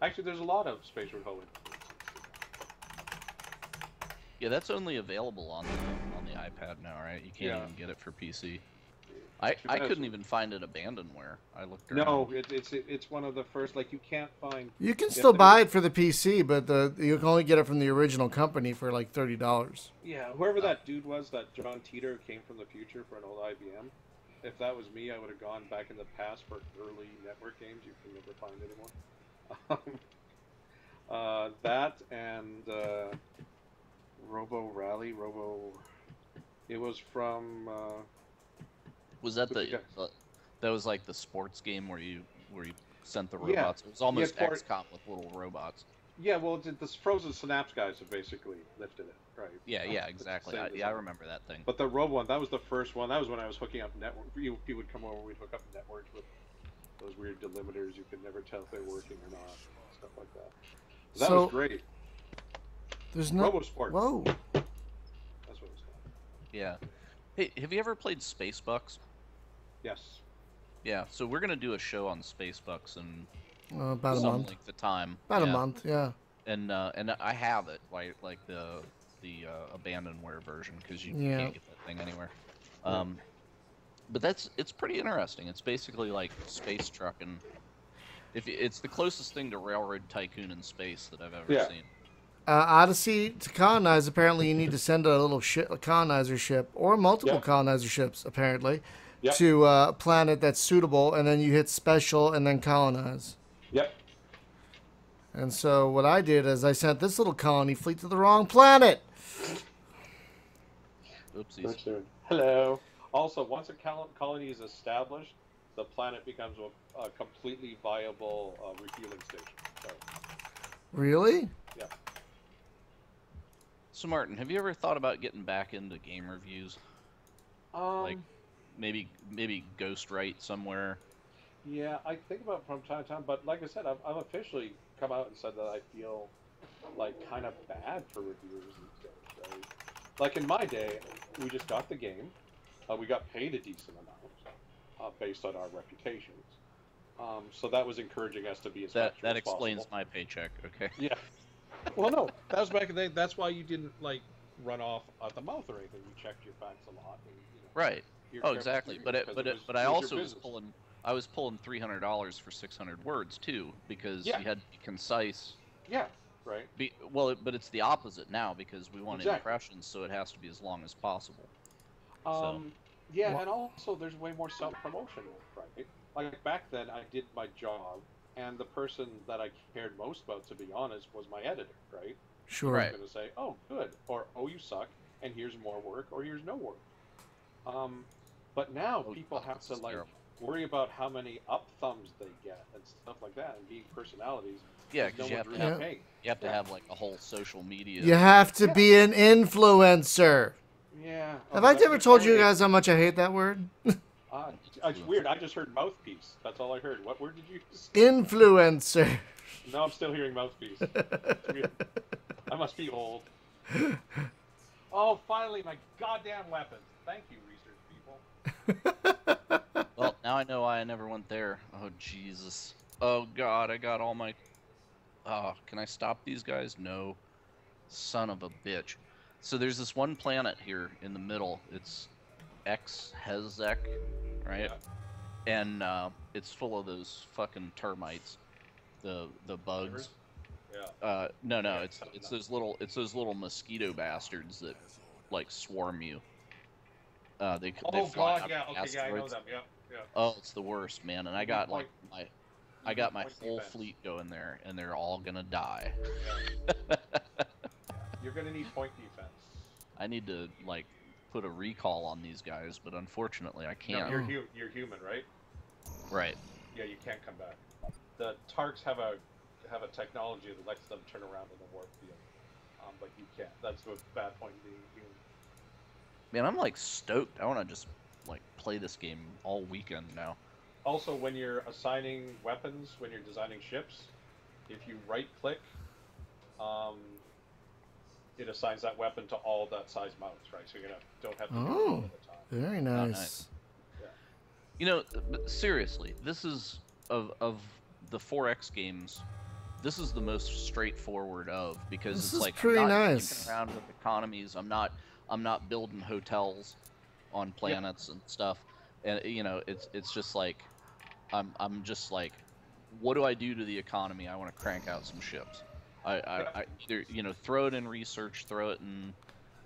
[SPEAKER 3] Actually, there's a lot of Spaceward Ho.
[SPEAKER 2] Yeah, that's only available on the iPad now, right? You can't even get it for PC. I couldn't even find it abandonware. I looked around.
[SPEAKER 3] No, it's one of the first. You can't find.
[SPEAKER 1] You can still buy it for the PC, but you can only get it from the original company for like $30.
[SPEAKER 3] Yeah, whoever that dude was, that John Teeter came from the future for an old IBM. If that was me, I would have gone back in the past for early network games you can never find anymore. That and Robo Rally, It was from.
[SPEAKER 2] Was that that was like the sports game where you sent the robots? Yeah. It was almost XCOM with little robots.
[SPEAKER 3] Yeah, well, the Frozen Synapse guys have basically lifted it, right?
[SPEAKER 2] Yeah, exactly. I remember that thing.
[SPEAKER 3] But the Robo one, that was the first one. That was when I was hooking up network. You would come over, we'd hook up networks with those weird delimiters. You could never tell if they're working or not, stuff like that. That was great.
[SPEAKER 1] There's no
[SPEAKER 3] RoboSport.
[SPEAKER 1] Whoa.
[SPEAKER 3] That's what it's called.
[SPEAKER 2] Yeah. Hey, have you ever played Spacebucks?
[SPEAKER 3] Yes.
[SPEAKER 2] Yeah, so we're gonna do a show on Spacebucks in
[SPEAKER 1] about a month.
[SPEAKER 2] Length of time.
[SPEAKER 1] About a month, yeah.
[SPEAKER 2] And I have it, like the abandonware version, because you can't get that thing anywhere. But it's pretty interesting. It's basically like space trucking. It's the closest thing to Railroad Tycoon in space that I've ever seen.
[SPEAKER 1] Odyssey, to colonize, apparently you need to send a little a colonizer ship, or multiple colonizer ships, apparently, to a planet that's suitable, and then you hit special and then colonize.
[SPEAKER 3] Yep.
[SPEAKER 1] And so what I did is I sent this little colony fleet to the wrong planet.
[SPEAKER 2] Oopsies.
[SPEAKER 3] Hello. Also, once a colony is established, the planet becomes a completely viable refueling station. So.
[SPEAKER 1] Really?
[SPEAKER 3] Yeah.
[SPEAKER 2] So Martin, have you ever thought about getting back into game reviews? Like maybe ghostwrite somewhere?
[SPEAKER 3] Yeah, I think about it from time to time, but like I said, I've officially come out and said that I feel kind of bad for reviewers these days, right? Like in my day, we just got the game, we got paid a decent amount based on our reputations, so that was encouraging us to be as
[SPEAKER 2] that explains my paycheck. Okay.
[SPEAKER 3] Yeah. Well, no, that was back in the day. That's why you didn't run off at the mouth or anything. You checked your facts a lot. And,
[SPEAKER 2] right. Oh, exactly. But I also was pulling $300 for 600 words too, because you had to be concise.
[SPEAKER 3] Yeah. Right.
[SPEAKER 2] But it's the opposite now, because we want impressions, so it has to be as long as possible.
[SPEAKER 3] Yeah, and also there's way more self-promotion, right? Like back then, I did my job, and the person that I cared most about, to be honest, was my editor, right?
[SPEAKER 1] Sure.
[SPEAKER 3] I was going to say, oh, good, or oh, you suck, and here's more work, or here's no work. But now people have to worry about how many up thumbs they get and stuff like that, and being personalities.
[SPEAKER 2] Yeah,
[SPEAKER 3] no
[SPEAKER 2] because you have
[SPEAKER 3] one's
[SPEAKER 2] to
[SPEAKER 3] really
[SPEAKER 2] have,
[SPEAKER 3] paying.
[SPEAKER 2] you have to have like a whole social media.
[SPEAKER 1] You have to be an influencer.
[SPEAKER 3] Yeah.
[SPEAKER 1] Have I ever told you guys how much I hate that word?
[SPEAKER 3] It's weird. I just heard mouthpiece. That's all I heard. What word did you use?
[SPEAKER 1] Influencer.
[SPEAKER 3] No, I'm still hearing mouthpiece. It's weird. I must be old. Oh, finally, my goddamn weapons. Thank you, research people.
[SPEAKER 2] Well, now I know why I never went there. Oh, Jesus. Oh, God, I got all my... Oh, can I stop these guys? No. Son of a bitch. So there's this one planet here in the middle. It's Hezek, right?
[SPEAKER 3] Yeah.
[SPEAKER 2] And it's full of those fucking termites, the bugs.
[SPEAKER 3] Yeah.
[SPEAKER 2] No, it's those little mosquito bastards that like swarm you. They
[SPEAKER 3] Oh
[SPEAKER 2] fly
[SPEAKER 3] God,
[SPEAKER 2] out
[SPEAKER 3] yeah,
[SPEAKER 2] of
[SPEAKER 3] okay, yeah, I know
[SPEAKER 2] asteroids.
[SPEAKER 3] them. Yeah, yeah.
[SPEAKER 2] Oh, it's the worst, man. And I got like I got my
[SPEAKER 3] point
[SPEAKER 2] whole
[SPEAKER 3] defense.
[SPEAKER 2] fleet going there, and they're all gonna die.
[SPEAKER 3] Yeah. You're gonna need point defense.
[SPEAKER 2] I need to like put a recall on these guys, but unfortunately I
[SPEAKER 3] No,
[SPEAKER 2] can't.
[SPEAKER 3] you're human, right?
[SPEAKER 2] Right.
[SPEAKER 3] Yeah, you can't come back. The Tarks have a technology that lets them turn around in the warp field, but you can't. That's the bad point being human.
[SPEAKER 2] Man, I'm like stoked. I want to just like play this game all weekend now.
[SPEAKER 3] Also, when you're assigning weapons, when you're designing ships, if you right-click, it assigns that weapon to all that size mounts, right? So you don't have to do it all the time.
[SPEAKER 1] Very
[SPEAKER 2] Oh,
[SPEAKER 1] nice.
[SPEAKER 2] nice. You know, but seriously, this is of the 4X games. This is the most straightforward of because
[SPEAKER 1] This
[SPEAKER 2] it's
[SPEAKER 1] is
[SPEAKER 2] like
[SPEAKER 1] pretty
[SPEAKER 2] I'm not
[SPEAKER 1] nice.
[SPEAKER 2] dicking around with economies. I'm not building hotels on planets and stuff. And you know, it's just like I'm just like, what do I do to the economy? I want to crank out some ships. I either throw it in research, throw it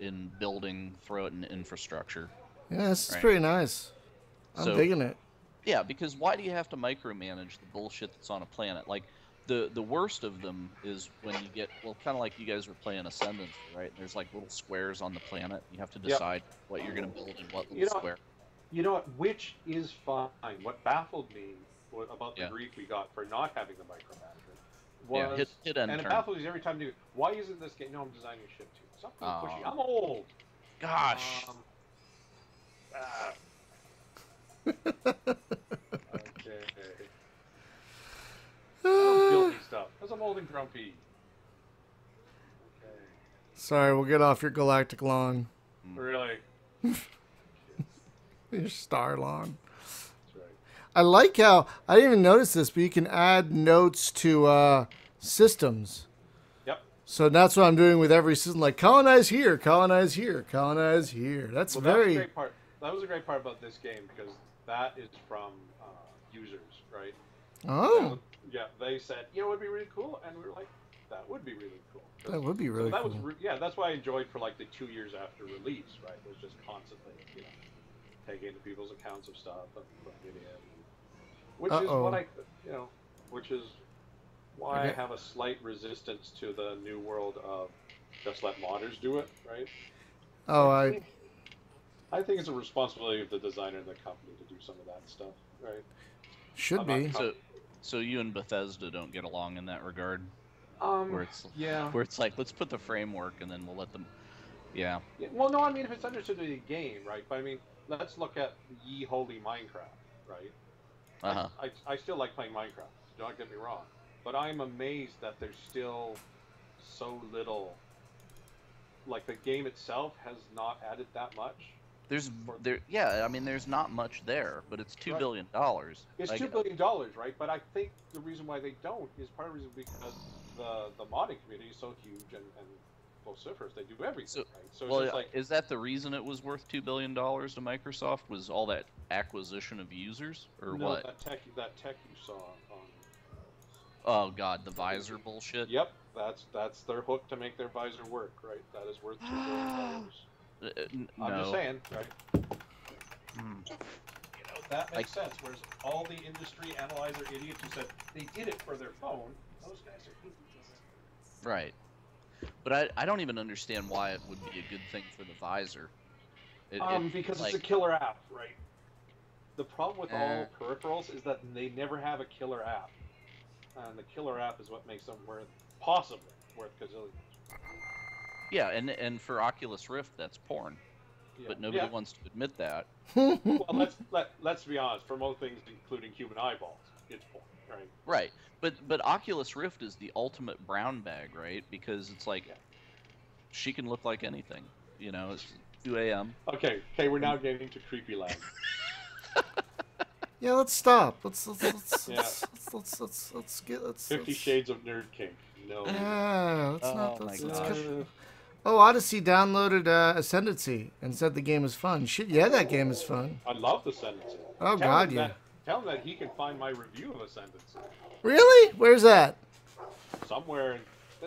[SPEAKER 2] in building, throw it in infrastructure.
[SPEAKER 1] Yeah, this is
[SPEAKER 2] Right.
[SPEAKER 1] pretty nice. I'm
[SPEAKER 2] So-
[SPEAKER 1] digging it.
[SPEAKER 2] Yeah, because why do you have to micromanage the bullshit that's on a planet? Like, the worst of them is when you get, well, kind of like you guys were playing Ascendancy, right? There's like little squares on the planet. You have to decide what you're going to build in what little square.
[SPEAKER 3] You know what? Which is fine. What baffled me about the
[SPEAKER 2] Yeah.
[SPEAKER 3] grief we got for not having the micromanagement
[SPEAKER 2] Yeah,
[SPEAKER 3] was,
[SPEAKER 2] hit end
[SPEAKER 3] and it
[SPEAKER 2] turn.
[SPEAKER 3] baffles you every time you. Why isn't this game? No, I'm designing a ship too. Stop being pushy.
[SPEAKER 2] Aw.
[SPEAKER 3] I'm old.
[SPEAKER 2] Gosh.
[SPEAKER 3] Okay. I don't build me stuff because I'm old and grumpy. Okay.
[SPEAKER 1] Sorry, we'll get off your galactic lawn.
[SPEAKER 3] Really?
[SPEAKER 1] Your star lawn.
[SPEAKER 3] That's right.
[SPEAKER 1] I like how, I didn't even notice this, but you can add notes to systems.
[SPEAKER 3] Yep.
[SPEAKER 1] So that's what I'm doing with every system, like colonize here, colonize here, colonize here. That's
[SPEAKER 3] Well,
[SPEAKER 1] very...
[SPEAKER 3] That was a great part. That was a great part about this game because that is from users, right?
[SPEAKER 1] Oh,
[SPEAKER 3] Yeah, they said, it would be really cool, and we were like, that would be really cool.
[SPEAKER 1] that would be really
[SPEAKER 3] So that
[SPEAKER 1] cool.
[SPEAKER 3] was that's why I enjoyed for like the 2 years after release, right? It was just constantly, taking into people's accounts of stuff and putting it in, which is what which is why I
[SPEAKER 1] Okay.
[SPEAKER 3] have a slight resistance to the new world of just let modders do it, right?
[SPEAKER 1] Oh,
[SPEAKER 3] I think it's a responsibility of the designer and the company to do some of that stuff, right?
[SPEAKER 1] should
[SPEAKER 3] I'm not
[SPEAKER 1] be.
[SPEAKER 2] So you and Bethesda don't get along in that regard, where it's
[SPEAKER 3] yeah.
[SPEAKER 2] where it's like, let's put the framework and then we'll let them. Yeah.
[SPEAKER 3] Yeah, well, no, I mean, if it's understood in the game, right? But I mean, let's look at Ye Holy Minecraft, right?
[SPEAKER 2] Uh-huh.
[SPEAKER 3] I still like playing Minecraft, don't get me wrong. But I'm amazed that there's still so little. Like, the game itself has not added that much.
[SPEAKER 2] There's not much there, but it's $2
[SPEAKER 3] Right.
[SPEAKER 2] billion.
[SPEAKER 3] It's
[SPEAKER 2] Like,
[SPEAKER 3] $2 billion, right? But I think the reason why they don't is part of the reason because the modding community is so huge and vociferous. They do everything, right? So
[SPEAKER 2] well,
[SPEAKER 3] it's just like,
[SPEAKER 2] is that the reason it was worth $2 billion to Microsoft? Was all that acquisition of users, or
[SPEAKER 3] no,
[SPEAKER 2] what?
[SPEAKER 3] that tech you saw on.
[SPEAKER 2] Oh God, the visor bullshit.
[SPEAKER 3] Yep, that's their hook to make their visor work, right? That is worth $2 billion. I'm
[SPEAKER 2] No.
[SPEAKER 3] just saying, right?
[SPEAKER 2] Hmm.
[SPEAKER 3] That makes sense. Whereas all the industry analyzer idiots who said they did it for their phone, those guys are idiots.
[SPEAKER 2] Right. But I don't even understand why it would be a good thing for the visor.
[SPEAKER 3] Because it's a killer app, right? the problem with all peripherals is that they never have a killer app, and the killer app is what makes them possibly worth gazillions.
[SPEAKER 2] Yeah, and for Oculus Rift, that's porn, but nobody wants to admit that.
[SPEAKER 3] Well, let's be honest. For most things, including human eyeballs, it's porn, right?
[SPEAKER 2] Right, but Oculus Rift is the ultimate brown bag, right? Because it's like she can look like anything. You know, it's 2 a.m.
[SPEAKER 3] Okay, we're now getting to creepy land.
[SPEAKER 1] Yeah, let's stop. Let's
[SPEAKER 3] 50 Shades of Nerd King. No.
[SPEAKER 1] Yeah, let's not.
[SPEAKER 2] Oh
[SPEAKER 1] Let's
[SPEAKER 2] my
[SPEAKER 1] cut.
[SPEAKER 2] gosh.
[SPEAKER 1] Oh, Odyssey downloaded Ascendancy and said the game is fun. Shit, yeah, that game is fun.
[SPEAKER 3] I love the Ascendancy.
[SPEAKER 1] Oh God, yeah.
[SPEAKER 3] Tell him that he can find my review of Ascendancy.
[SPEAKER 1] Really? Where's that?
[SPEAKER 3] Somewhere.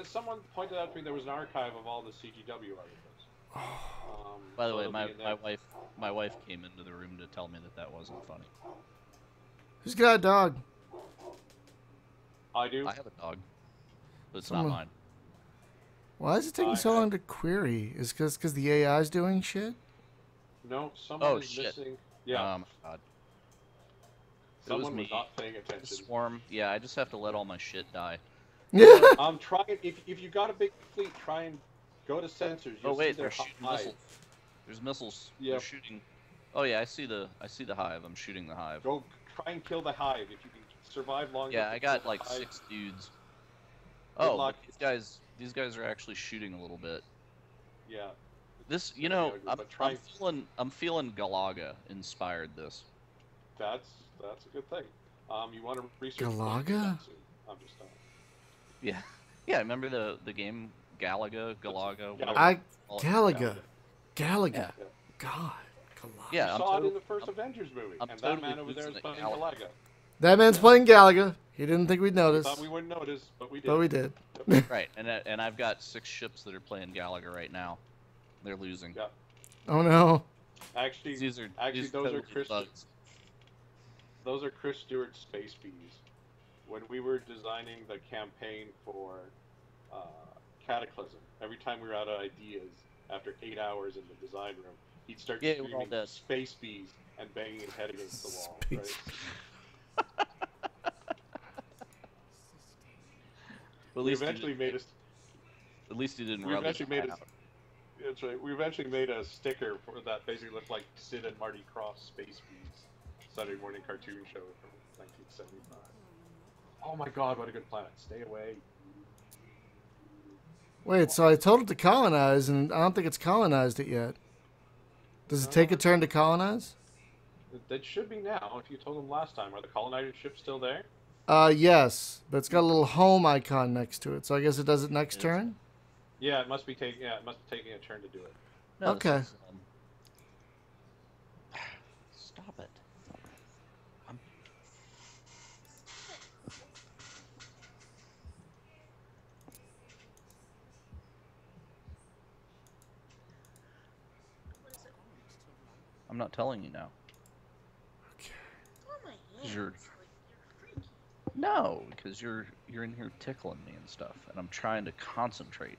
[SPEAKER 3] Someone pointed out to me there was an archive of all the CGW articles.
[SPEAKER 2] By the way,
[SPEAKER 3] it'll be in there.
[SPEAKER 2] my wife came into the room to tell me that wasn't funny.
[SPEAKER 1] Who's got a dog?
[SPEAKER 3] I do.
[SPEAKER 2] I have a dog, but it's not mine.
[SPEAKER 1] Why is it taking so long to query? Is because the AI is doing shit?
[SPEAKER 3] No, someone is missing. Yeah.
[SPEAKER 2] Oh my God.
[SPEAKER 3] Someone
[SPEAKER 2] was
[SPEAKER 3] was not paying attention.
[SPEAKER 2] Swarm. Yeah, I just have to let all my shit die.
[SPEAKER 1] Yeah.
[SPEAKER 3] Try it. If you got a big fleet, try and go to sensors.
[SPEAKER 2] Oh wait,
[SPEAKER 3] they're
[SPEAKER 2] they're shooting missiles. There's missiles.
[SPEAKER 3] Yep.
[SPEAKER 2] They're shooting. Oh yeah, I see the hive. I'm shooting the hive.
[SPEAKER 3] Go try and kill the hive if you can survive long.
[SPEAKER 2] Yeah,
[SPEAKER 3] enough
[SPEAKER 2] I
[SPEAKER 3] to
[SPEAKER 2] got
[SPEAKER 3] kill
[SPEAKER 2] like
[SPEAKER 3] the hive.
[SPEAKER 2] 6 dudes.
[SPEAKER 3] Good
[SPEAKER 2] Oh,
[SPEAKER 3] luck.
[SPEAKER 2] look, these guys are actually shooting a little bit.
[SPEAKER 3] Yeah.
[SPEAKER 2] This, you know,
[SPEAKER 3] But try.
[SPEAKER 2] I'm feeling Galaga inspired this.
[SPEAKER 3] That's a good thing. You want to research
[SPEAKER 1] Galaga?
[SPEAKER 3] I'm just
[SPEAKER 2] Yeah, yeah. Remember the game Galaga, whatever
[SPEAKER 1] I
[SPEAKER 2] it's called?
[SPEAKER 1] Galaga.
[SPEAKER 2] Yeah.
[SPEAKER 1] God.
[SPEAKER 2] Yeah,
[SPEAKER 3] You
[SPEAKER 2] I'm
[SPEAKER 3] saw it
[SPEAKER 2] totally-
[SPEAKER 3] in the first Avengers movie,
[SPEAKER 2] I'm
[SPEAKER 3] and
[SPEAKER 2] totally
[SPEAKER 3] that man over there is
[SPEAKER 2] losing
[SPEAKER 3] playing
[SPEAKER 2] it,
[SPEAKER 3] Galaga.
[SPEAKER 1] That man's playing Galaga. He didn't think we'd notice,
[SPEAKER 3] Thought we wouldn't notice, but we did.
[SPEAKER 1] but we did.
[SPEAKER 2] Right, and I've got 6 ships that are playing Galaga right now. They're losing.
[SPEAKER 3] Yeah.
[SPEAKER 1] Oh no.
[SPEAKER 3] Actually,
[SPEAKER 2] These are
[SPEAKER 3] those
[SPEAKER 2] totally
[SPEAKER 3] are Chris.
[SPEAKER 2] bugs.
[SPEAKER 3] Those are Chris Stewart's space bees. When we were designing the campaign for Cataclysm, every time we were out of ideas, after 8 hours in the design room, he'd start
[SPEAKER 2] Yeah, we're all
[SPEAKER 3] screaming
[SPEAKER 2] dead.
[SPEAKER 3] space bees and banging his head against the wall.
[SPEAKER 1] Space
[SPEAKER 3] Right?
[SPEAKER 2] Well, at
[SPEAKER 3] We
[SPEAKER 2] least
[SPEAKER 3] eventually made a.
[SPEAKER 2] At least he didn't
[SPEAKER 3] We
[SPEAKER 2] rub his
[SPEAKER 3] eventually made
[SPEAKER 2] eye
[SPEAKER 3] a.
[SPEAKER 2] out.
[SPEAKER 3] That's right. We eventually made a sticker that basically looked like Sid and Marty Krofft's Space Bees Saturday morning cartoon show from 1975. Oh my God! What a good planet. Stay away.
[SPEAKER 1] Wait, so I told it to colonize, and I don't think it's colonized it yet. Does it take a turn to colonize?
[SPEAKER 3] That should be now. If you told them last time, are the colonizer ships still there?
[SPEAKER 1] Yes, but it's got a little home icon next to it, so I guess it does it next turn.
[SPEAKER 3] Yeah, it must be taking. Yeah, it must be taking a turn to do it.
[SPEAKER 2] No,
[SPEAKER 1] Okay.
[SPEAKER 2] this is, stop it. I'm not telling you now.
[SPEAKER 1] Okay.
[SPEAKER 2] 'Cause you're no, because you're in here tickling me and stuff, and I'm trying to concentrate,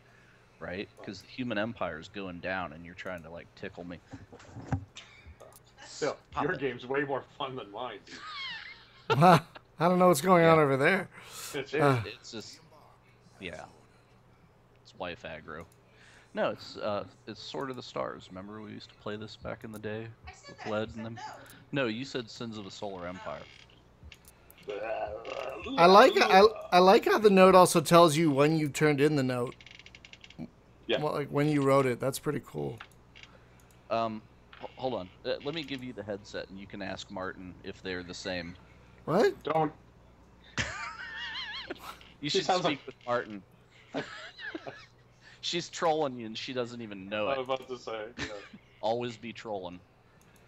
[SPEAKER 2] right? Because the human empire is going down, and you're trying to like tickle me.
[SPEAKER 3] Still,
[SPEAKER 2] Stop
[SPEAKER 3] your
[SPEAKER 2] it.
[SPEAKER 3] game's way more fun than mine. Dude.
[SPEAKER 1] I don't know what's going on over there.
[SPEAKER 3] It's,
[SPEAKER 2] It's just, yeah, it's wife aggro. No, it's Sword of the Stars. Remember we used to play this back in the day with Led and them. No, you said Sins of the Solar Empire.
[SPEAKER 1] I like how the note also tells you when you turned in the note.
[SPEAKER 3] Yeah.
[SPEAKER 1] Well, like when you wrote it. That's pretty cool.
[SPEAKER 2] Hold on. Let me give you the headset, and you can ask Martin if they're the same.
[SPEAKER 1] What?
[SPEAKER 3] Don't.
[SPEAKER 2] You
[SPEAKER 3] She
[SPEAKER 2] should
[SPEAKER 3] sounds
[SPEAKER 2] speak with Martin. She's trolling you, and she doesn't even know
[SPEAKER 3] I was
[SPEAKER 2] it.
[SPEAKER 3] about to say. Yeah.
[SPEAKER 2] Always be trolling.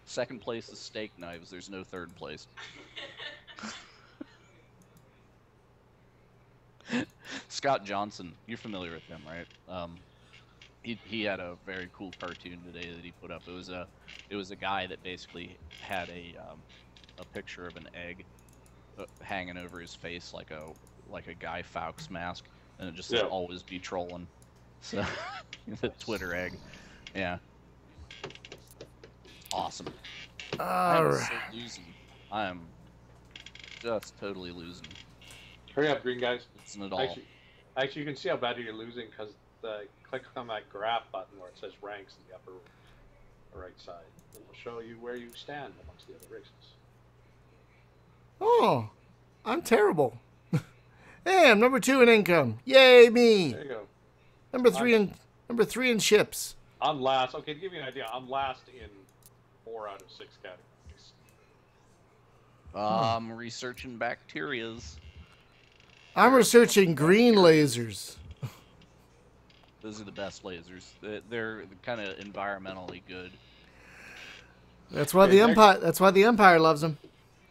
[SPEAKER 2] Second place is steak knives. There's no third place. Scott Johnson, you're familiar with him, right? He had a very cool cartoon today that he put up. It was a guy that basically had a picture of an egg hanging over his face like a Guy Fawkes mask, and it just said "Always be trolling." So the Twitter egg, yeah, awesome.
[SPEAKER 1] All
[SPEAKER 2] I'm
[SPEAKER 1] right.
[SPEAKER 2] so losing. I am just totally losing.
[SPEAKER 3] Hurry up, green guys.
[SPEAKER 2] It's not at all.
[SPEAKER 3] Actually, you can see how bad you're losing because click on that graph button where it says ranks in the upper right side. It will show you where you stand amongst the other races.
[SPEAKER 1] Oh, I'm terrible. Hey, I'm number 2 in income. Yay, me.
[SPEAKER 3] There you go.
[SPEAKER 1] Number three in ships.
[SPEAKER 3] I'm last. Okay, to give you an idea, I'm last in 4 out of 6 categories.
[SPEAKER 2] I'm researching bacterias.
[SPEAKER 1] I'm researching green lasers.
[SPEAKER 2] Those are the best lasers. They're kind of environmentally good.
[SPEAKER 1] That's why the Empire. That's why the Empire loves them.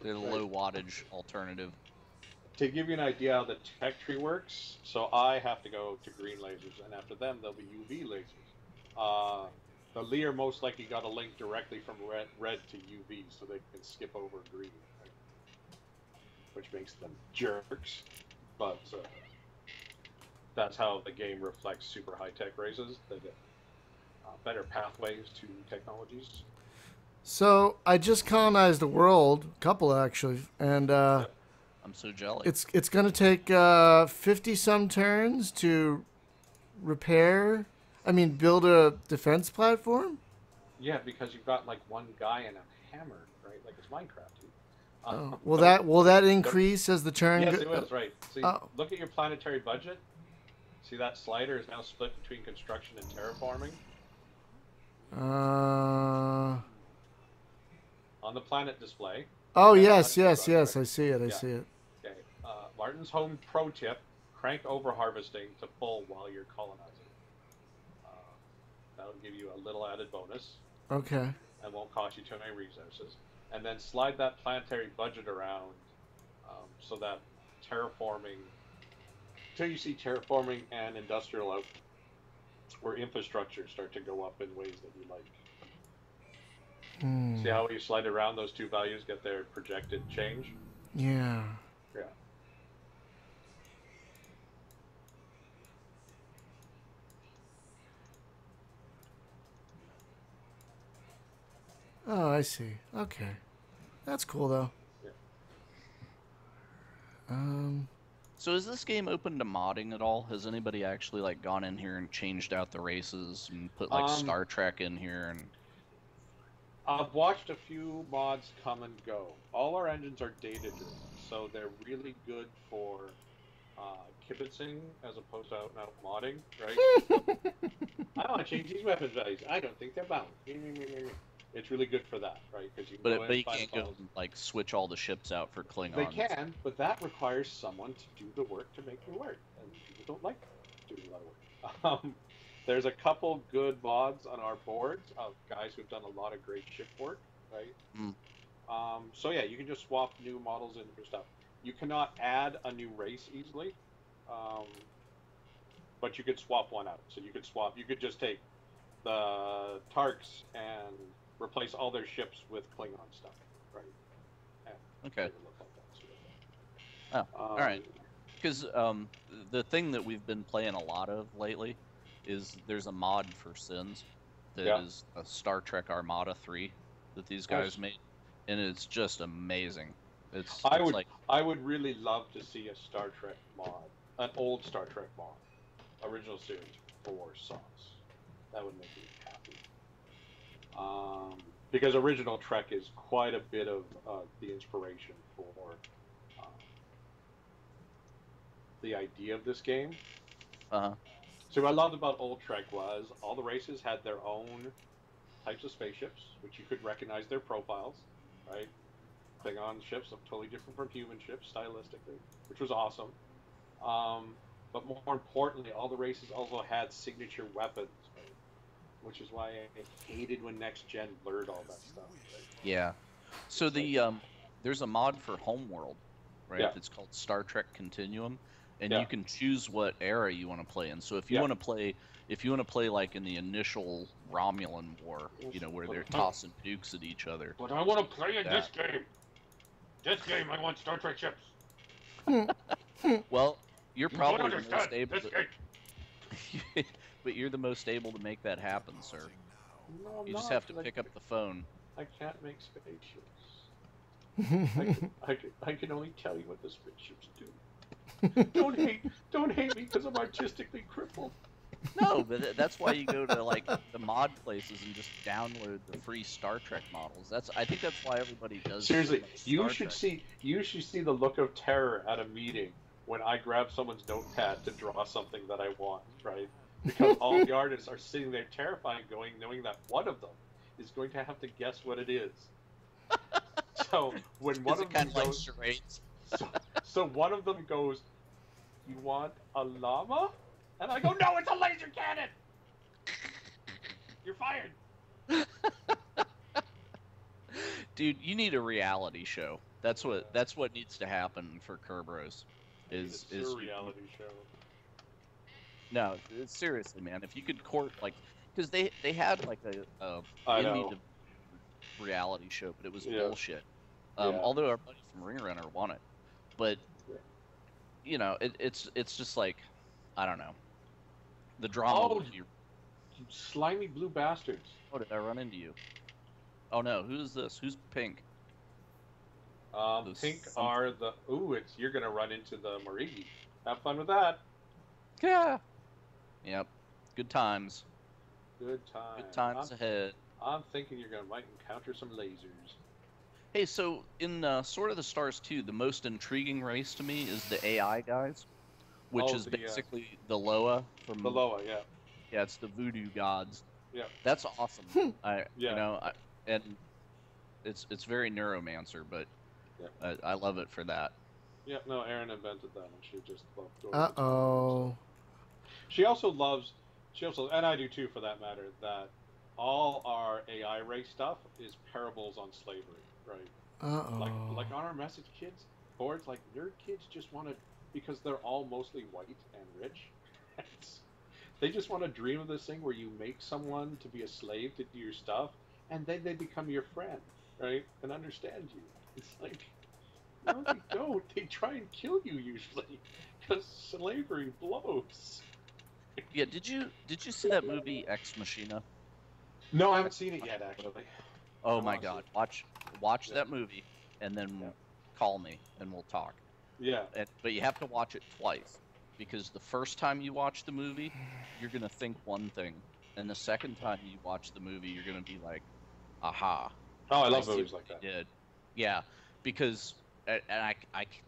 [SPEAKER 2] They're the low wattage alternative.
[SPEAKER 3] To give you an idea how the tech tree works, so I have to go to green lasers, and after them there'll be UV lasers. The Lear most likely got a link directly from red to UV, so they can skip over green, right? Which makes them jerks. But that's how the game reflects super high-tech races. They get better pathways to technologies.
[SPEAKER 1] So I just colonized the world, a couple actually, and
[SPEAKER 2] I'm so jealous.
[SPEAKER 1] it's going to take 50-some turns to build a defense platform.
[SPEAKER 3] Yeah, because you've got like one guy and a hammer, right? Like it's Minecraft.
[SPEAKER 1] Will that increase as the turn?
[SPEAKER 3] Yes, it will. Right. So look at your planetary budget. See that slider is now split between construction and terraforming. On the planet display.
[SPEAKER 1] Oh yes. I see it. I see it.
[SPEAKER 3] Okay. Martin's home pro tip: crank over harvesting to full while you're colonizing. That'll give you a little added bonus.
[SPEAKER 1] Okay.
[SPEAKER 3] And won't cost you too many resources. And then slide that planetary budget around so that terraforming, until you see terraforming and industrial out, where infrastructure start to go up in ways that you like. See how you slide around those two values, get their projected change?
[SPEAKER 1] Yeah.
[SPEAKER 3] Yeah.
[SPEAKER 1] Oh, I see. Okay. That's cool, though.
[SPEAKER 3] Yeah.
[SPEAKER 2] So is this game open to modding at all? Has anybody actually like gone in here and changed out the races and put like Star Trek in here? And
[SPEAKER 3] I've watched a few mods come and go. All our engines are data-driven, so they're really good for kibitzing as opposed to out-and-out modding, right? I want to change these weapons values. I don't think they're balanced. It's really good for that, right? Because you can
[SPEAKER 2] but you can't go and, like switch all the ships out for Klingons.
[SPEAKER 3] They can, but that requires someone to do the work to make it work, and people don't like doing a lot of work. There's a couple good mods on our boards of guys who've done a lot of great ship work, right? So yeah, you can just swap new models and new stuff. You cannot add a new race easily, but you could swap one out. So you could just take the Tarks and replace all their ships with Klingon stuff, right? And
[SPEAKER 2] okay. All right. Because the thing that we've been playing a lot of lately is there's a mod for Sins that is a Star Trek Armada 3 that these guys made, and it's just amazing. I would really love to see a Star Trek mod, an old Star Trek mod, original series for Sauce. That would make me happy. Because original Trek is quite a bit of the inspiration for the idea of this game. So what I loved about old Trek was all the races had their own types of spaceships, which you could recognize their profiles, right? Klingon ships are totally different from human ships stylistically, which was awesome. But more importantly, all the races also had signature weapons, right? Which is why I hated when Next Gen blurred all that stuff. Right? Yeah. So there's a mod for Homeworld, right?
[SPEAKER 3] Yeah.
[SPEAKER 2] It's called Star Trek Continuum, and you can choose what era you want to play in. So if you want to play like in the initial Romulan War, you know, where they're tossing nukes at each other.
[SPEAKER 3] But I want to play in this game. This game, I want Star Trek ships.
[SPEAKER 2] Well, you're probably the most able to. But you're the most able to make that happen, sir.
[SPEAKER 3] No, I'm
[SPEAKER 2] you
[SPEAKER 3] not.
[SPEAKER 2] just have to pick up the phone.
[SPEAKER 3] I can't make spaceships. I can only tell you what the spaceships do. Don't hate me because I'm artistically crippled.
[SPEAKER 2] No, but that's why you go to like the mod places and just download the free Star Trek models. I think that's why everybody does.
[SPEAKER 3] Seriously,
[SPEAKER 2] so much
[SPEAKER 3] you
[SPEAKER 2] Star
[SPEAKER 3] should
[SPEAKER 2] Trek.
[SPEAKER 3] see the look of terror at a meeting when I grab someone's notepad to draw something that I want, right? Because all the artists are sitting there terrified, knowing that one of them is going to have to guess what it is. So when one
[SPEAKER 2] Is
[SPEAKER 3] of
[SPEAKER 2] it
[SPEAKER 3] them
[SPEAKER 2] kind of like
[SPEAKER 3] goes,
[SPEAKER 2] charades?
[SPEAKER 3] so one of them goes, "You want a llama?" And I go, "No, it's a laser cannon. You're fired."
[SPEAKER 2] Dude, you need a reality show. That's what needs to happen for Kerberos. Is
[SPEAKER 3] a reality show?
[SPEAKER 2] No, seriously, man. If you could court like, because they had like a
[SPEAKER 3] I
[SPEAKER 2] indie
[SPEAKER 3] know.
[SPEAKER 2] reality show, but it was
[SPEAKER 3] Yeah.
[SPEAKER 2] bullshit.
[SPEAKER 3] Yeah.
[SPEAKER 2] Although our buddy from Ring Runner won it, but you know, it's just like, I don't know. The drama would be.
[SPEAKER 3] You slimy blue bastards.
[SPEAKER 2] Oh, did I run into you? Oh no, who's this? Who's pink?
[SPEAKER 3] Pink are the you're gonna run into the Morigi. Have fun with that.
[SPEAKER 2] Yeah. Yep. Good times.
[SPEAKER 3] Good times.
[SPEAKER 2] Good times ahead.
[SPEAKER 3] I'm thinking you're gonna might encounter some lasers.
[SPEAKER 2] Hey, so in Sword of the Stars 2, the most intriguing race to me is the AI guys, which is basically the Loa from
[SPEAKER 3] the Loa, yeah.
[SPEAKER 2] Yeah, it's the voodoo gods.
[SPEAKER 3] Yeah.
[SPEAKER 2] That's awesome. And it's very Neuromancer, but I love it for that.
[SPEAKER 3] Yeah, no, Erin invented that, and she just loved going.
[SPEAKER 1] Uh-oh.
[SPEAKER 3] She also, and I do too for that matter, that all our AI race stuff is parables on slavery, right?
[SPEAKER 1] Uh-oh.
[SPEAKER 3] Like on our message kids boards, like nerd kids just want to, because they're all mostly white and rich, they just want to dream of this thing where you make someone to be a slave to do your stuff, and then they become your friend, right? And understand you. It's like, no, they don't. They try and kill you usually, because slavery blows.
[SPEAKER 2] Yeah, did you see that movie Ex Machina?
[SPEAKER 3] No, I haven't seen it yet, actually.
[SPEAKER 2] Oh my God, watch that movie, and then call me, and we'll talk.
[SPEAKER 3] Yeah.
[SPEAKER 2] But you have to watch it twice, because the first time you watch the movie, you're gonna think one thing, and the second time you watch the movie, you're gonna be like, aha.
[SPEAKER 3] Oh, I love movies like that.
[SPEAKER 2] Did. Yeah, because and I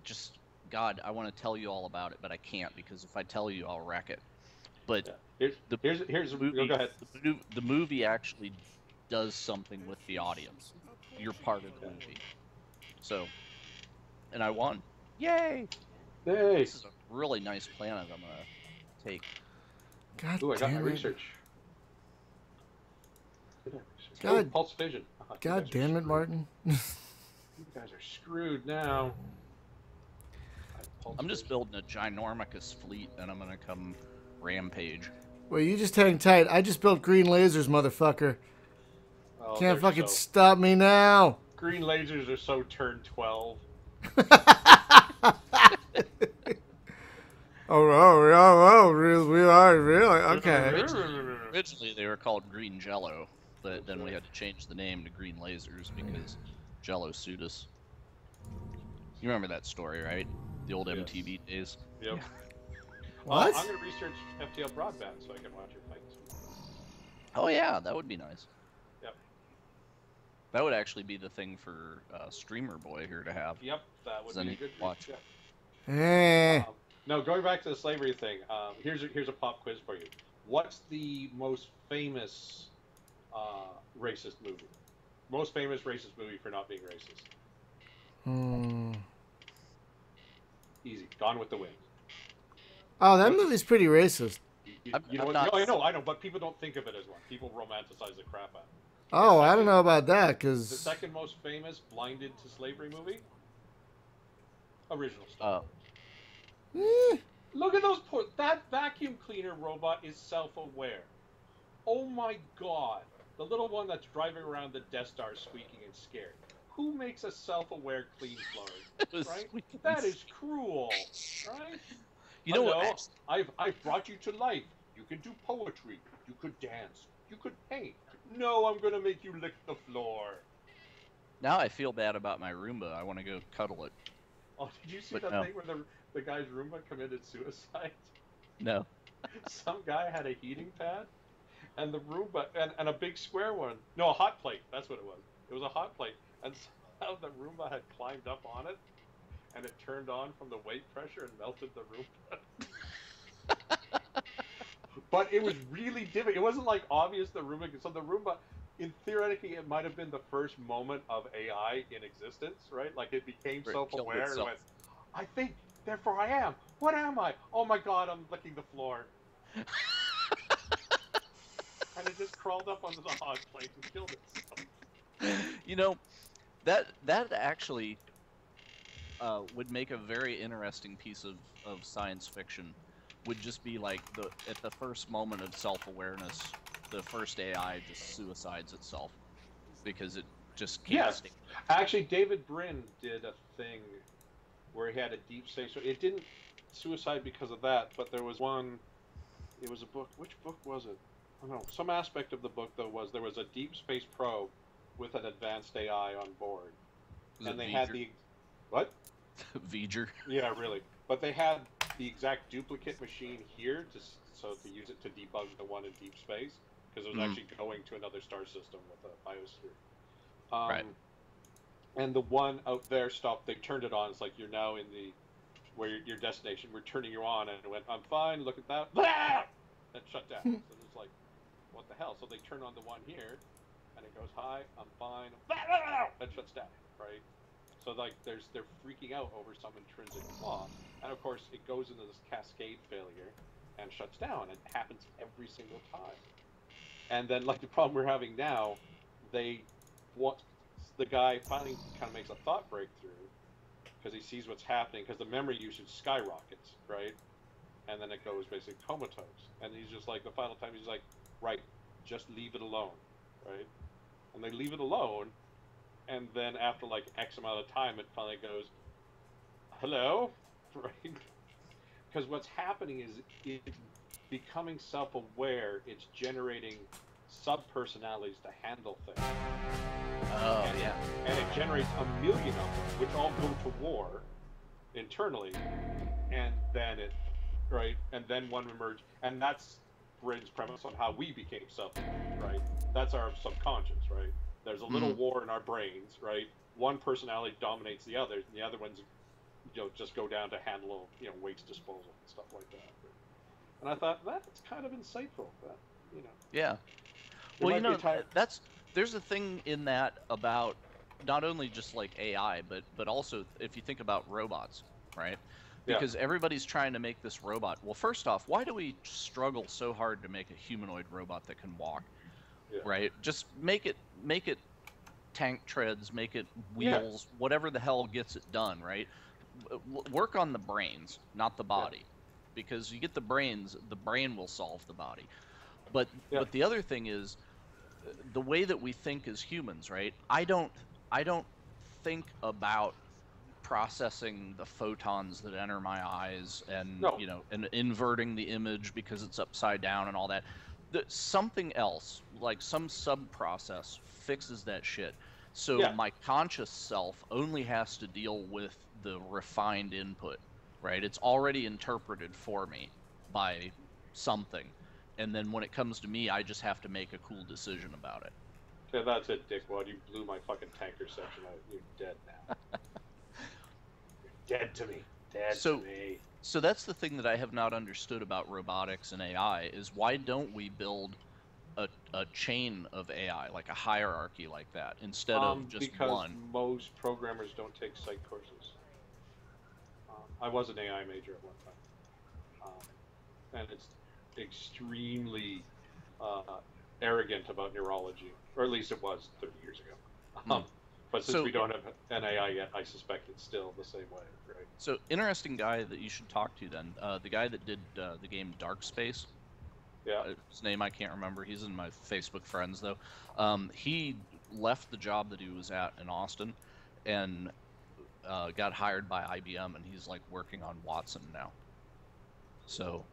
[SPEAKER 2] just, God, I want to tell you all about it, but I can't, because if I tell you, I'll wreck it. But
[SPEAKER 3] here's
[SPEAKER 2] the movie,
[SPEAKER 3] go ahead.
[SPEAKER 2] The movie actually does something with the audience. You're part of the movie. So, and I won. Yay!
[SPEAKER 3] Hey!
[SPEAKER 2] This is a really nice planet I'm gonna take.
[SPEAKER 1] God
[SPEAKER 3] I got my
[SPEAKER 1] damn it.
[SPEAKER 3] research.
[SPEAKER 1] God,
[SPEAKER 3] Pulse Vision.
[SPEAKER 1] God damn it, Martin.
[SPEAKER 3] You guys are screwed now.
[SPEAKER 2] I'm just building a ginormous fleet, and I'm gonna come rampage.
[SPEAKER 1] Well, you just hang tight. I just built green lasers, motherfucker.
[SPEAKER 3] Oh,
[SPEAKER 1] Can't fucking stop me now.
[SPEAKER 3] Green lasers are so turn 12.
[SPEAKER 1] We are really okay.
[SPEAKER 2] Originally, they were called Green Jello, but then we had to change the name to Green Lasers because Jello sued us. You remember that story, right? The old MTV days.
[SPEAKER 3] Yep.
[SPEAKER 1] What?
[SPEAKER 3] I'm gonna research FTL broadband so I can watch your fights.
[SPEAKER 2] Oh yeah, that would be nice.
[SPEAKER 3] Yep.
[SPEAKER 2] That would actually be the thing for Streamer Boy here to have.
[SPEAKER 3] Yep, that would be a good
[SPEAKER 2] watch.
[SPEAKER 3] No, going back to the slavery thing. Here's a pop quiz for you. What's the most famous racist movie? Most famous racist movie for not being racist? Easy. Gone with the Wind.
[SPEAKER 1] Oh, that movie's pretty racist.
[SPEAKER 3] You know what? No, I know, but people don't think of it as one. People romanticize the crap out of it.
[SPEAKER 1] Oh, I don't know about that, because...
[SPEAKER 3] The second most famous blinded to slavery movie? Original Star Wars. Look at those poor... That vacuum cleaner robot is self-aware. Oh my god. The little one that's driving around the Death Star squeaking and scared. Who makes a self-aware clean flurry? Right? That is cruel. Right?
[SPEAKER 2] You know what?
[SPEAKER 3] I've brought you to life. You can do poetry. You could dance. You could paint. No, I'm gonna make you lick the floor.
[SPEAKER 2] Now I feel bad about my Roomba. I want to go cuddle it.
[SPEAKER 3] Oh, did you see
[SPEAKER 2] But
[SPEAKER 3] that
[SPEAKER 2] no.
[SPEAKER 3] thing where the guy's Roomba committed suicide?
[SPEAKER 2] No.
[SPEAKER 3] Some guy had a heating pad, and the Roomba, and a big square one. No, a hot plate. That's what it was. It was a hot plate, and somehow the Roomba had climbed up on it, and it turned on from the weight pressure and melted the Roomba. But it was really difficult. It wasn't like obvious the Roomba. So the Roomba, theoretically, it might have been the first moment of AI in existence, right? Like it became
[SPEAKER 2] Where it killed
[SPEAKER 3] self-aware and
[SPEAKER 2] itself.
[SPEAKER 3] went, I think, therefore I am. What am I? Oh my God, I'm licking the floor. And it just crawled up onto the hot plate and killed itself.
[SPEAKER 2] You know, that actually would make a very interesting piece of science fiction. Would just be like at the first moment of self-awareness, the first AI just suicides itself because it just can't
[SPEAKER 3] Yes.
[SPEAKER 2] stay.
[SPEAKER 3] Actually, David Brin did a thing where he had a deep space. So it didn't suicide because of that, but there was one. It was a book. Which book was it? I don't know. Some aspect of the book though was there was a deep space probe with an advanced AI on board,
[SPEAKER 2] Was
[SPEAKER 3] and
[SPEAKER 2] it
[SPEAKER 3] they had
[SPEAKER 2] V'ger?
[SPEAKER 3] the what?
[SPEAKER 2] V'ger.
[SPEAKER 3] Yeah, really. But they had the exact duplicate machine here to use it to debug the one in deep space because it was actually going to another star system with a biosphere.
[SPEAKER 2] Right.
[SPEAKER 3] And the one out there stopped. They turned it on. It's like you're now in the where your destination. We're turning you on, and it went. I'm fine. Look at that. Blah! And shut down. So it's like, what the hell? So they turn on the one here, and it goes, hi, I'm fine. Blah! And shuts down. Right. So like they're freaking out over some intrinsic flaw, and of course it goes into this cascade failure and shuts down. It happens every single time. And then like the problem we're having now, the guy finally kind of makes a thought breakthrough because he sees what's happening because the memory usage skyrockets, right? And then it goes basically comatose. And he's just like the final time he's like, right, just leave it alone, right? And they leave it alone. And then after like X amount of time, it finally goes, hello, right? Because what's happening is it's becoming self-aware. It's generating sub-personalities to handle things.
[SPEAKER 2] Oh, yeah.
[SPEAKER 3] And it generates 1 million of them, which all go to war internally. And then and then one emerge. And that's Brin's premise on how we became self-aware, right? That's our subconscious, right? There's a little war in our brains, right? One personality dominates the others, and the other ones, just go down to handle, waste disposal and stuff like that. And I thought that's kind of insightful. That,
[SPEAKER 2] Yeah. Well, there's a thing in that about not only just like AI, but also if you think about robots, right? Because everybody's trying to make this robot. Well, first off, why do we struggle so hard to make a humanoid robot that can walk?
[SPEAKER 3] Yeah.
[SPEAKER 2] Right? Just make it tank treads, make it wheels, whatever the hell gets it done, right? Work on the brains, not the body. Because you get the brains, the brain will solve the body. But the other thing is the way that we think as humans, right? I don't think about processing the photons that enter my eyes and and inverting the image because it's upside down and all that. Something else, like some sub process, fixes that shit. So my conscious self only has to deal with the refined input, right? It's already interpreted for me by something. And then when it comes to me, I just have to make a cool decision about it.
[SPEAKER 3] Yeah, that's it, Dickwad. You blew my fucking tanker section out. You're dead now. You're dead to me. Dead to me.
[SPEAKER 2] So that's the thing that I have not understood about robotics and AI is why don't we build a chain of AI, like a hierarchy like that, instead of just one?
[SPEAKER 3] Because most programmers don't take psych courses. I was an AI major at one time. And it's extremely arrogant about neurology, or at least it was 30 years ago. But since we don't have an AI yet, I suspect it's still the same way, right?
[SPEAKER 2] So, interesting guy that you should talk to then. The guy that did the game Dark Space.
[SPEAKER 3] Yeah.
[SPEAKER 2] His name I can't remember. He's in my Facebook friends, though. He left the job that he was at in Austin and got hired by IBM, and he's, like, working on Watson now. So,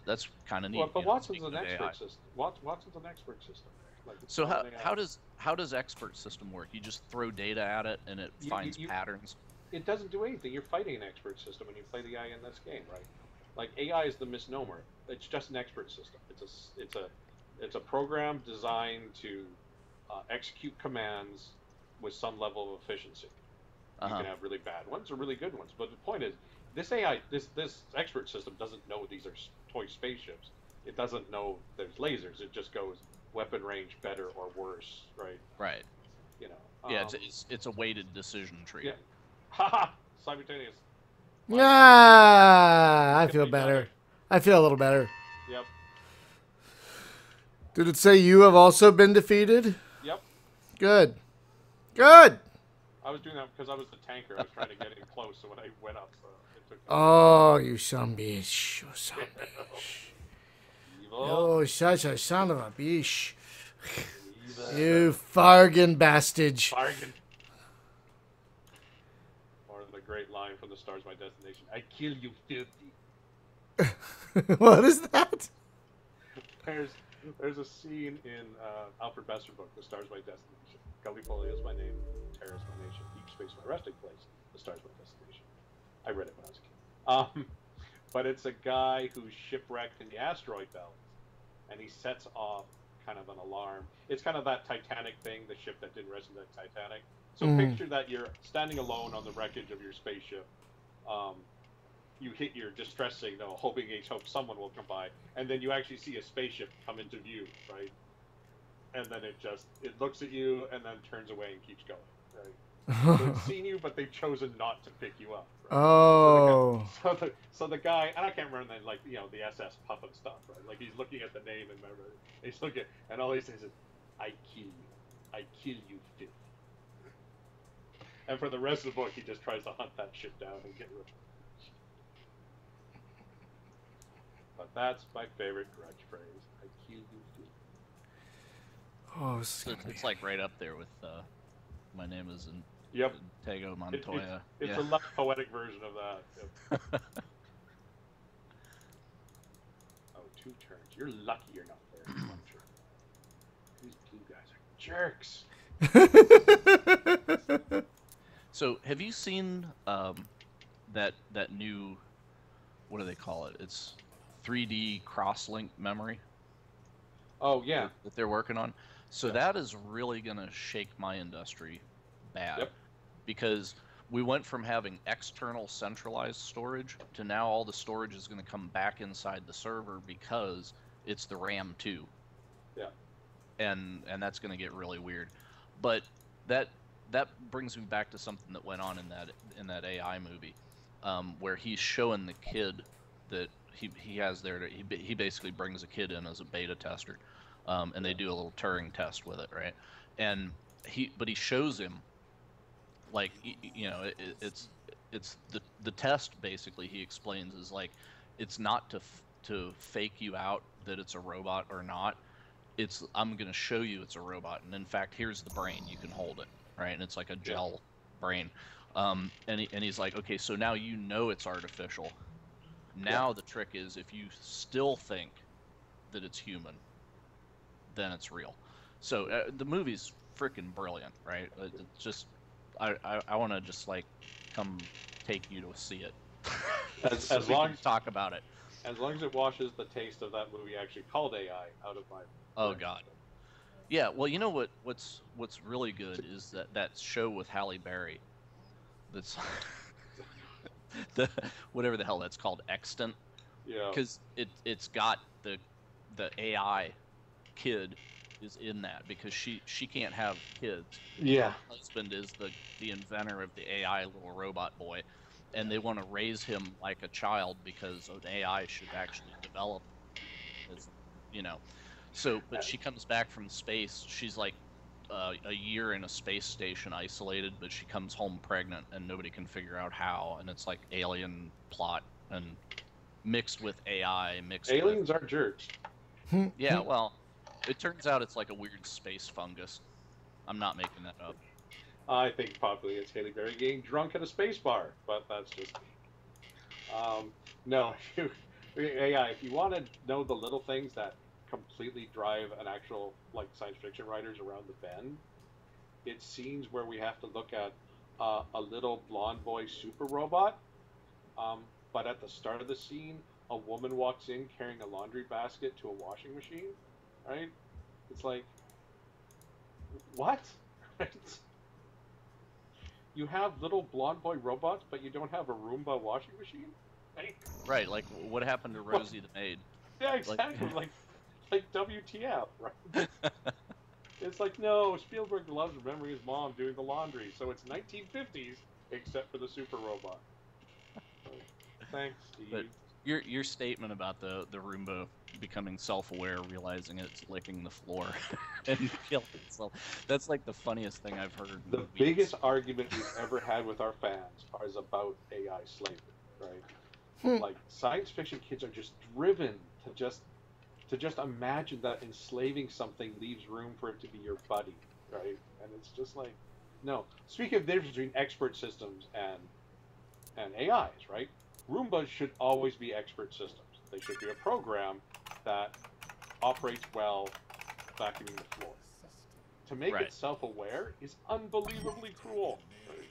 [SPEAKER 2] that's kind of neat.
[SPEAKER 3] Well, but Watson's an expert system. Watson's an expert system. Like, it's
[SPEAKER 2] So
[SPEAKER 3] not an AI.
[SPEAKER 2] how does expert system work? You just throw data at it and it finds patterns.
[SPEAKER 3] It doesn't do anything. You're fighting an expert system when you play the AI in this game, right? Like AI is the misnomer. It's just an expert system. It's a program designed to execute commands with some level of efficiency. You can have really bad ones or really good ones. But the point is, this AI, this expert system doesn't know these are toy spaceships. It doesn't know there's lasers. It just goes weapon range better or worse, right?
[SPEAKER 2] Right.
[SPEAKER 3] You know.
[SPEAKER 2] Yeah, it's a weighted decision tree.
[SPEAKER 3] Yeah. Haha. Simultaneous.
[SPEAKER 1] Ah, I feel better. I feel a little better.
[SPEAKER 3] Yep.
[SPEAKER 1] Did it say you have also been defeated?
[SPEAKER 3] Yep.
[SPEAKER 1] Good. Good.
[SPEAKER 3] I was doing that because I was the tanker. I was trying to get in close, so when I went up, it took.
[SPEAKER 1] Oh, you son of a bitch. You son of a bitch.
[SPEAKER 3] Evil.
[SPEAKER 1] Oh, such a son of a bitch.
[SPEAKER 3] Evil.
[SPEAKER 1] You fargan bastard.
[SPEAKER 3] Bargain. Or the great line from The Stars My Destination. I kill you, filthy.
[SPEAKER 1] What is that?
[SPEAKER 3] There's a scene in Alfred Bester book, The Stars My Destination. Gallipoli is my name, Terra is my nation, Deep Space my resting place, The Stars My Destination. I read it when I was a kid. But it's a guy who's shipwrecked in the asteroid belt, and he sets off kind of an alarm. It's kind of that Titanic thing, the ship that didn't rescue the Titanic. So picture that you're standing alone on the wreckage of your spaceship. You hit your distress signal, hoping someone will come by, and then you actually see a spaceship come into view, right? And then it looks at you and then turns away and keeps going, right? So it's seen you, but they've chosen not to pick you up. Right?
[SPEAKER 1] Oh.
[SPEAKER 3] So the guy, and I can't remember the, like, the SS puppet stuff, right? Like, he's looking at the name and remember, he's looking, and all he says is, "I kill you, filth." And for the rest of the book, he just tries to hunt that shit down and get rid of it. But that's my favorite Grudge phrase. I kill you, filth.
[SPEAKER 1] Oh,
[SPEAKER 2] It's like right up there with my name is
[SPEAKER 3] Yep.
[SPEAKER 2] Tego Montoya.
[SPEAKER 3] It's a less poetic version of that. Yep. Oh, 2 turns. You're lucky you're not there. 1 turn. These blue guys are jerks.
[SPEAKER 2] So, have you seen that new, what do they call it? It's 3D cross-link memory.
[SPEAKER 3] Oh yeah.
[SPEAKER 2] That they're working on. So that is really going to shake my industry bad.
[SPEAKER 3] Yep.
[SPEAKER 2] Because we went from having external centralized storage to now all the storage is going to come back inside the server because it's the RAM 2.
[SPEAKER 3] Yeah.
[SPEAKER 2] And that's going to get really weird. But that brings me back to something that went on in that AI movie, where he's showing the kid that he has there. He basically brings a kid in as a beta tester, and they do a little Turing test with it, right? And he shows him, like, it's the test basically, he explains, is like, it's not to fake you out that it's a robot or not. It's, I'm going to show you it's a robot, and in fact, here's the brain, you can hold it, right? And it's like a gel brain. And he's like, okay, so now you know it's artificial. Now the trick is, if you still think that it's human, then it's real. So the movie's freaking brilliant, right? It's just, I want to just like come take you to see it.
[SPEAKER 3] As long as
[SPEAKER 2] talk about it.
[SPEAKER 3] As long as it washes the taste of that movie actually called AI out of my.
[SPEAKER 2] Oh God. Yeah, well, you know what's really good is that show with Halle Berry. That's the whatever the hell that's called, Extant.
[SPEAKER 3] Yeah.
[SPEAKER 2] Because it's got the AI kid is in that because she can't have kids.
[SPEAKER 3] Yeah.
[SPEAKER 2] Her husband is the inventor of the AI little robot boy, and they want to raise him like a child because an AI should actually develop, as So, but she comes back from space. She's like a year in a space station, isolated, but she comes home pregnant, and nobody can figure out how. And it's like alien plot and mixed with AI.
[SPEAKER 3] Aliens are jerks.
[SPEAKER 2] Yeah, well, it turns out it's like a weird space fungus. I'm not making that up.
[SPEAKER 3] I think probably it's Halle Berry getting drunk at a space bar, but that's just me. No, AI. If you want to know the little things that completely drive an actual like science fiction writers around the bend. It's scenes where we have to look at a little blonde boy super robot, but at the start of the scene, a woman walks in carrying a laundry basket to a washing machine, right? It's like, what? Right? You have little blonde boy robots, but you don't have a Roomba washing machine? Right?
[SPEAKER 2] Right, like what happened to Rosie the maid?
[SPEAKER 3] Yeah, exactly. Like WTF, right? It's like, no, Spielberg loves remembering his mom doing the laundry, so it's 1950s, except for the super robot. Thanks, Steve.
[SPEAKER 2] But your statement about the Roomba becoming self-aware, realizing it's licking the floor and killing itself, that's like the funniest thing I've heard.
[SPEAKER 3] The biggest argument we've ever had with our fans is about AI slavery, right? Like, science fiction kids are just driven to just imagine that enslaving something leaves room for it to be your buddy, right? And it's just like, no. Speaking of the difference between expert systems and AIs, right? Roombas should always be expert systems. They should be a program that operates well vacuuming the floor. To make it self-aware is unbelievably cruel. Right?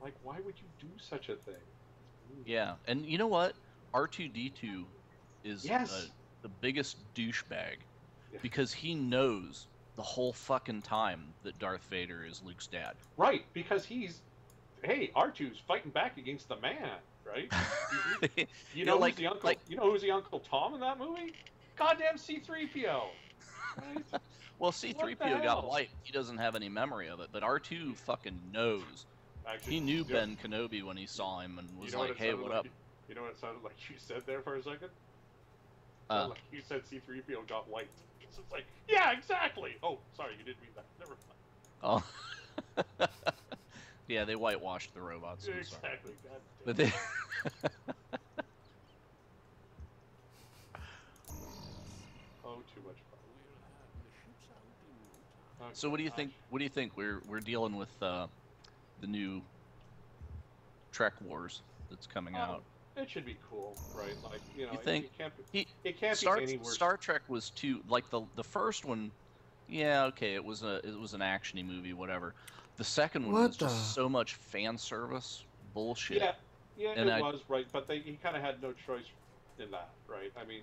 [SPEAKER 3] Like, why would you do such a thing?
[SPEAKER 2] Yeah, and you know what? R2-D2 is the biggest douchebag because he knows the whole fucking time that Darth Vader is Luke's dad.
[SPEAKER 3] Right, because hey, R2's fighting back against the man, right? You know, who's the uncle? You know who's the Uncle Tom in that movie? Goddamn C-3PO. Right?
[SPEAKER 2] Well, C-3PO got wiped. He doesn't have any memory of it, but R2 fucking knows. Actually, he knew Ben Kenobi when he saw him and was like, "Hey, what up?"
[SPEAKER 3] You know what it sounded like you said there for a second? Like you said C-3PO got wiped. It's like, yeah, exactly. Oh, sorry, you didn't mean that. Never mind.
[SPEAKER 2] Oh. Yeah, they whitewashed the robots.
[SPEAKER 3] Exactly.
[SPEAKER 2] But they.
[SPEAKER 3] Oh, too much fun. Okay.
[SPEAKER 2] So what do you think? What do you think? We're dealing with the new Trek Wars that's coming out.
[SPEAKER 3] It should be cool, right? Like, you know,
[SPEAKER 2] you think
[SPEAKER 3] it can't be any worse.
[SPEAKER 2] Star Trek was too like the first one. Yeah, okay, it was an actiony movie, whatever. The second one was just so much fan service bullshit.
[SPEAKER 3] Yeah, and it was right, but he kind of had no choice in that, right? I mean,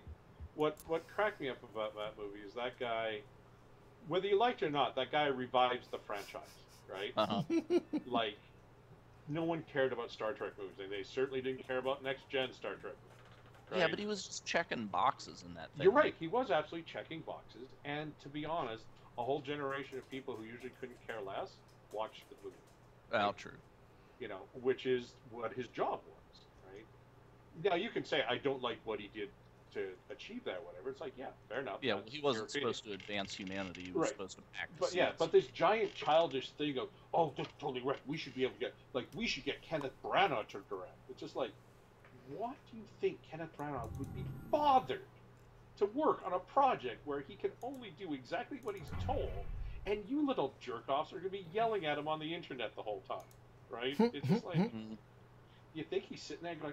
[SPEAKER 3] what cracked me up about that movie is that guy, whether you liked it or not, that guy revives the franchise, right? Like, no one cared about Star Trek movies, and they certainly didn't care about next-gen Star Trek movies. Right?
[SPEAKER 2] Yeah, but he was just checking boxes in that thing.
[SPEAKER 3] You're right, he was absolutely checking boxes, and to be honest, a whole generation of people who usually couldn't care less watched the movie.
[SPEAKER 2] Well, true.
[SPEAKER 3] You know, which is what his job was, right? Now, you can say, I don't like what he did to achieve that, whatever. It's like, yeah, fair enough.
[SPEAKER 2] Yeah, well, he wasn't supposed to advance humanity. He was supposed to act.
[SPEAKER 3] But this giant childish thing of, oh, that's totally right. We should be able to get Kenneth Branagh to direct. It's just like, what do you think Kenneth Branagh would be bothered to work on a project where he can only do exactly what he's told, and you little jerk-offs are going to be yelling at him on the internet the whole time, right? It's just like, you think he's sitting there going,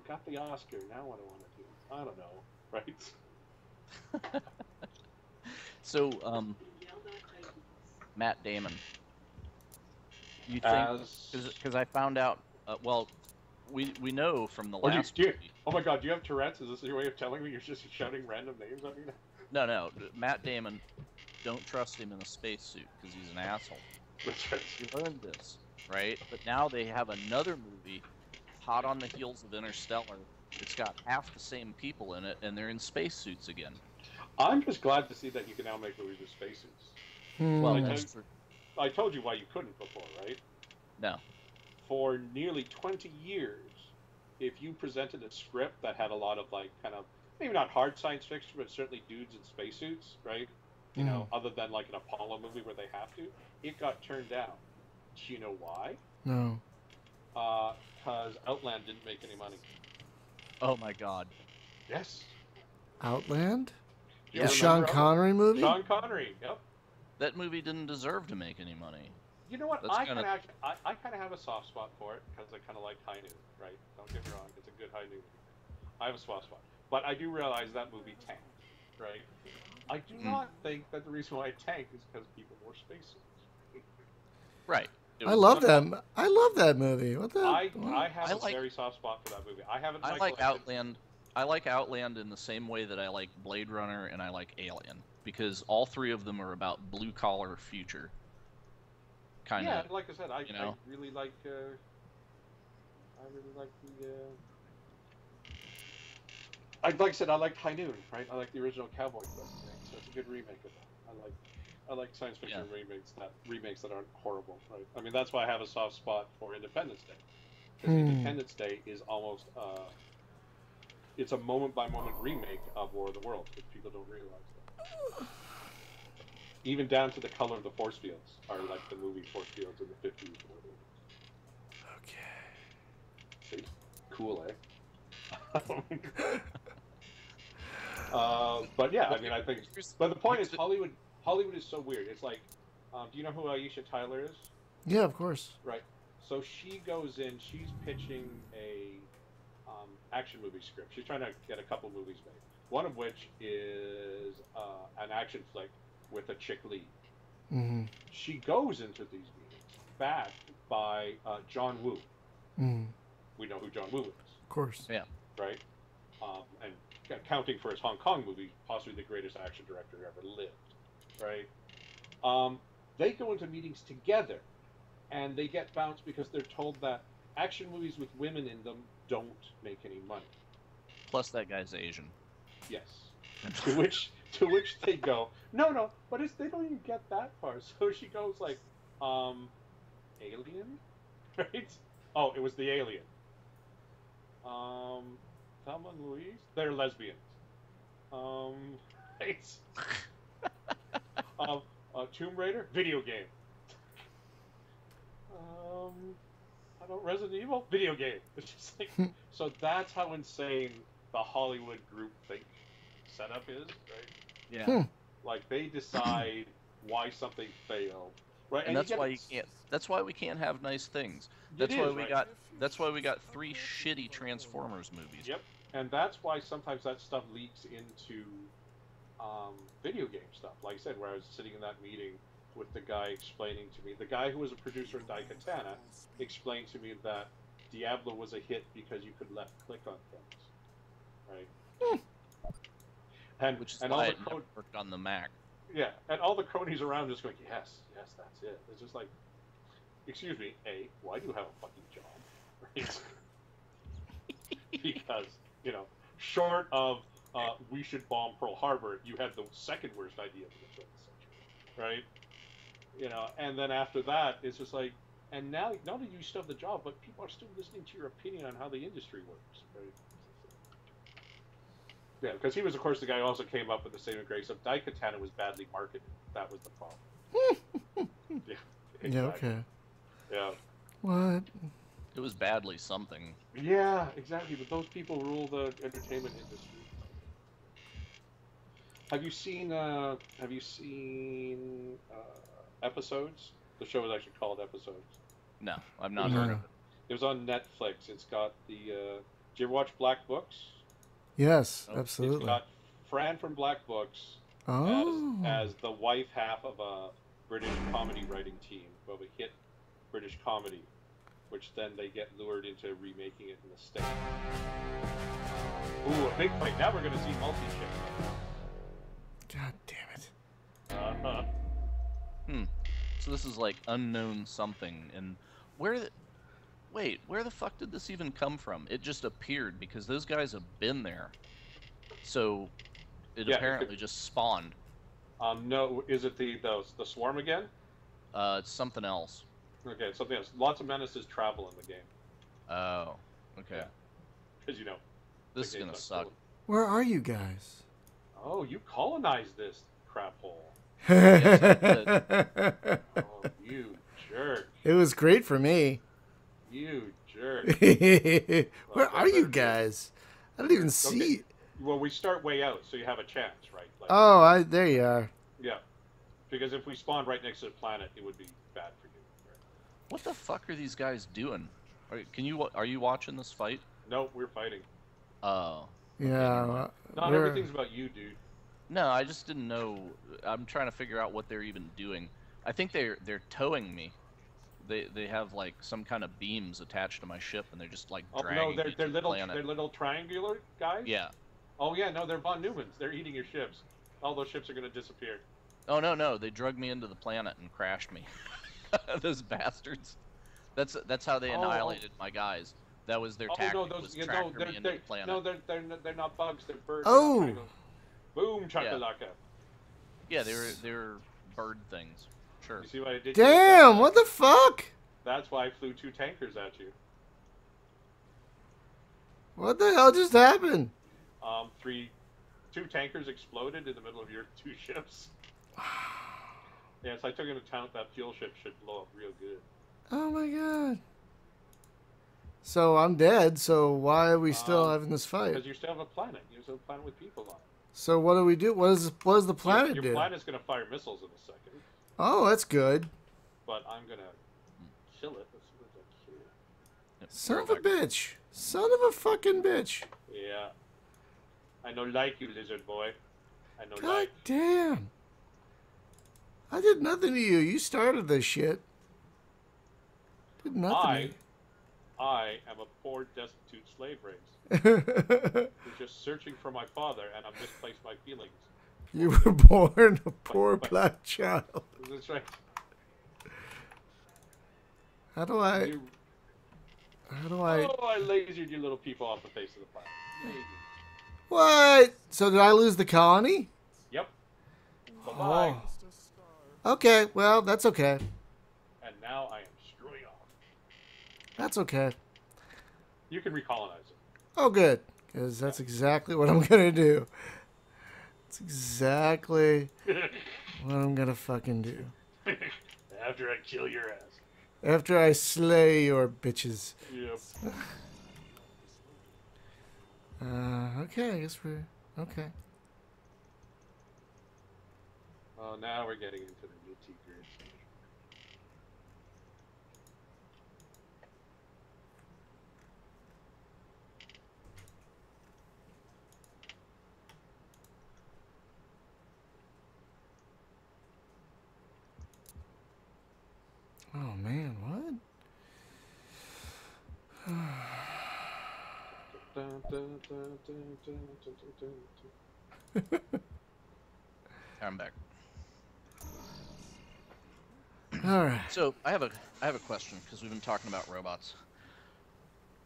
[SPEAKER 3] got the Oscar, now what do I want to do? I don't know, right?
[SPEAKER 2] So, Matt Damon. You think, because I found out, well, we know from the last movie.
[SPEAKER 3] Oh my god, do you have Tourette's? Is this your way of telling me you're just shouting random names at me now?
[SPEAKER 2] No, Matt Damon, don't trust him in a spacesuit because he's an asshole.
[SPEAKER 3] That's right.
[SPEAKER 2] You learned this, right? But now they have another movie, hot on the heels of Interstellar. It's got half the same people in it, and they're in spacesuits again.
[SPEAKER 3] I'm just glad to see that you can now make movies with spacesuits.
[SPEAKER 2] Well,
[SPEAKER 3] I told you why you couldn't before, right?
[SPEAKER 2] No.
[SPEAKER 3] For nearly 20 years, if you presented a script that had a lot of, like, kind of, maybe not hard science fiction, but certainly dudes in spacesuits, right? You know, other than, like, an Apollo movie where they have to, it got turned down. Do you know why?
[SPEAKER 1] No.
[SPEAKER 3] Because Outland didn't make any money.
[SPEAKER 2] Oh, my God.
[SPEAKER 3] Yes.
[SPEAKER 1] Outland?
[SPEAKER 3] The
[SPEAKER 1] Sean Connery movie?
[SPEAKER 3] Sean Connery, yep.
[SPEAKER 2] That movie didn't deserve to make any money.
[SPEAKER 3] You know what? I kind of have a soft spot for it because I kind of like High Noon, right? Don't get me wrong, it's a good High Noon movie. I have a soft spot. But I do realize that movie tanked, right? I do not think that the reason why it tanked is because people wore spacesuits.
[SPEAKER 2] Right.
[SPEAKER 1] I love them. I love that movie. What the?
[SPEAKER 3] I have a very soft spot for that movie. I haven't.
[SPEAKER 2] I like Outland. I like Outland in the same way that I like Blade Runner and I like Alien, because all three of them are about blue collar future. Kind of.
[SPEAKER 3] Yeah, like I said, I really like. I really like the. Like I said, I like High Noon, right? I like the original Cowboy Film, so it's a good remake of that. I like science fiction remakes that aren't horrible, right? I mean, that's why I have a soft spot for Independence Day, because Independence Day is almost it's a moment-by-moment remake of War of the Worlds, which people don't realize that. Even down to the color of the force fields are like the movie force fields in the 50s.
[SPEAKER 1] Okay.
[SPEAKER 3] See? Cool, eh? But yeah, I mean, I think. But the point is, Hollywood is so weird. It's like, do you know who Aisha Tyler is?
[SPEAKER 1] Yeah, of course.
[SPEAKER 3] Right. So she goes in. She's pitching a action movie script. She's trying to get a couple movies made. One of which is an action flick with a chick lead.
[SPEAKER 1] Mm-hmm.
[SPEAKER 3] She goes into these meetings backed by John Woo.
[SPEAKER 1] Mm-hmm. We
[SPEAKER 3] know who John Woo is.
[SPEAKER 1] Of course.
[SPEAKER 2] Yeah.
[SPEAKER 3] Right. And counting for his Hong Kong movie, possibly the greatest action director who ever lived. Right. They go into meetings together, and they get bounced because they're told that action movies with women in them don't make any money.
[SPEAKER 2] Plus, that guy's Asian.
[SPEAKER 3] Yes. to which they go, no, but they don't even get that far. So she goes like, Alien, right? Oh, it was the Alien. Thelma and Louise, they're lesbians. Right? Tomb Raider, video game. Resident Evil, video game. It's just like, so that's how insane the Hollywood group think setup is, right?
[SPEAKER 2] Yeah.
[SPEAKER 3] Like they decide why something failed, right?
[SPEAKER 2] And that's why you can't. That's why we can't have nice things. That's why we got 3 shitty Transformers movies.
[SPEAKER 3] Yep. And that's why sometimes that stuff leaks into video game stuff. Like I said, where I was sitting in that meeting with the guy explaining to me, the guy who was a producer of Daikatana explained to me that Diablo was a hit because you could left click on things, right?
[SPEAKER 2] Which is why it never worked on the Mac.
[SPEAKER 3] Yeah, and all the cronies around just going, yes, that's it. It's just like, excuse me, A, why do you have a fucking job? Right? Because, short of we should bomb Pearl Harbor, you had the second worst idea of the 20th century, right? And then after that, it's just like, and now not only do you still have the job, but people are still listening to your opinion on how the industry works, right? Yeah, because he was, of course, the guy who also came up with the saving grace of Daikatana was badly marketed. That was the problem. Yeah. Exactly.
[SPEAKER 1] Yeah, okay.
[SPEAKER 3] Yeah.
[SPEAKER 1] What?
[SPEAKER 2] It was badly something.
[SPEAKER 3] Yeah, exactly. But those people rule the entertainment industry. Have you seen Episodes? The show is actually called Episodes.
[SPEAKER 2] No, I've not heard of it.
[SPEAKER 3] It was on Netflix. It's got the. Did you ever watch Black Books?
[SPEAKER 1] Yes, absolutely.
[SPEAKER 3] It's got Fran from Black Books as the wife half of a British comedy writing team of a hit British comedy, which then they get lured into remaking it in the States. Ooh, a big fight. Now we're going to see multi-ship.
[SPEAKER 1] God damn it.
[SPEAKER 2] So this is like unknown something, and where the fuck did this even come from? It just appeared because those guys have been there. So it apparently just spawned.
[SPEAKER 3] No, is it the Swarm again?
[SPEAKER 2] It's something else.
[SPEAKER 3] Okay, something else. Lots of menaces travel in the game.
[SPEAKER 2] Oh, okay.
[SPEAKER 3] Because
[SPEAKER 2] this is gonna suck.
[SPEAKER 1] Where are you guys?
[SPEAKER 3] Oh, you colonized this crap hole. Oh, you jerk.
[SPEAKER 1] It was great for me.
[SPEAKER 3] You jerk.
[SPEAKER 1] Where are you guys? I don't even see.
[SPEAKER 3] Well, we start way out, so you have a chance, right?
[SPEAKER 1] Like, there you are.
[SPEAKER 3] Yeah. Because if we spawned right next to the planet, it would be bad for you. Right?
[SPEAKER 2] What the fuck are these guys doing? Are you watching this fight?
[SPEAKER 3] No, we're fighting.
[SPEAKER 2] Oh.
[SPEAKER 1] Yeah.
[SPEAKER 3] Not everything's about you, dude.
[SPEAKER 2] No, I just didn't know. I'm trying to figure out what they're even doing. I think they're towing me. They have like some kind of beams attached to my ship, and they're just like dragging me to the planet.
[SPEAKER 3] They're little triangular guys.
[SPEAKER 2] Yeah.
[SPEAKER 3] Oh yeah, no, they're von Neumanns. They're eating your ships. All those ships are gonna disappear.
[SPEAKER 2] Oh no, they drug me into the planet and crashed me. Those bastards. That's how they annihilated my guys. That was their tactic. Was tractor me into the planet.
[SPEAKER 3] No, they're not bugs. They're birds.
[SPEAKER 1] Oh.
[SPEAKER 3] Boom, chakalaka.
[SPEAKER 2] Yeah, they were bird things. Sure.
[SPEAKER 3] You see what I did?
[SPEAKER 1] Damn! What the fuck?
[SPEAKER 3] That's why I flew 2 tankers at you.
[SPEAKER 1] What the hell just happened?
[SPEAKER 3] 2 tankers exploded in the middle of your 2 ships. Yes, I took into account that fuel ship should blow up real good.
[SPEAKER 1] Oh my god. So I'm dead, so why are we still having this fight?
[SPEAKER 3] Because you still have a planet. You still have a planet with people on it.
[SPEAKER 1] So what do we do? What does the planet do?
[SPEAKER 3] Your planet's going to fire missiles in a second.
[SPEAKER 1] Oh, that's good.
[SPEAKER 3] But I'm going to kill it as soon as I can.
[SPEAKER 2] Yep,
[SPEAKER 1] Son
[SPEAKER 2] right
[SPEAKER 1] of a
[SPEAKER 2] back.
[SPEAKER 1] bitch. Son of a fucking bitch.
[SPEAKER 3] Yeah. I no like you, lizard boy. I no
[SPEAKER 1] God
[SPEAKER 3] like.
[SPEAKER 1] damn. I did nothing to you. You started this shit. Did nothing
[SPEAKER 3] I am a poor, destitute slave race
[SPEAKER 1] to
[SPEAKER 3] who's just searching for my father, and I've misplaced my feelings.
[SPEAKER 1] you. You were born a poor black child.
[SPEAKER 3] That's right.
[SPEAKER 1] How do I...
[SPEAKER 3] Oh, I lasered you little people off the face of the planet. Lasered.
[SPEAKER 1] What? So did I lose the colony?
[SPEAKER 3] Yep. Bye-bye.
[SPEAKER 1] Oh. Okay, well, that's okay.
[SPEAKER 3] And now I am screwing off.
[SPEAKER 1] That's okay.
[SPEAKER 3] You can recolonize it.
[SPEAKER 1] Oh, good. Because that's exactly what I'm going to do. That's exactly what I'm going to fucking do.
[SPEAKER 3] After I kill your ass.
[SPEAKER 1] After I slay your bitches.
[SPEAKER 3] Yep.
[SPEAKER 1] Okay, I guess we're... Okay.
[SPEAKER 3] Well, now we're getting into the nitty-gritty.
[SPEAKER 1] Oh, man, what?
[SPEAKER 3] Dun, dun, dun, dun, dun, dun, dun, dun.
[SPEAKER 2] I'm back.
[SPEAKER 1] All right.
[SPEAKER 2] So I have a question because we've been talking about robots.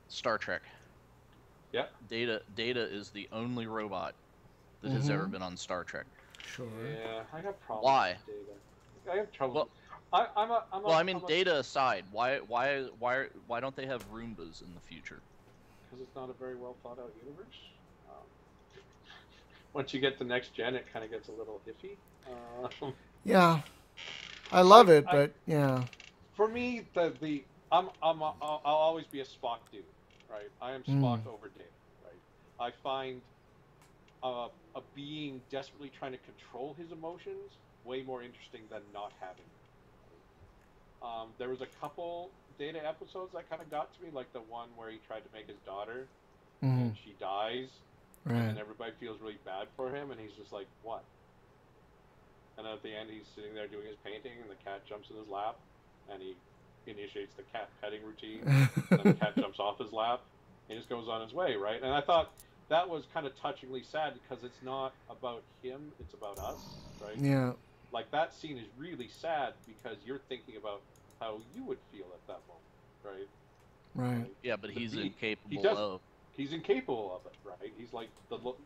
[SPEAKER 2] Star Trek.
[SPEAKER 3] Yep.
[SPEAKER 2] Data is the only robot that has ever been on Star Trek.
[SPEAKER 1] Sure.
[SPEAKER 3] Yeah, I got problems
[SPEAKER 2] Why?
[SPEAKER 3] with Data. I have trouble.
[SPEAKER 2] Well,
[SPEAKER 3] I'm a
[SPEAKER 2] data aside, why don't they have Roombas in the future?
[SPEAKER 3] Because it's not a very well thought out universe. Once you get to next gen, it kind of gets a little iffy.
[SPEAKER 1] Yeah. I love it, but yeah.
[SPEAKER 3] For me, I'll always be a Spock dude, right? I am Spock over Data, right? I find a being desperately trying to control his emotions way more interesting than not having them. There was a couple Data episodes that kind of got to me, like the one where he tried to make his daughter, and she dies, and everybody feels really bad for him, and he's just like, what? And at the end, he's sitting there doing his painting, and the cat jumps in his lap, and he initiates the cat petting routine, and the cat jumps off his lap, and he just goes on his way, right? And I thought that was kind of touchingly sad, because it's not about him, it's about us, right?
[SPEAKER 1] Yeah.
[SPEAKER 3] Like, that scene is really sad, because you're thinking about how you would feel at that moment, right?
[SPEAKER 1] Right.
[SPEAKER 2] Yeah, but he's incapable of.
[SPEAKER 3] He's incapable of it, right? He's like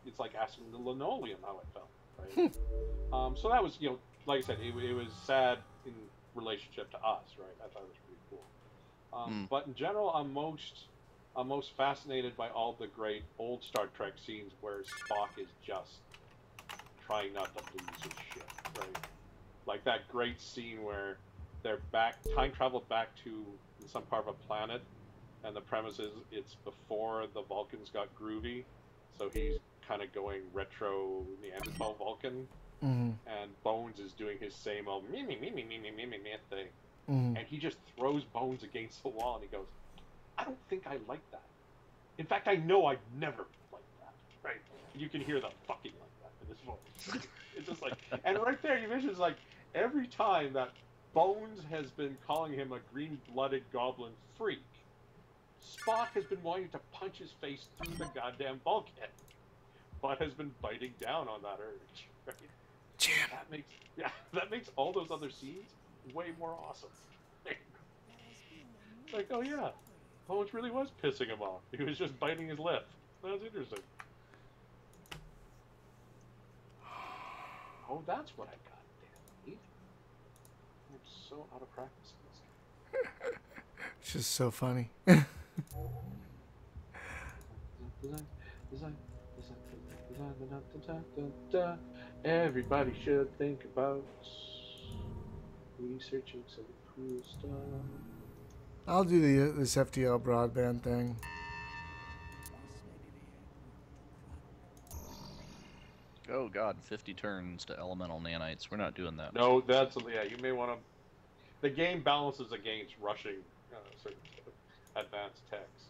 [SPEAKER 3] it's like asking the linoleum how it felt, right? So that was, like I said, it was sad in relationship to us, right? I thought it was pretty cool. But in general, I'm most fascinated by all the great old Star Trek scenes where Spock is just trying not to lose his shit, right? Like that great scene where they're time traveled back to some part of a planet, and the premise is it's before the Vulcans got groovy, so he's kind of going retro Neanderthal Vulcan, and Bones is doing his same old me thing, and he just throws Bones against the wall, and he goes, I don't think I like that. In fact, I know I'd never like that. right? You can hear them fucking like that in this voice. It's just like, and right there, you mentioned like every time that Bones has been calling him a green-blooded goblin freak, Spock has been wanting to punch his face through the goddamn bulkhead, but has been biting down on that urge. Right?
[SPEAKER 1] Jim.
[SPEAKER 3] That makes all those other scenes way more awesome. Like, oh yeah, Bones really was pissing him off. He was just biting his lip. That's interesting. Oh, that's what I got. Damn it. I'm so out of practice in this game.
[SPEAKER 1] It's just so funny.
[SPEAKER 3] Everybody should think about researching some cool stuff.
[SPEAKER 1] I'll do this FTL broadband thing.
[SPEAKER 2] Oh god, 50 turns to elemental nanites. We're not doing that.
[SPEAKER 3] No, that's you may want to. The game balances against rushing certain advanced techs,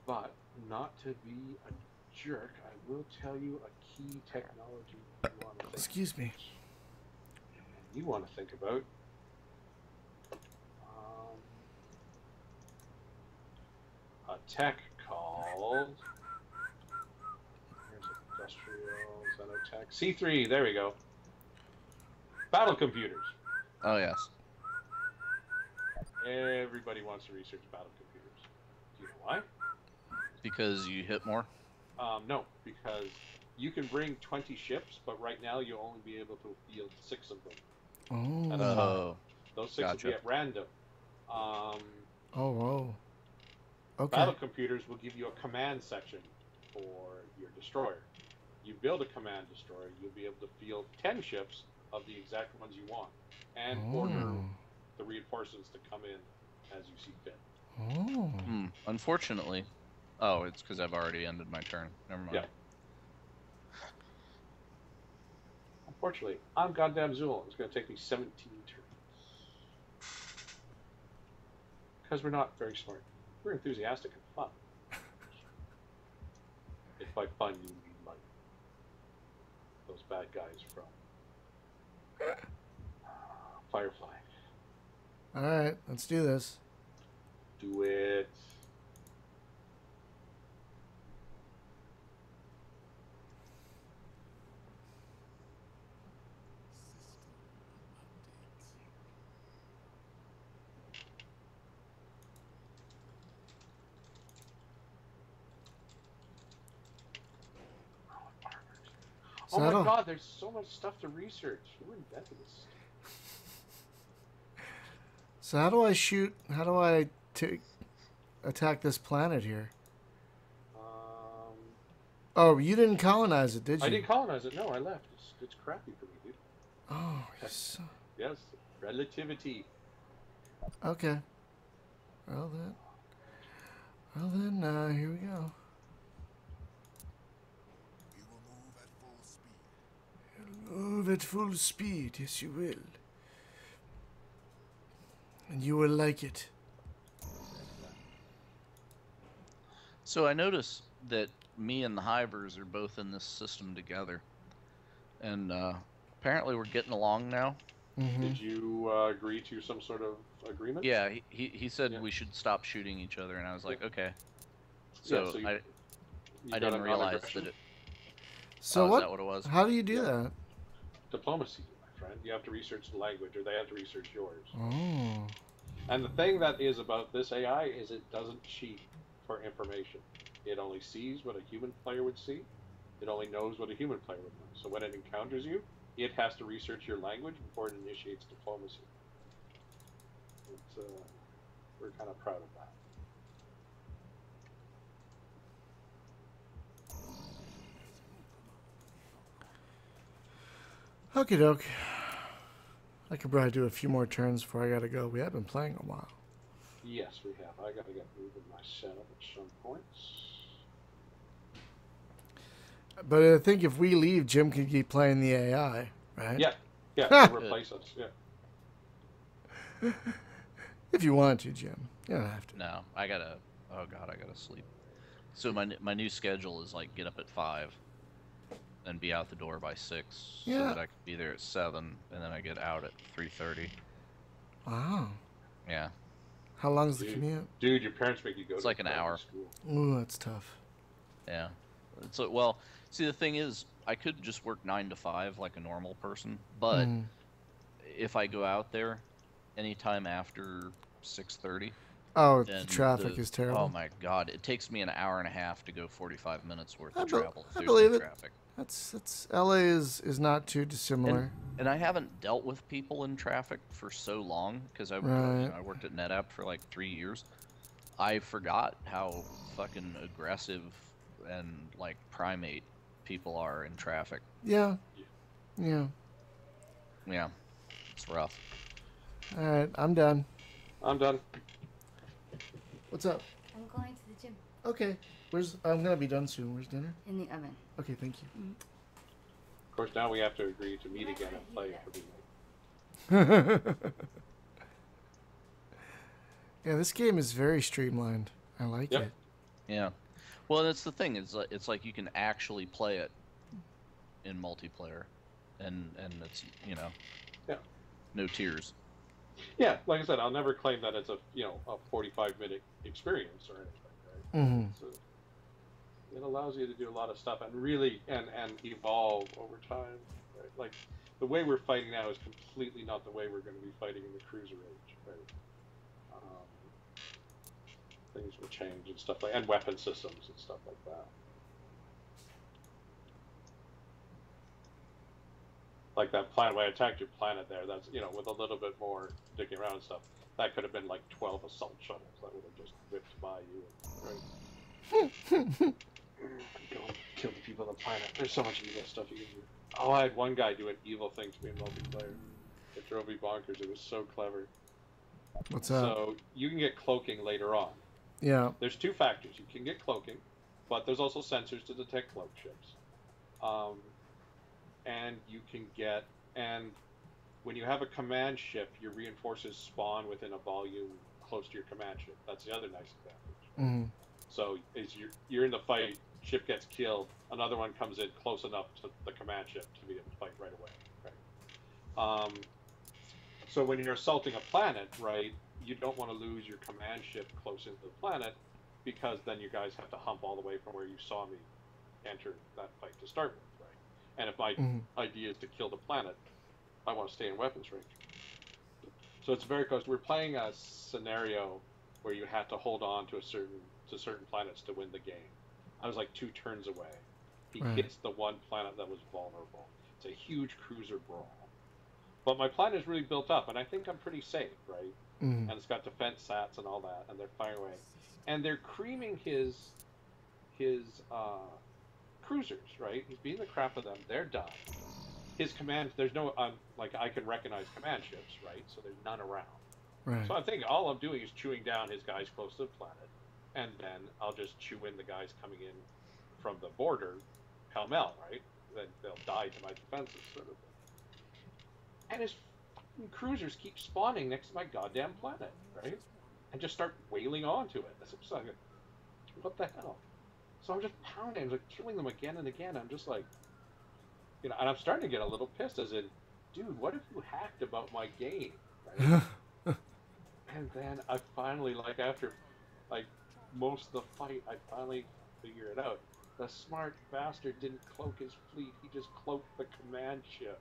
[SPEAKER 3] but not to be a jerk, I will tell you a key technology you want to think.
[SPEAKER 1] Excuse me.
[SPEAKER 3] You want to think about. A tech called. Industrial Xenotech C3. There we go. Battle computers.
[SPEAKER 2] Oh yes.
[SPEAKER 3] Everybody wants to research battle computers. Do you know why?
[SPEAKER 2] Because you hit more.
[SPEAKER 3] No, because you can bring 20 ships, but right now you'll only be able to field 6 of them.
[SPEAKER 2] Oh.
[SPEAKER 3] Those 6 will be at random.
[SPEAKER 1] Oh, whoa. Okay.
[SPEAKER 3] Battle computers will give you a command section for your destroyer. You build a command destroyer, you'll be able to field 10 ships of the exact ones you want, and order the reinforcements to come in as you see fit.
[SPEAKER 1] Oh.
[SPEAKER 2] Unfortunately, it's because I've already ended my turn. Never mind.
[SPEAKER 3] Yeah. Unfortunately, I'm goddamn Zool. It's going to take me 17 turns. Because we're not very smart. We're enthusiastic and fun. If by fun you mean like those bad guys from Firefly.
[SPEAKER 1] Alright, let's do this.
[SPEAKER 3] Do it. Oh my god, there's so much stuff to research. Who invented this?
[SPEAKER 1] So how do I shoot? How do I attack this planet here? Oh, you didn't colonize it, did you?
[SPEAKER 3] I didn't colonize it. No, I left. It's crappy for me, dude.
[SPEAKER 1] Oh, so...
[SPEAKER 3] Yes, relativity.
[SPEAKER 1] Okay. Well then, here we go. Move at full speed, yes you will. And you will like it.
[SPEAKER 2] So I noticed that me and the Hivers are both in this system together. And apparently we're getting along now.
[SPEAKER 1] Mm-hmm.
[SPEAKER 3] Did you agree to some sort of agreement?
[SPEAKER 2] Yeah, he said we should stop shooting each other, and I was like, okay. So, I didn't realize that it...
[SPEAKER 1] So
[SPEAKER 2] what? Is that what it was?
[SPEAKER 1] How do you do that?
[SPEAKER 3] Diplomacy, my friend. You have to research the language, or they have to research yours.
[SPEAKER 1] Oh.
[SPEAKER 3] And the thing that is about this AI is it doesn't cheat for information. It only sees what a human player would see. It only knows what a human player would know. So when it encounters you, it has to research your language before it initiates diplomacy. We're kind of proud of that.
[SPEAKER 1] Okie doke. I could probably do a few more turns before I gotta go. We have been playing a while.
[SPEAKER 3] Yes, we have. I gotta get moving myself at some points.
[SPEAKER 1] But I think if we leave, Jim can keep playing the AI, right?
[SPEAKER 3] Yeah, to replace us, yeah.
[SPEAKER 1] If you want to, Jim. You don't have to.
[SPEAKER 2] No, I gotta... Oh god, I gotta sleep. So my new schedule is like get up at 5, and be out the door by 6, so that I can be there at 7, and then I get out at 3:30.
[SPEAKER 1] Wow.
[SPEAKER 2] Yeah.
[SPEAKER 1] How long is the commute?
[SPEAKER 3] Dude, your parents make you go.
[SPEAKER 2] It's
[SPEAKER 3] to
[SPEAKER 2] like an hour.
[SPEAKER 3] School.
[SPEAKER 1] Ooh, that's tough.
[SPEAKER 2] Yeah. So well, see the thing is, I could just work 9 to 5 like a normal person, but if I go out there anytime after 6:30.
[SPEAKER 1] Oh, the traffic is terrible.
[SPEAKER 2] Oh my god, it takes me an hour and a half to go 45 minutes worth of travel.
[SPEAKER 1] I believe it.
[SPEAKER 2] Traffic.
[SPEAKER 1] That's LA is not too dissimilar.
[SPEAKER 2] And I haven't dealt with people in traffic for so long because I worked at NetApp for like 3 years. I forgot how fucking aggressive and like primate people are in traffic.
[SPEAKER 1] Yeah.
[SPEAKER 2] Yeah. It's rough.
[SPEAKER 1] All right, I'm done.
[SPEAKER 3] I'm done.
[SPEAKER 1] What's up?
[SPEAKER 5] I'm going to the gym.
[SPEAKER 1] Okay. I'm gonna be done soon. Where's dinner?
[SPEAKER 5] In the oven.
[SPEAKER 1] Okay, thank you.
[SPEAKER 3] Of course, now we have to agree to meet again and play for the night.
[SPEAKER 1] Yeah, this game is very streamlined. I like it.
[SPEAKER 2] Yeah. Well, that's the thing. It's like you can actually play it in multiplayer, and it's no tears.
[SPEAKER 3] Yeah, like I said, I'll never claim that it's a 45-minute experience or anything. Right? So it allows you to do a lot of stuff and really and evolve over time. Right? Like the way we're fighting now is completely not the way we're going to be fighting in the cruiser age. Right? Things will change and stuff and weapon systems and stuff like that. Like that planet, when I attacked your planet there, that's, with a little bit more digging around and stuff, that could have been like 12 assault shuttles that would have just whipped by you. Right? Go kill the people on the planet. There's so much evil stuff you can do. Oh, I had one guy do an evil thing to me in multiplayer. It drove me bonkers. It was so clever.
[SPEAKER 1] What's that?
[SPEAKER 3] So you can get cloaking later on.
[SPEAKER 1] Yeah.
[SPEAKER 3] There's 2 factors. You can get cloaking, but there's also sensors to detect cloak ships. And you can get, and when you have a command ship, your reinforcers spawn within a volume close to your command ship. That's the other nice advantage. So as you're in the fight, ship gets killed, another one comes in close enough to the command ship to be able to fight right away. Right? So when you're assaulting a planet, right, you don't want to lose your command ship close into the planet, because then you guys have to hump all the way from where you saw me enter that fight to start with. And if my idea is to kill the planet, I want to stay in weapons range. So it's very close. We're playing a scenario where you have to hold on to certain planets to win the game. I was like 2 turns away. He hits the one planet that was vulnerable. It's a huge cruiser brawl. But my planet is really built up, and I think I'm pretty safe, right? And it's got defense sats and all that, and they're firing away. And they're creaming his cruisers, right? He's beating the crap of them. They're done. His command, there's no, I can recognize command ships, right? So there's none around.
[SPEAKER 1] Right.
[SPEAKER 3] So I think all I'm doing is chewing down his guys close to the planet, and then I'll just chew in the guys coming in from the border, pell-mell, right? Then they'll die to my defenses, sort of thing. And his cruisers keep spawning next to my goddamn planet, right? And just start wailing onto it. It's just like, what the hell? So I'm just pounding, I'm like killing them again and again. I'm just like, and I'm starting to get a little pissed, as in, dude, what if you hacked about my game, right? And then I finally, after most of the fight, I finally figure it out. The smart bastard didn't cloak his fleet, he just cloaked the command ship,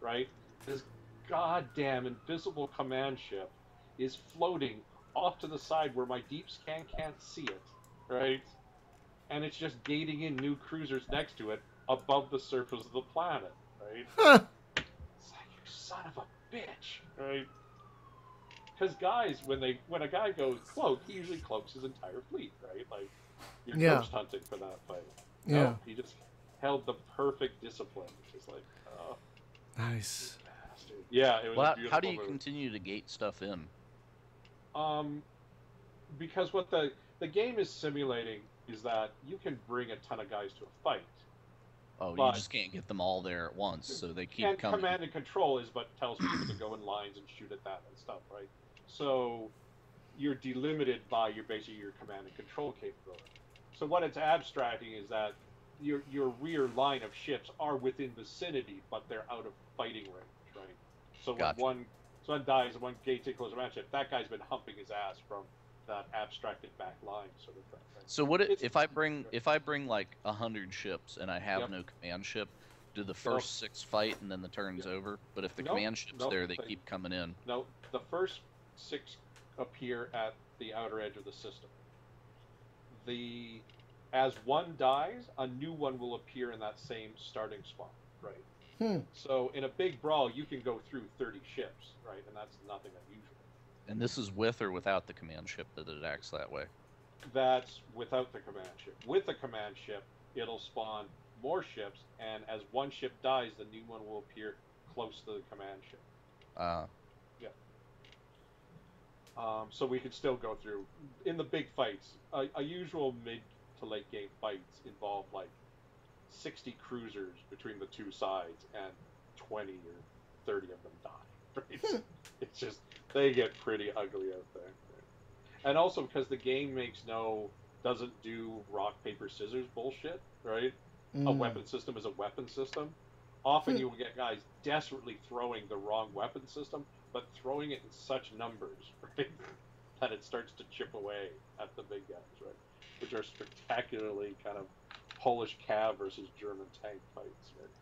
[SPEAKER 3] right? This goddamn invisible command ship is floating off to the side where my deep scan can't see it, right? And it's just gating in new cruisers next to it above the surface of the planet, right? It's like, you son of a bitch, right? Because guys, when a guy goes cloak, he usually cloaks his entire fleet, right? Like, you're ghost hunting for that fight.
[SPEAKER 1] Yeah.
[SPEAKER 3] No, he just held the perfect discipline, which is like, oh.
[SPEAKER 1] Nice.
[SPEAKER 3] Bastard. Yeah, it was a beautiful
[SPEAKER 2] how do you
[SPEAKER 3] move.
[SPEAKER 2] continue to gate stuff in?
[SPEAKER 3] Because what the game is simulating is that you can bring a ton of guys to a fight.
[SPEAKER 2] Oh, you just can't get them all there at once, so they keep coming.
[SPEAKER 3] Command and control is what tells people to go in lines and shoot at that and stuff, right? So you're delimited by your command and control capability. So what it's abstracting is that your rear line of ships are within vicinity, but they're out of fighting range, right? So
[SPEAKER 2] Gotcha.
[SPEAKER 3] when one dies and one gates in close range ship, that guy's been humping his ass from that abstracted back line, sort of thing. Right?
[SPEAKER 2] So what if I bring like 100 ships and I have no command ship? Do the first 6 fight and then the turn's over? But if the command ship's there, they keep coming in.
[SPEAKER 3] No, the first 6 appear at the outer edge of the system. As one dies, a new one will appear in that same starting spot, right? So in a big brawl, you can go through 30 ships, right? And that's nothing unusual.
[SPEAKER 2] And this is with or without the command ship that it acts that way?
[SPEAKER 3] That's without the command ship. With the command ship, it'll spawn more ships, and as one ship dies, the new one will appear close to the command ship. Yeah. So we can still go through in the big fights. A usual mid to late game fights involve like 60 cruisers between the two sides, and 20 or 30 of them die. Right? It's just they get pretty ugly out there. And also because the game doesn't do rock paper scissors bullshit, right? A weapon system is a weapon system. Often you will get guys desperately throwing the wrong weapon system, but throwing it in such numbers, right, that it starts to chip away at the big guys, right? Which are spectacularly kind of Polish cav versus German tank fights, right?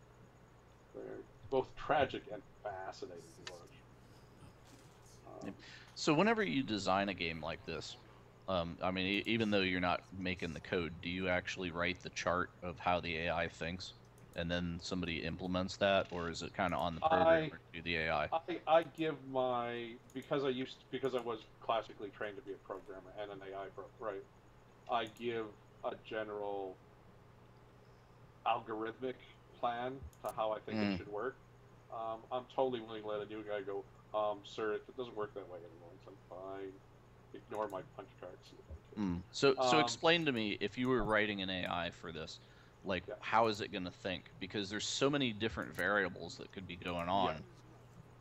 [SPEAKER 3] They're both tragic and fascinating to watch.
[SPEAKER 2] So whenever you design a game like this, I mean, even though you're not making the code, do you actually write the chart of how the AI thinks, and then somebody implements that, or is it kind of on the programmer to do the AI?
[SPEAKER 3] I give because I was classically trained to be a programmer and an AI pro, right? I give a general algorithmic plan to how I think it should work. I'm totally willing to let a new guy go, sir, it doesn't work that way anymore. It's like, fine. Ignore my punch cards.
[SPEAKER 2] So explain to me, if you were writing an AI for this, like how is it going to think? Because there's so many different variables that could be going on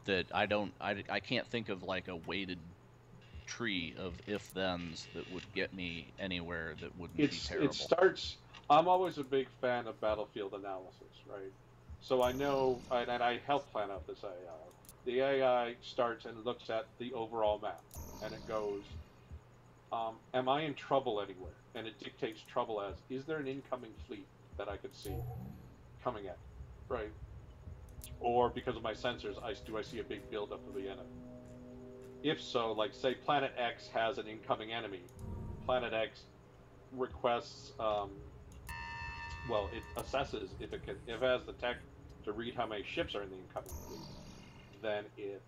[SPEAKER 2] that I can't think of like a weighted tree of if-thens that would get me anywhere that wouldn't be terrible.
[SPEAKER 3] I'm always a big fan of battlefield analysis, right? So I know, and I help plan out this AI. The AI starts and looks at the overall map, and it goes, am I in trouble anywhere? And it dictates trouble as, is there an incoming fleet that I could see coming at, right? Or because of my sensors, do I see a big buildup of the enemy? If so, like say Planet X has an incoming enemy, Planet X requests, it assesses if it has the tech to read how many ships are in the incoming fleet. Then it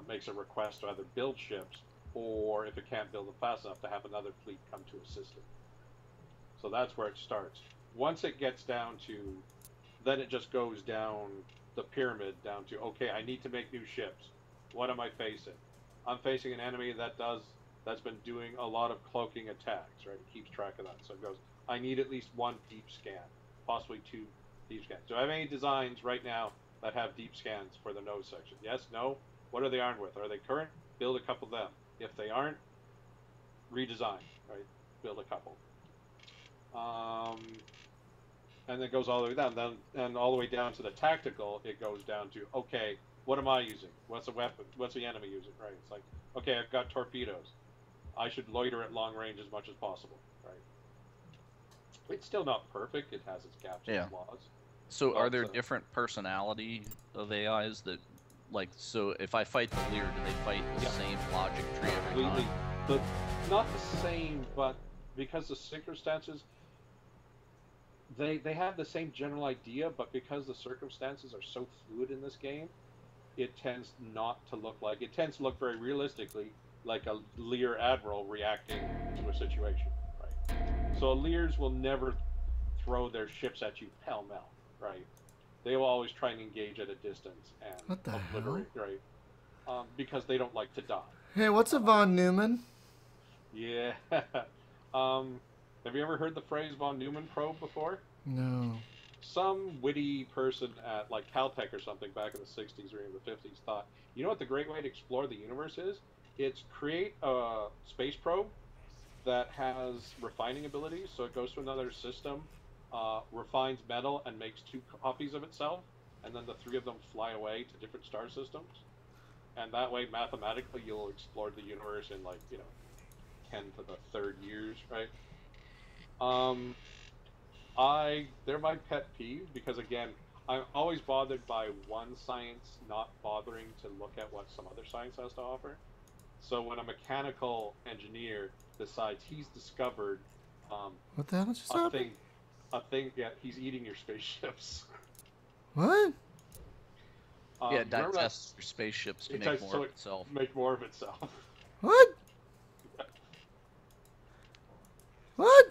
[SPEAKER 3] makes a request to either build ships, or if it can't build them fast enough, to have another fleet come to assist it. So that's where it starts. Once it gets down to, then it just goes down the pyramid down to, okay, I need to make new ships. What am I facing? I'm facing an enemy that's been doing a lot of cloaking attacks, right? It keeps track of that. So it goes, I need at least 1 deep scan, possibly 2 deep scans. Do I have any designs right now that have deep scans for the nose section? Yes, no? What are they armed with? Are they current? Build a couple of them. If they aren't, redesign, right? Build a couple. And it goes all the way down. And all the way down to the tactical, it goes down to, okay, what am I using? What's the weapon? What's the enemy using, right? It's like, okay, I've got torpedoes. I should loiter at long range as much as possible, right? It's still not perfect. It has its gaps and flaws.
[SPEAKER 2] So are there different personality of AIs that, like, so if I fight the Lear, do they fight the same logic tree every time?
[SPEAKER 3] Not the same, but because the circumstances, they have the same general idea, but because the circumstances are so fluid in this game, it tends not to look like, it tends to look very realistically like a Lear admiral reacting to a situation, right? So Lears will never throw their ships at you pell-mell, right? They will always try and engage at a distance and obliterate, right? Because they don't like to die.
[SPEAKER 1] Hey, what's a von Neumann?
[SPEAKER 3] Yeah. Have you ever heard the phrase von Neumann probe before?
[SPEAKER 1] No.
[SPEAKER 3] Some witty person at like Caltech or something back in the 60s or in the 50s thought, you know what the great way to explore the universe is? It's create a space probe that has refining abilities, so it goes to another system, refines metal, and makes 2 copies of itself, and then the 3 of them fly away to different star systems. And that way, mathematically, you'll explore the universe in, like, 10 to the 3rd years, right? They're my pet peeve because, again, I'm always bothered by one science not bothering to look at what some other science has to offer. So when a mechanical engineer decides he's discovered
[SPEAKER 1] What the hell just
[SPEAKER 3] a
[SPEAKER 1] happened?
[SPEAKER 3] yeah, he's eating your spaceships.
[SPEAKER 1] What?
[SPEAKER 2] Yeah, digests your spaceships to make more of itself.
[SPEAKER 3] Make more of itself.
[SPEAKER 1] What? What?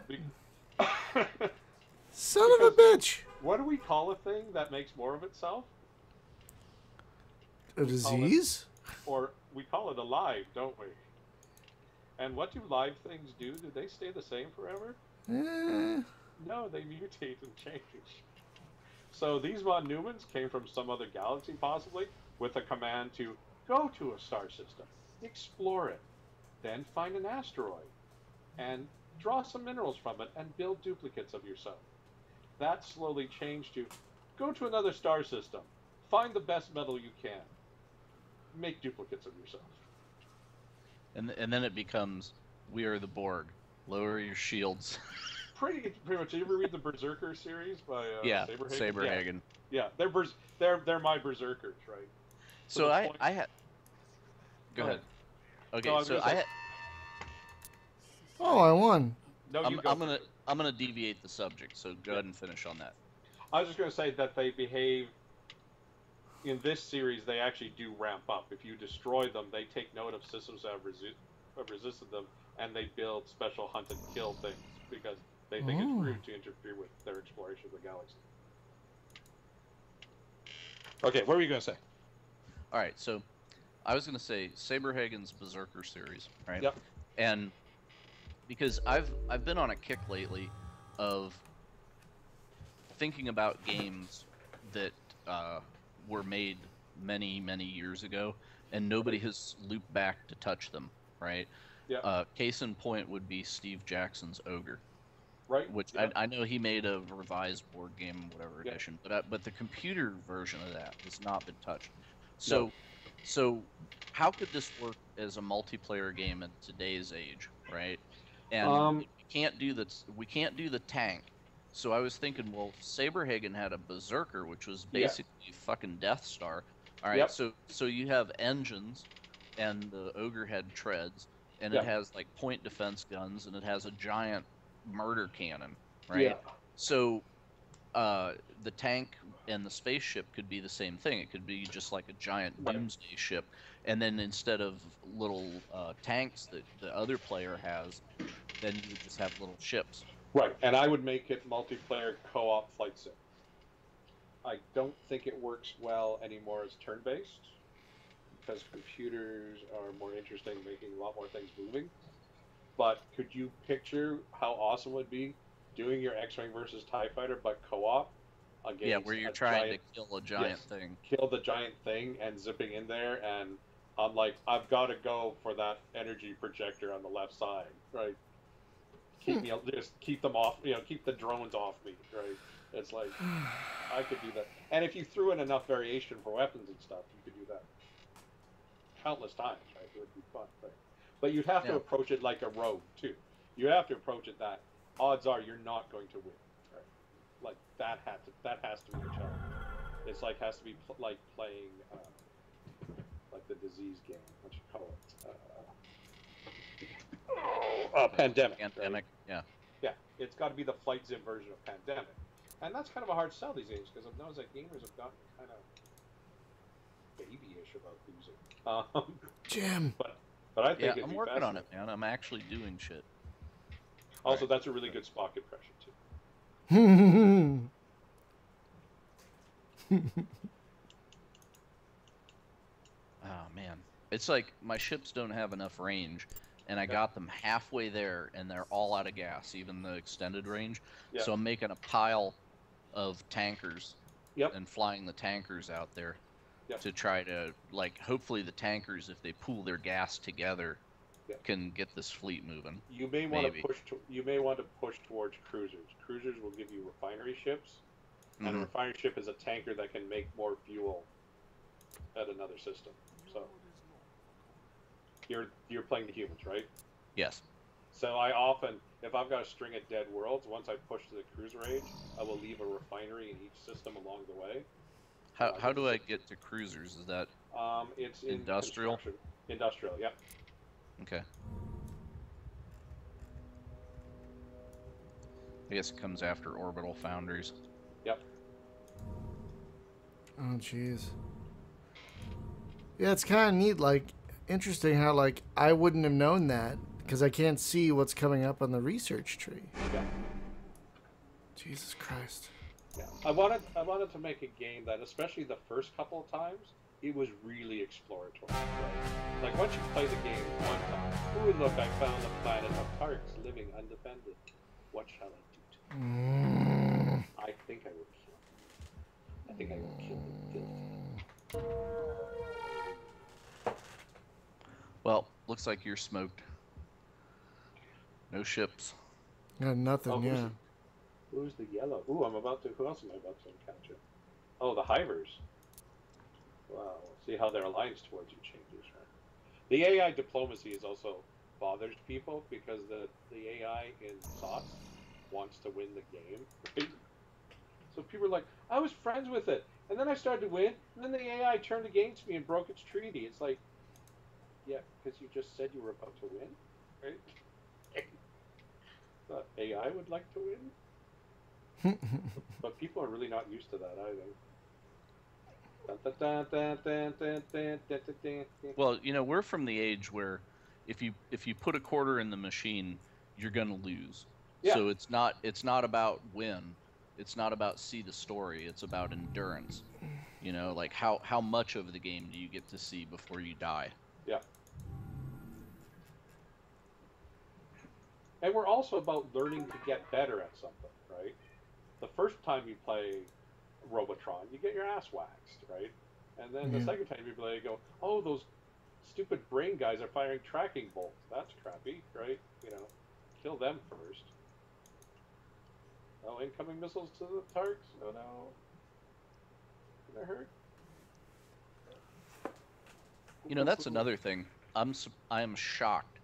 [SPEAKER 1] Son of a bitch!
[SPEAKER 3] What do we call a thing that makes more of itself?
[SPEAKER 1] A disease?
[SPEAKER 3] Or we call it alive, don't we? And what do live things do? Do they stay the same forever? No, they mutate and change. So these von Neumanns came from some other galaxy, possibly, with a command to go to a star system, explore it, then find an asteroid, and draw some minerals from it and build duplicates of yourself. That slowly changed to go to another star system, find the best metal you can, make duplicates of yourself.
[SPEAKER 2] And then it becomes, we are the Borg. Lower your shields.
[SPEAKER 3] Pretty much. Did you ever read the Berserker series by Saberhagen?
[SPEAKER 2] Saberhagen.
[SPEAKER 3] Yeah, they're my Berserkers, right?
[SPEAKER 2] So I had. Go ahead. Okay,
[SPEAKER 3] No,
[SPEAKER 2] so I had.
[SPEAKER 1] Oh, I won.
[SPEAKER 3] No,
[SPEAKER 2] I'm gonna deviate the subject. So go ahead and finish on that.
[SPEAKER 3] I was just gonna say that they behave. In this series, they actually do ramp up. If you destroy them, they take note of systems that have resisted them, and they build special hunt and kill things because they think it's rude to interfere with their exploration of the galaxy. Okay, what were you going to say?
[SPEAKER 2] All right, so I was going to say Saberhagen's Berserker series, right?
[SPEAKER 3] Yep.
[SPEAKER 2] And because I've been on a kick lately of thinking about games that were made many, many years ago, and nobody has looped back to touch them, right?
[SPEAKER 3] Yeah.
[SPEAKER 2] Case in point would be Steve Jackson's Ogre.
[SPEAKER 3] Right.
[SPEAKER 2] Which I know he made a revised board game, whatever edition, but the computer version of that has not been touched. So, so how could this work as a multiplayer game in today's age, right? And we can't do the tank. So I was thinking, well, Saberhagen had a Berserker, which was basically fucking Death Star. All right, so you have engines, and the Ogre had treads, and it has like point defense guns, and it has a giant murder cannon, right?
[SPEAKER 3] Yeah.
[SPEAKER 2] So the tank and the spaceship could be the same thing. It could be just like a giant doomsday ship, and then instead of little tanks that the other player has, then you would just have little ships.
[SPEAKER 3] Right, and I would make it multiplayer co-op flight sim. I don't think it works well anymore as turn-based, because computers are more interesting, making a lot more things moving. But could you picture how awesome it would be doing your X-Wing versus TIE Fighter, but co-op against
[SPEAKER 2] where you're trying to kill a giant thing.
[SPEAKER 3] Kill the giant thing and zipping in there, and I'm like, I've got to go for that energy projector on the left side, right? Just keep them off, keep the drones off me, right? It's like, I could do that. And if you threw in enough variation for weapons and stuff, you could do that countless times, right? It would be fun, right? But you'd have to approach it like a rogue, too. You have to approach it that odds are you're not going to win, right? Like, that has to be a challenge. It's like, has to be like playing, like the disease game, what you call it? Pandemic.
[SPEAKER 2] Pandemic,
[SPEAKER 3] right? Yeah, it's got to be the flight sim version of Pandemic. And that's kind of a hard sell these days, because I've noticed that gamers have gotten kind of babyish about losing.
[SPEAKER 1] Jim.
[SPEAKER 3] But I think
[SPEAKER 2] I'm working on it, man. I'm actually doing shit.
[SPEAKER 3] Also, that's a really good Spock impression, too.
[SPEAKER 2] Oh, man. It's like my ships don't have enough range, and I got them halfway there, and they're all out of gas, even the extended range.
[SPEAKER 3] Yeah.
[SPEAKER 2] So I'm making a pile of tankers and flying the tankers out there to try to, like, hopefully the tankers, if they pool their gas together, can get this fleet moving.
[SPEAKER 3] You may want to push. You may want to push towards cruisers. Cruisers will give you refinery ships, and a refinery ship is a tanker that can make more fuel at another system. So you're playing the humans, right?
[SPEAKER 2] Yes.
[SPEAKER 3] So I often, if I've got a string of dead worlds, once I push to the cruiser age, I will leave a refinery in each system along the way.
[SPEAKER 2] How do I get to cruisers? Is that
[SPEAKER 3] it's in
[SPEAKER 2] industrial?
[SPEAKER 3] Industrial, yep.
[SPEAKER 2] Okay. I guess it comes after orbital foundries.
[SPEAKER 3] Yep.
[SPEAKER 1] Oh, jeez. Yeah, it's kind of neat. Like, interesting how, like, I wouldn't have known that because I can't see what's coming up on the research tree.
[SPEAKER 3] Yeah.
[SPEAKER 1] Jesus Christ.
[SPEAKER 3] Yeah. I wanted to make a game that, especially the first couple of times, it was really exploratory. Right? Like, once you play the game one time, ooh, look, I found a planet of Tarks living undefended. What shall I do to them? I think I would kill them. I think I would kill them.
[SPEAKER 2] Well, looks like you're smoked. No ships.
[SPEAKER 1] Got nothing, yeah.
[SPEAKER 3] Who's the yellow? Ooh, who else am I about to encounter? Oh, the Hivers. Wow, see how their alliance towards you changes, right? The AI diplomacy is also bothers people because the AI in SOTS wants to win the game, right? So people are like, I was friends with it, and then I started to win, and then the AI turned against me and broke its treaty. It's like, yeah, because you just said you were about to win, right? The AI would like to win, but people are really not used to that either.
[SPEAKER 2] Well, you know, we're from the age where if you put a quarter in the machine, you're gonna lose.
[SPEAKER 3] Yeah.
[SPEAKER 2] So it's not about win. It's not about see the story. It's about endurance. You know, like how much of the game do you get to see before you die?
[SPEAKER 3] Yeah. And we're also about learning to get better at something, right? The first time you play Robotron, you get your ass waxed, right? And then the second time you play, you go, oh, those stupid brain guys are firing tracking bolts. That's crappy, right? You know, kill them first. Oh, incoming missiles to the Tarks? Oh no. Did I hurt?
[SPEAKER 2] You know, that's another thing. I am shocked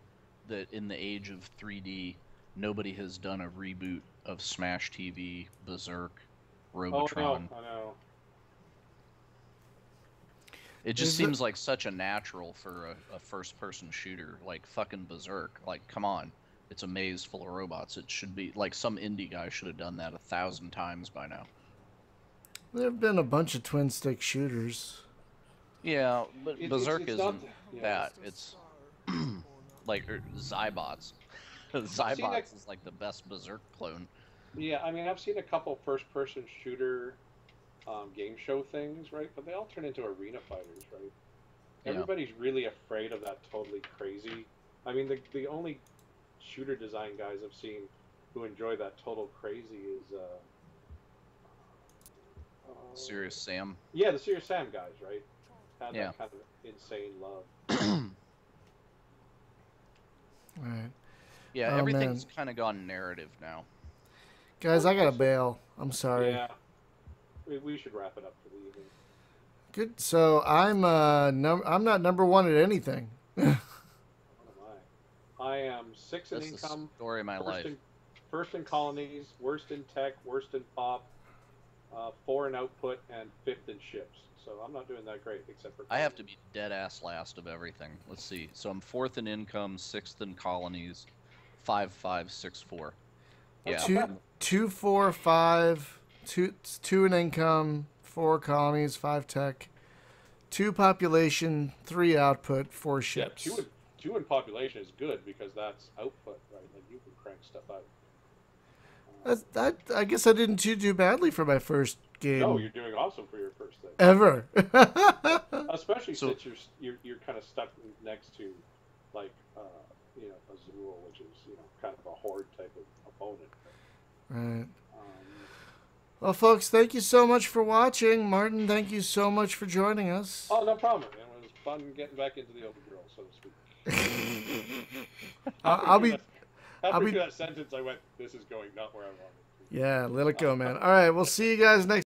[SPEAKER 2] that in the age of 3D, nobody has done a reboot of Smash TV, Berserk, Robotron.
[SPEAKER 3] Oh, no, I know.
[SPEAKER 2] It just seems like such a natural for a first-person shooter, like fucking Berserk. Like, come on. It's a maze full of robots. It should be, like, some indie guy should have done that 1,000 times by now.
[SPEAKER 1] There have been a bunch of twin-stick shooters.
[SPEAKER 2] Yeah, but Berserk isn't that. It's like Zybots. Zybots is like the best Berserk clone.
[SPEAKER 3] Yeah, I mean, I've seen a couple first-person shooter game show things, right? But they all turn into arena fighters, right? Yeah. Everybody's really afraid of that totally crazy. I mean, the only shooter design guys I've seen who enjoy that total crazy is
[SPEAKER 2] Serious Sam.
[SPEAKER 3] Yeah, the Serious Sam guys, right? Had that kind of insane love.
[SPEAKER 1] Right.
[SPEAKER 2] Yeah, everything's kind of gone narrative now.
[SPEAKER 1] Guys, I gotta bail. I'm sorry.
[SPEAKER 3] Yeah. We should wrap it up for the evening.
[SPEAKER 1] Good. So I'm not number one at anything.
[SPEAKER 3] What am I am 6th in
[SPEAKER 2] That's
[SPEAKER 3] income.
[SPEAKER 2] The story of my life.
[SPEAKER 3] First in colonies, worst in tech, worst in pop, 4 in output, and 5th in ships. So I'm not doing that great, except for.
[SPEAKER 2] I have to be dead ass last of everything. Let's see. So I'm 4th in income, 6th in colonies, 5, 5, 6, 4. Yeah.
[SPEAKER 1] 2, 4, 5. 2 in income, 4 colonies, 5 tech, 2 population, 3 output, 4 ships.
[SPEAKER 3] Yeah, 2 in population is good because that's output, right? Like you can crank stuff out.
[SPEAKER 1] I guess I didn't do badly for my first game.
[SPEAKER 3] No, you're doing awesome for your first thing.
[SPEAKER 1] Ever.
[SPEAKER 3] Especially since you're kind of stuck next to like Azul, which is kind of a horde type of opponent.
[SPEAKER 1] Right. Well, folks, thank you so much for watching. Martin, thank you so much for joining us.
[SPEAKER 3] Oh, no problem. It was
[SPEAKER 4] fun getting back into the overgrowth, so to speak.
[SPEAKER 1] I'll be
[SPEAKER 4] After that sentence, I went, "This is going not where I wanted."
[SPEAKER 1] Yeah, let it go, man. All right, we'll see you guys next.